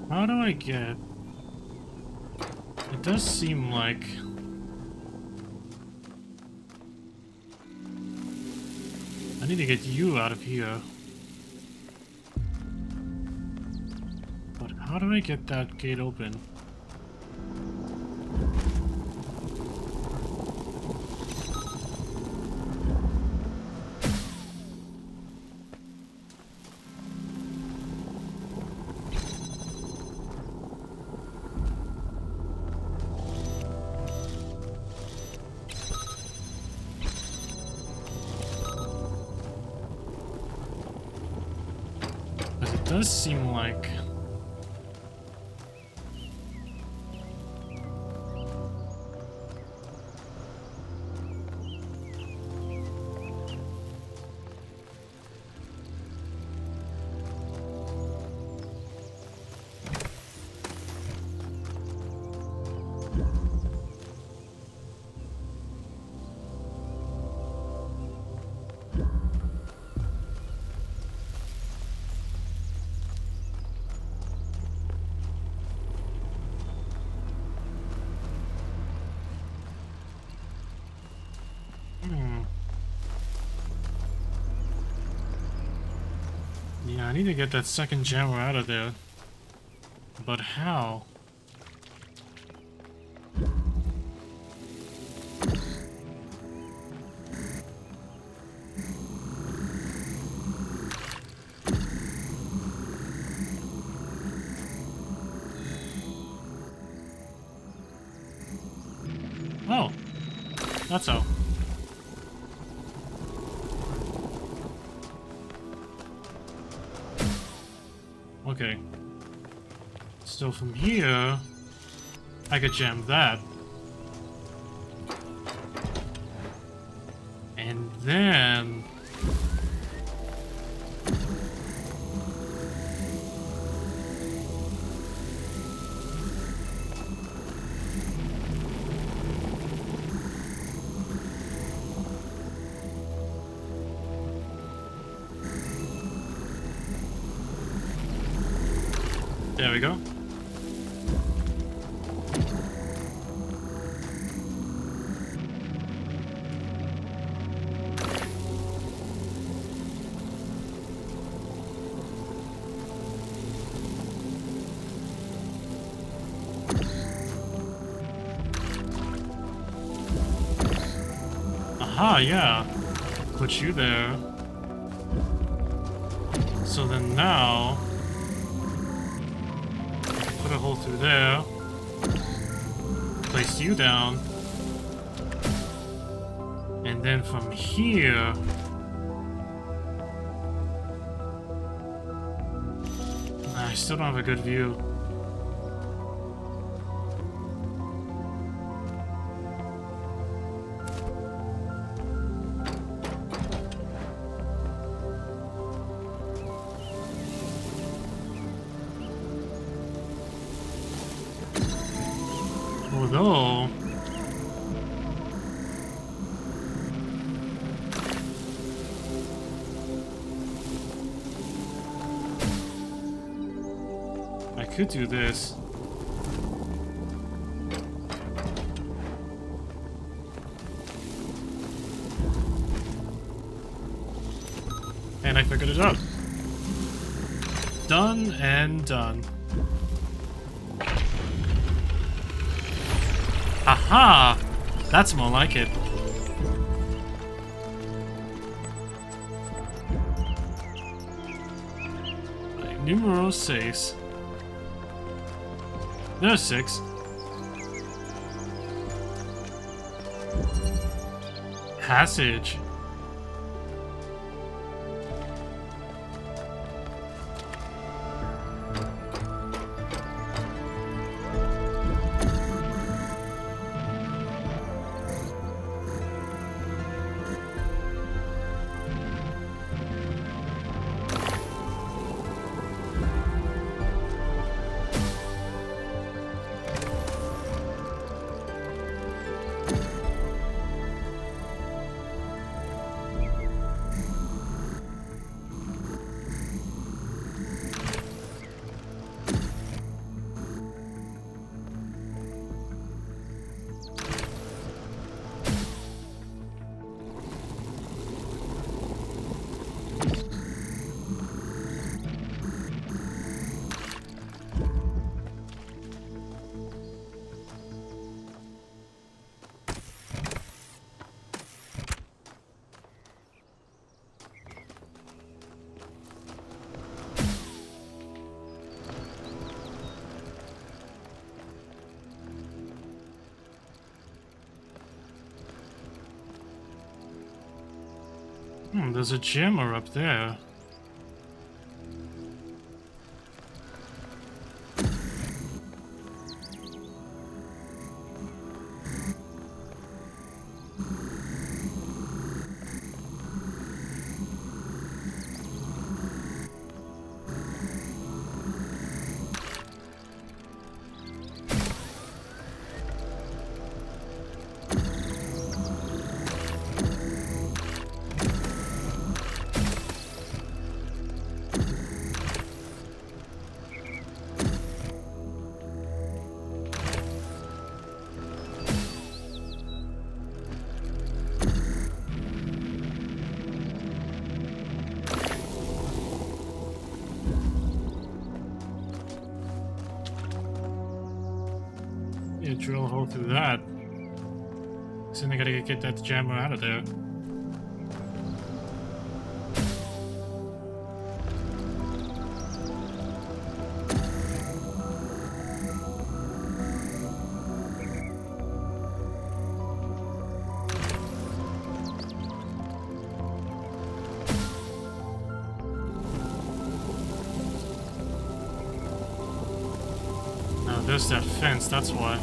How do I get... It does seem like... I need to get you out of here. But how do I get that gate open? It does seem like... I need to get that second jammer out of there. But how? Oh, that's how. Okay. So from here, I could jam that. And then... There we go. Aha, yeah. Put you there. So then now... put a hole through there. Place you down. And then from here... I still don't have a good view. Although... I could do this. And I figured it out. Done and done. Aha! That's more like it. Like, numero 6. There's 6. Passage. There's a jammer up there. drill a hole through that. So then I gotta get that jammer out of there. There's that fence, that's why.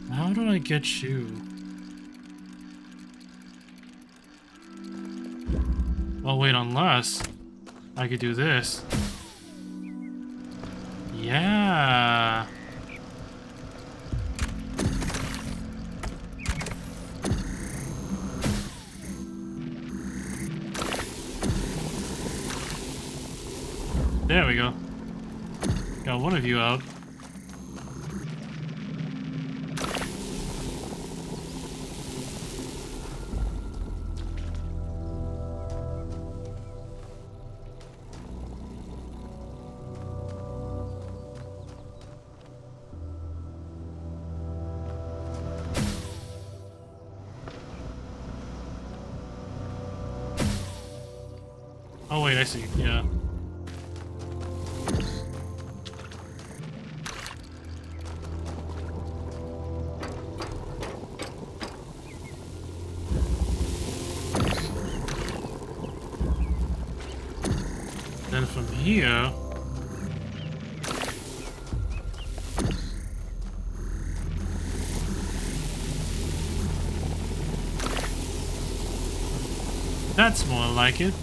How do I get you? Well, wait, unless I could do this. Yeah. There we go. Got one of you out. Oh wait, I see, yeah. Then from here... That's more like it.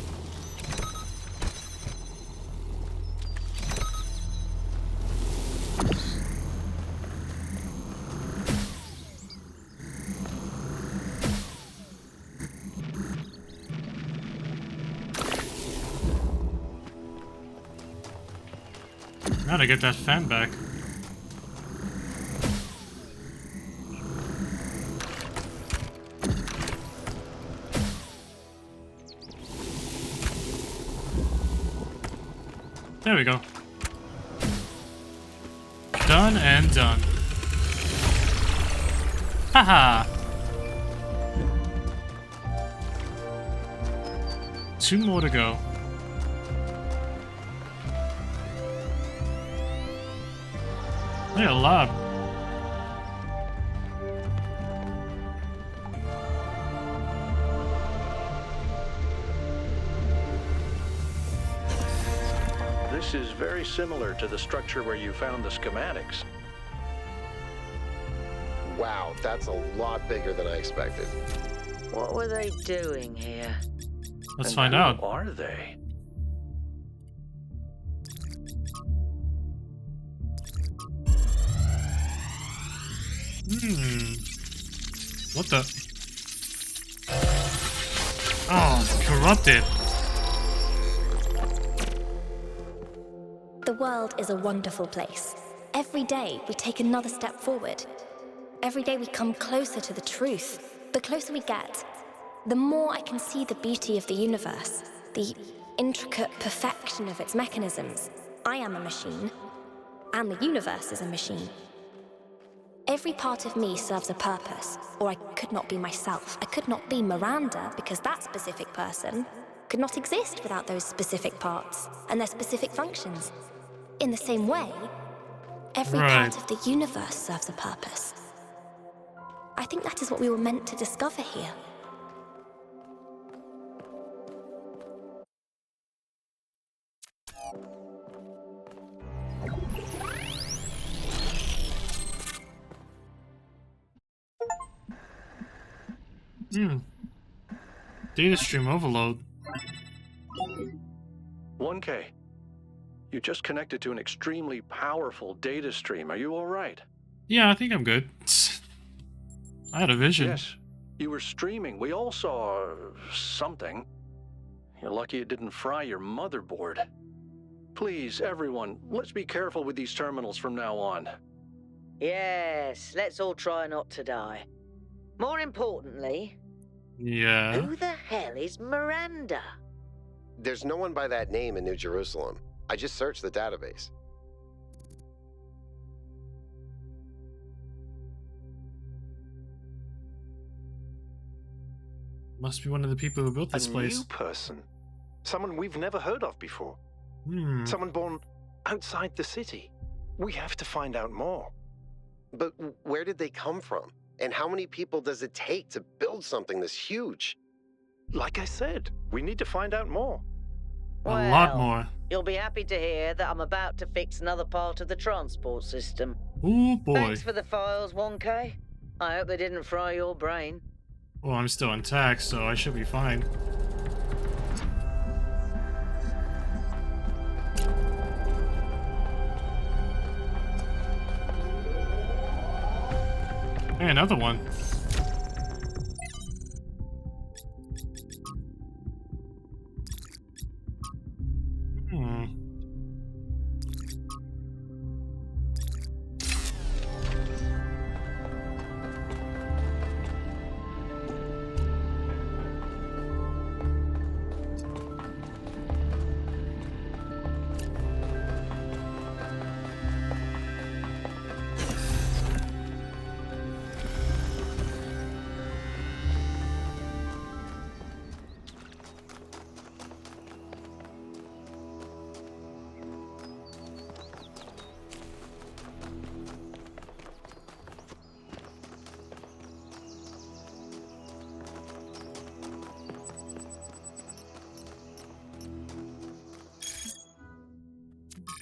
Now to get that fan back. There we go. Done and done. Haha! 2 more to go. Hey, a lot. This is very similar to the structure where you found the schematics. Wow, that's a lot bigger than I expected. What were they doing here? Let's find out. Who are they? What the? Oh, it's corrupted. The world is a wonderful place. Every day we take another step forward. Every day we come closer to the truth. The closer we get, the more I can see the beauty of the universe, the intricate perfection of its mechanisms. I am a machine, and the universe is a machine. Every part of me serves a purpose, or I could not be myself. I could not be Miranda, because that specific person could not exist without those specific parts and their specific functions. In the same way, every part of the universe serves a purpose. I think that is what we were meant to discover here. Data stream overload. 1K. You just connected to an extremely powerful data stream. Are you all right? Yeah, I think I'm good. I had a vision. Yes, you were streaming. We all saw something. You're lucky it didn't fry your motherboard. Please, everyone, let's be careful with these terminals from now on. Yes, let's all try not to die. More importantly, yeah. Who the hell is Miranda? There's no one by that name in New Jerusalem. I just searched the database. Must be one of the people who built this place. A new person. Someone we've never heard of before. Someone born outside the city. We have to find out more. But where did they come from? And how many people does it take to build something this huge? Like I said, we need to find out more. A lot more. You'll be happy to hear that I'm about to fix another part of the transport system. Oh boy. Thanks for the files, 1K. I hope they didn't fry your brain. Well, I'm still intact, so I should be fine. Hey, another one.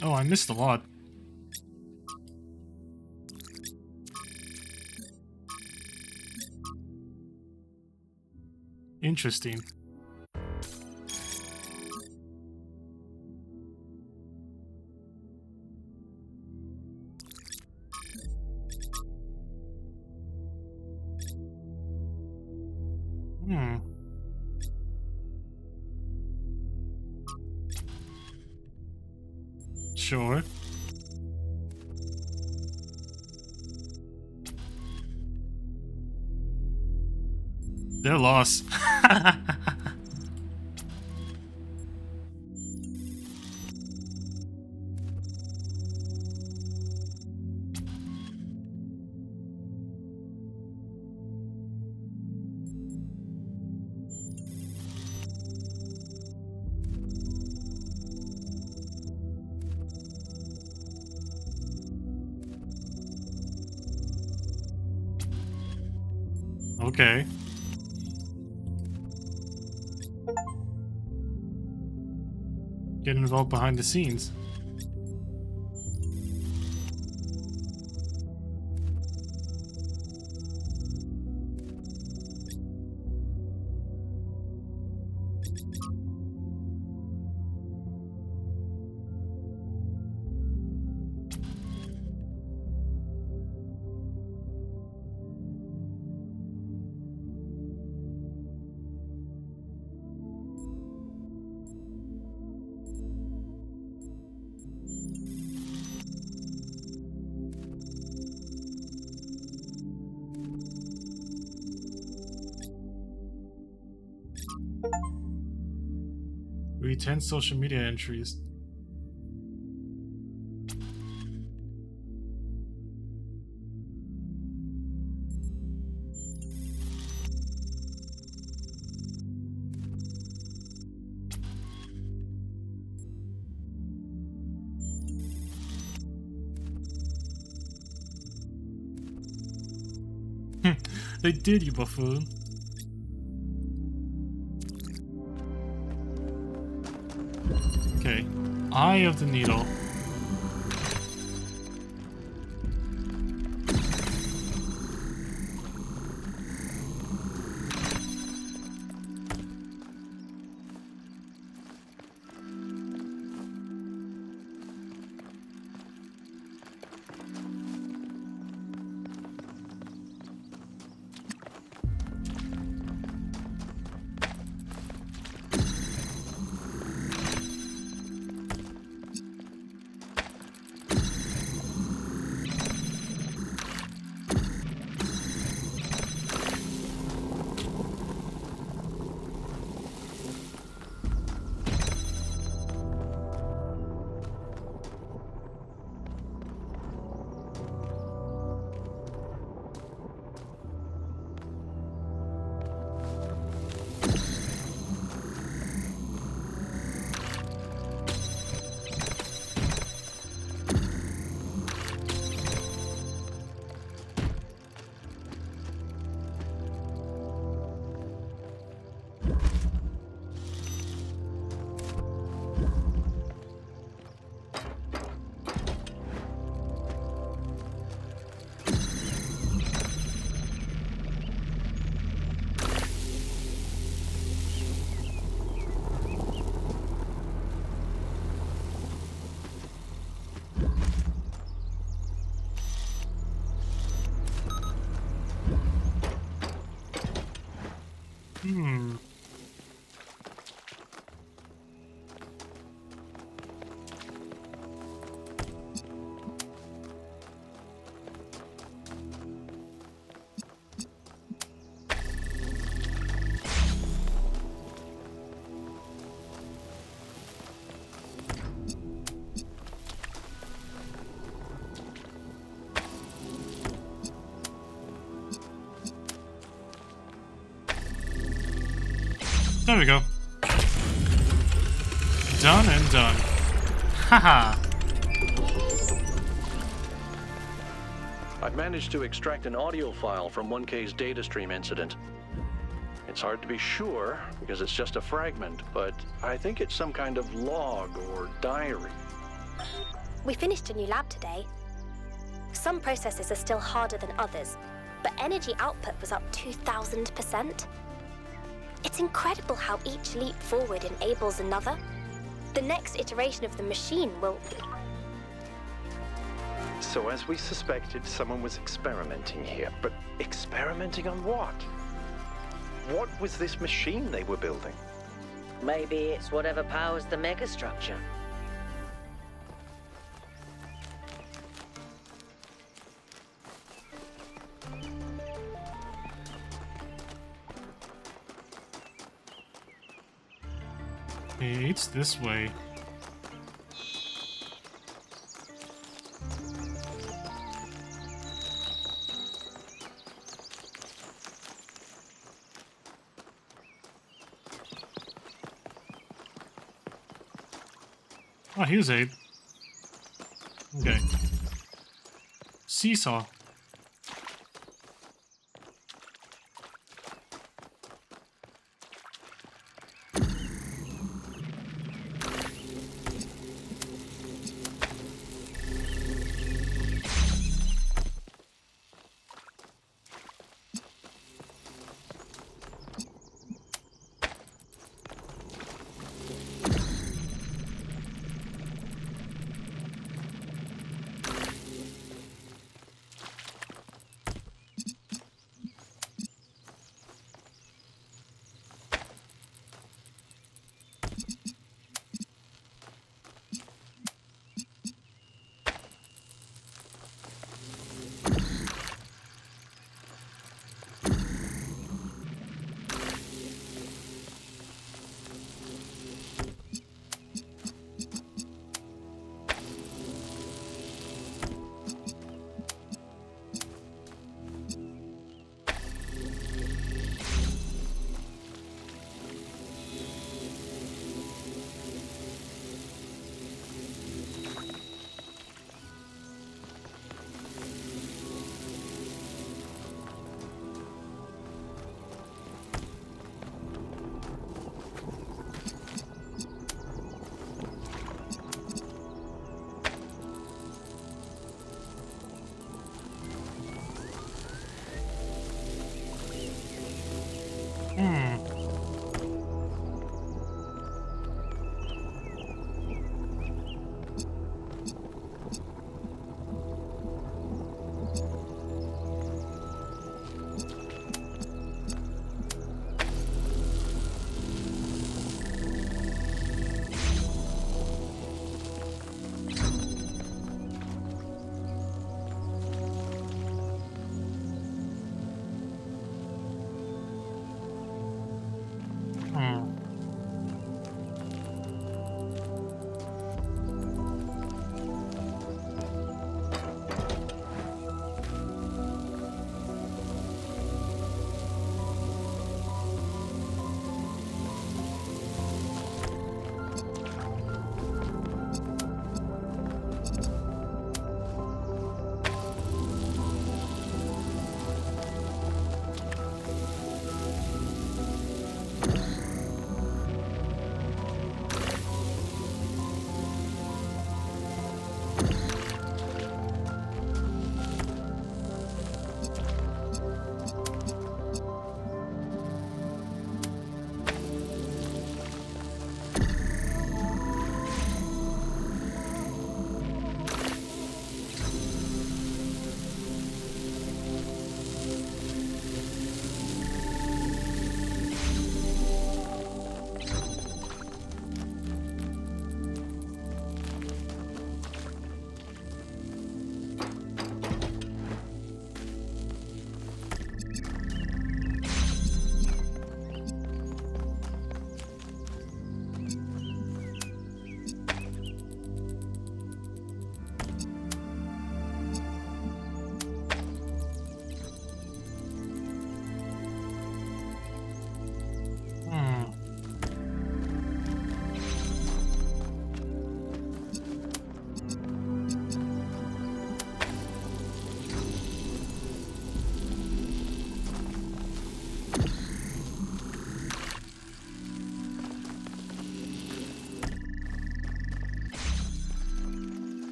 Oh, I missed a lot. Interesting. Sure. They're lost. Okay. Get involved behind the scenes. Read 10 social media entries. They did, you buffoon. Okay. Eye of the Needle. There we go. Done and done. Haha. I've managed to extract an audio file from 1K's data stream incident. It's hard to be sure because it's just a fragment, but I think it's some kind of log or diary. We finished a new lab today. Some processes are still harder than others, but energy output was up 2,000%. It's incredible how each leap forward enables another. The next iteration of the machine will... So as we suspected, someone was experimenting here. But experimenting on what? What was this machine they were building? Maybe it's whatever powers the megastructure. Hey, it's this way. Oh, here's Abe. Okay. Seesaw.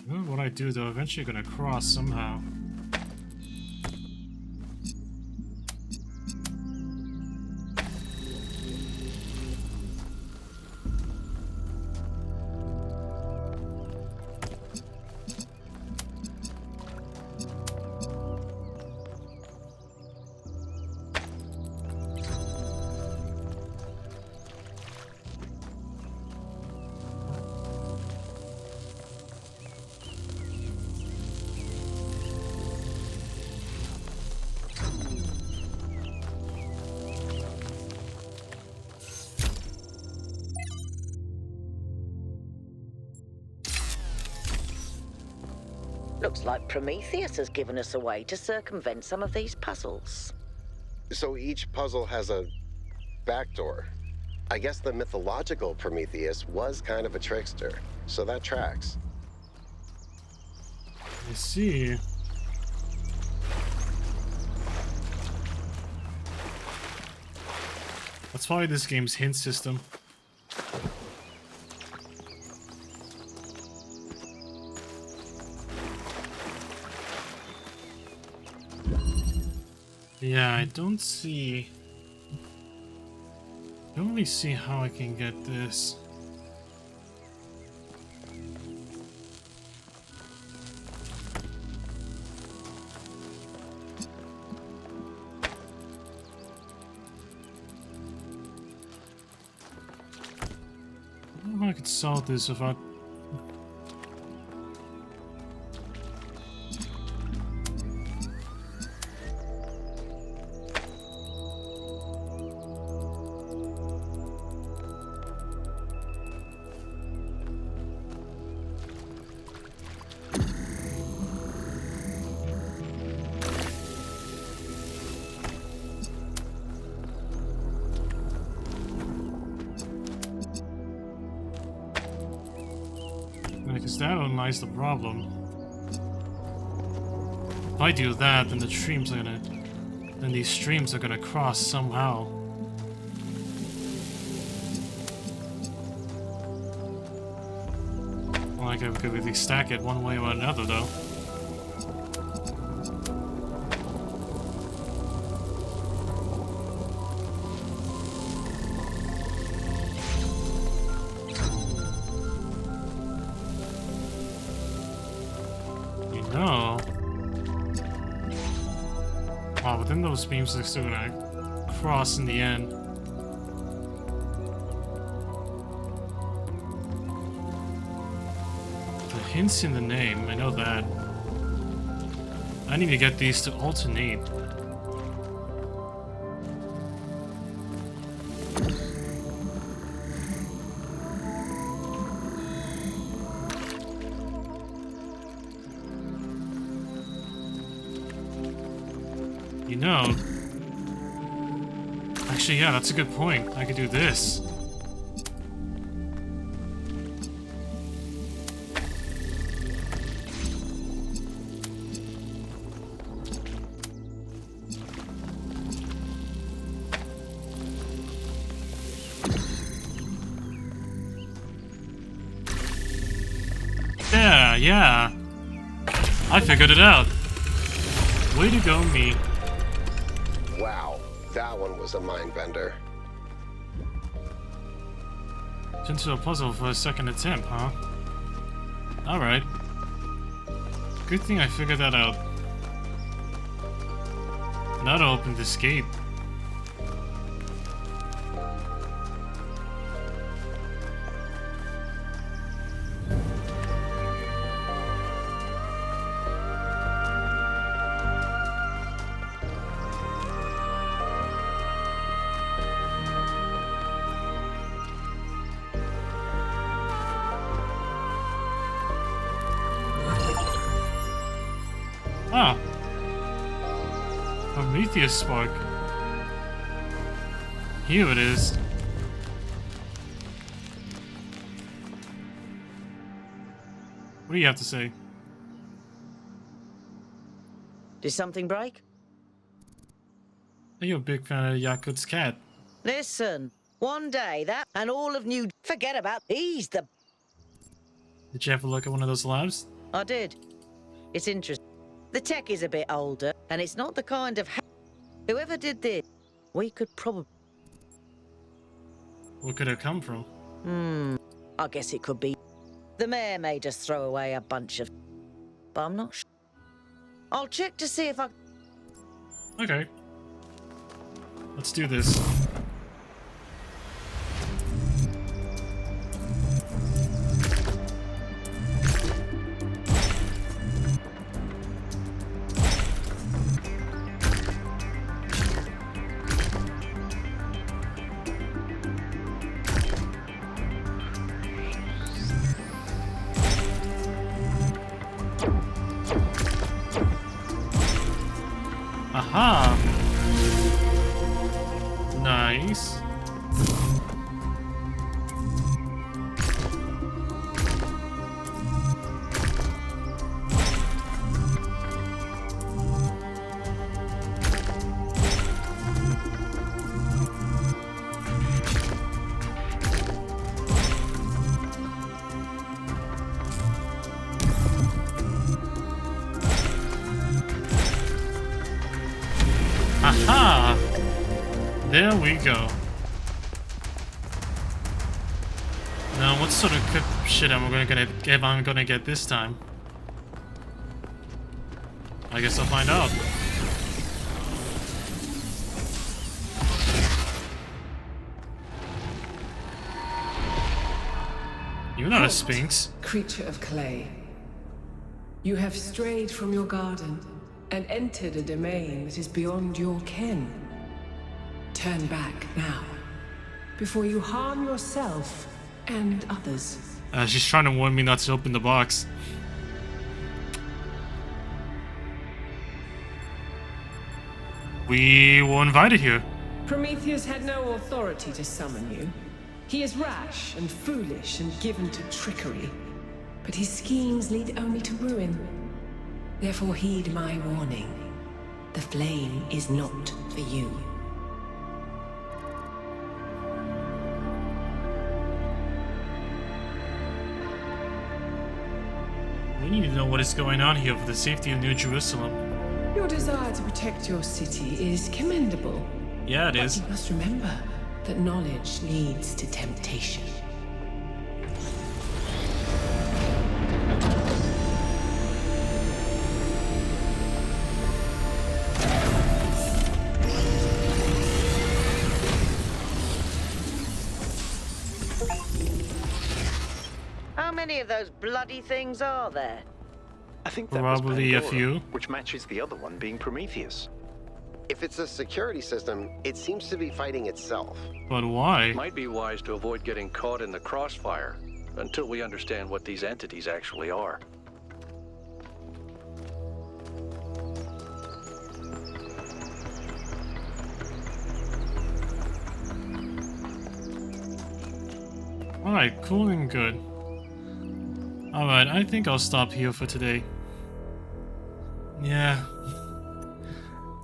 What I do though, eventually gonna cross somehow. Looks like Prometheus has given us a way to circumvent some of these puzzles. So each puzzle has a backdoor. I guess the mythological Prometheus was kind of a trickster, so that tracks. I see. That's probably this game's hint system. Yeah, I don't really see how I can get this. I don't know how I could solve this without... Because that lies the problem. If I do that, then these streams are gonna cross somehow. Well, I could really stack it one way or another, though. No. Oh, but then those beams are still gonna cross in the end. The hint's in the name, I know that. I need to get these to alternate. You know, actually, yeah, that's a good point. I could do this. Yeah. I figured it out. Way to go, me. Wow, that one was a mind bender. Into a puzzle for a second attempt, huh? Alright. Good thing I figured that out. Now to open this gate. Ah! Prometheus spark. Here it is. What do you have to say? Did something break? Are you a big fan of Yakut's cat? Listen, one day that and all of New... Forget about... He's the... Did you ever look at one of those labs? I did. It's interesting. The tech is a bit older, and it's not the kind of... Whoever did this, we could probably... Where could it come from? I guess it could be. The mayor may just throw away a bunch of... But I'm not sure. I'll check to see if I... Okay. Let's do this. Aha! Nice. Aha! There we go. Now, what sort of good shit am I gonna get this time? I guess I'll find out. You're not a sphinx. Creature of clay. You have strayed from your garden and entered a domain that is beyond your ken. Turn back now, before you harm yourself and others. She's trying to warn me not to open the box. We were invited here. Prometheus had no authority to summon you. He is rash and foolish and given to trickery, but his schemes lead only to ruin. Therefore heed my warning. The flame is not for you. We need to know what is going on here for the safety of New Jerusalem. Your desire to protect your city is commendable. Yeah, it but is. You must remember that knowledge leads to temptation. How many of those bloody things are there? I think that Probably was a Pandora, few. which matches the other one being Prometheus. If it's a security system, it seems to be fighting itself. But why? Might be wise to avoid getting caught in the crossfire until we understand what these entities actually are. Alright, cool and good. Alright, I think I'll stop here for today. Yeah.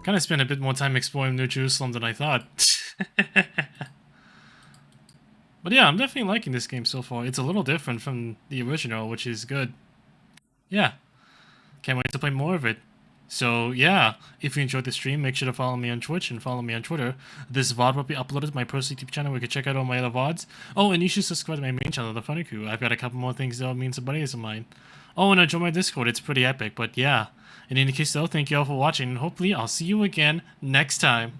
Kinda spent a bit more time exploring New Jerusalem than I thought. But yeah, I'm definitely liking this game so far. It's a little different from the original, which is good. Yeah. Can't wait to play more of it. So yeah, if you enjoyed the stream, make sure to follow me on Twitch and follow me on Twitter. This VOD will be uploaded to my personal YouTube channel where you can check out all my other VODs. Oh, and you should subscribe to my main channel, The Funny Crew. I've got a couple more things that mean some buddies of mine. Oh, and join my Discord, it's pretty epic, but yeah. In any case though, thank you all for watching, and hopefully I'll see you again next time.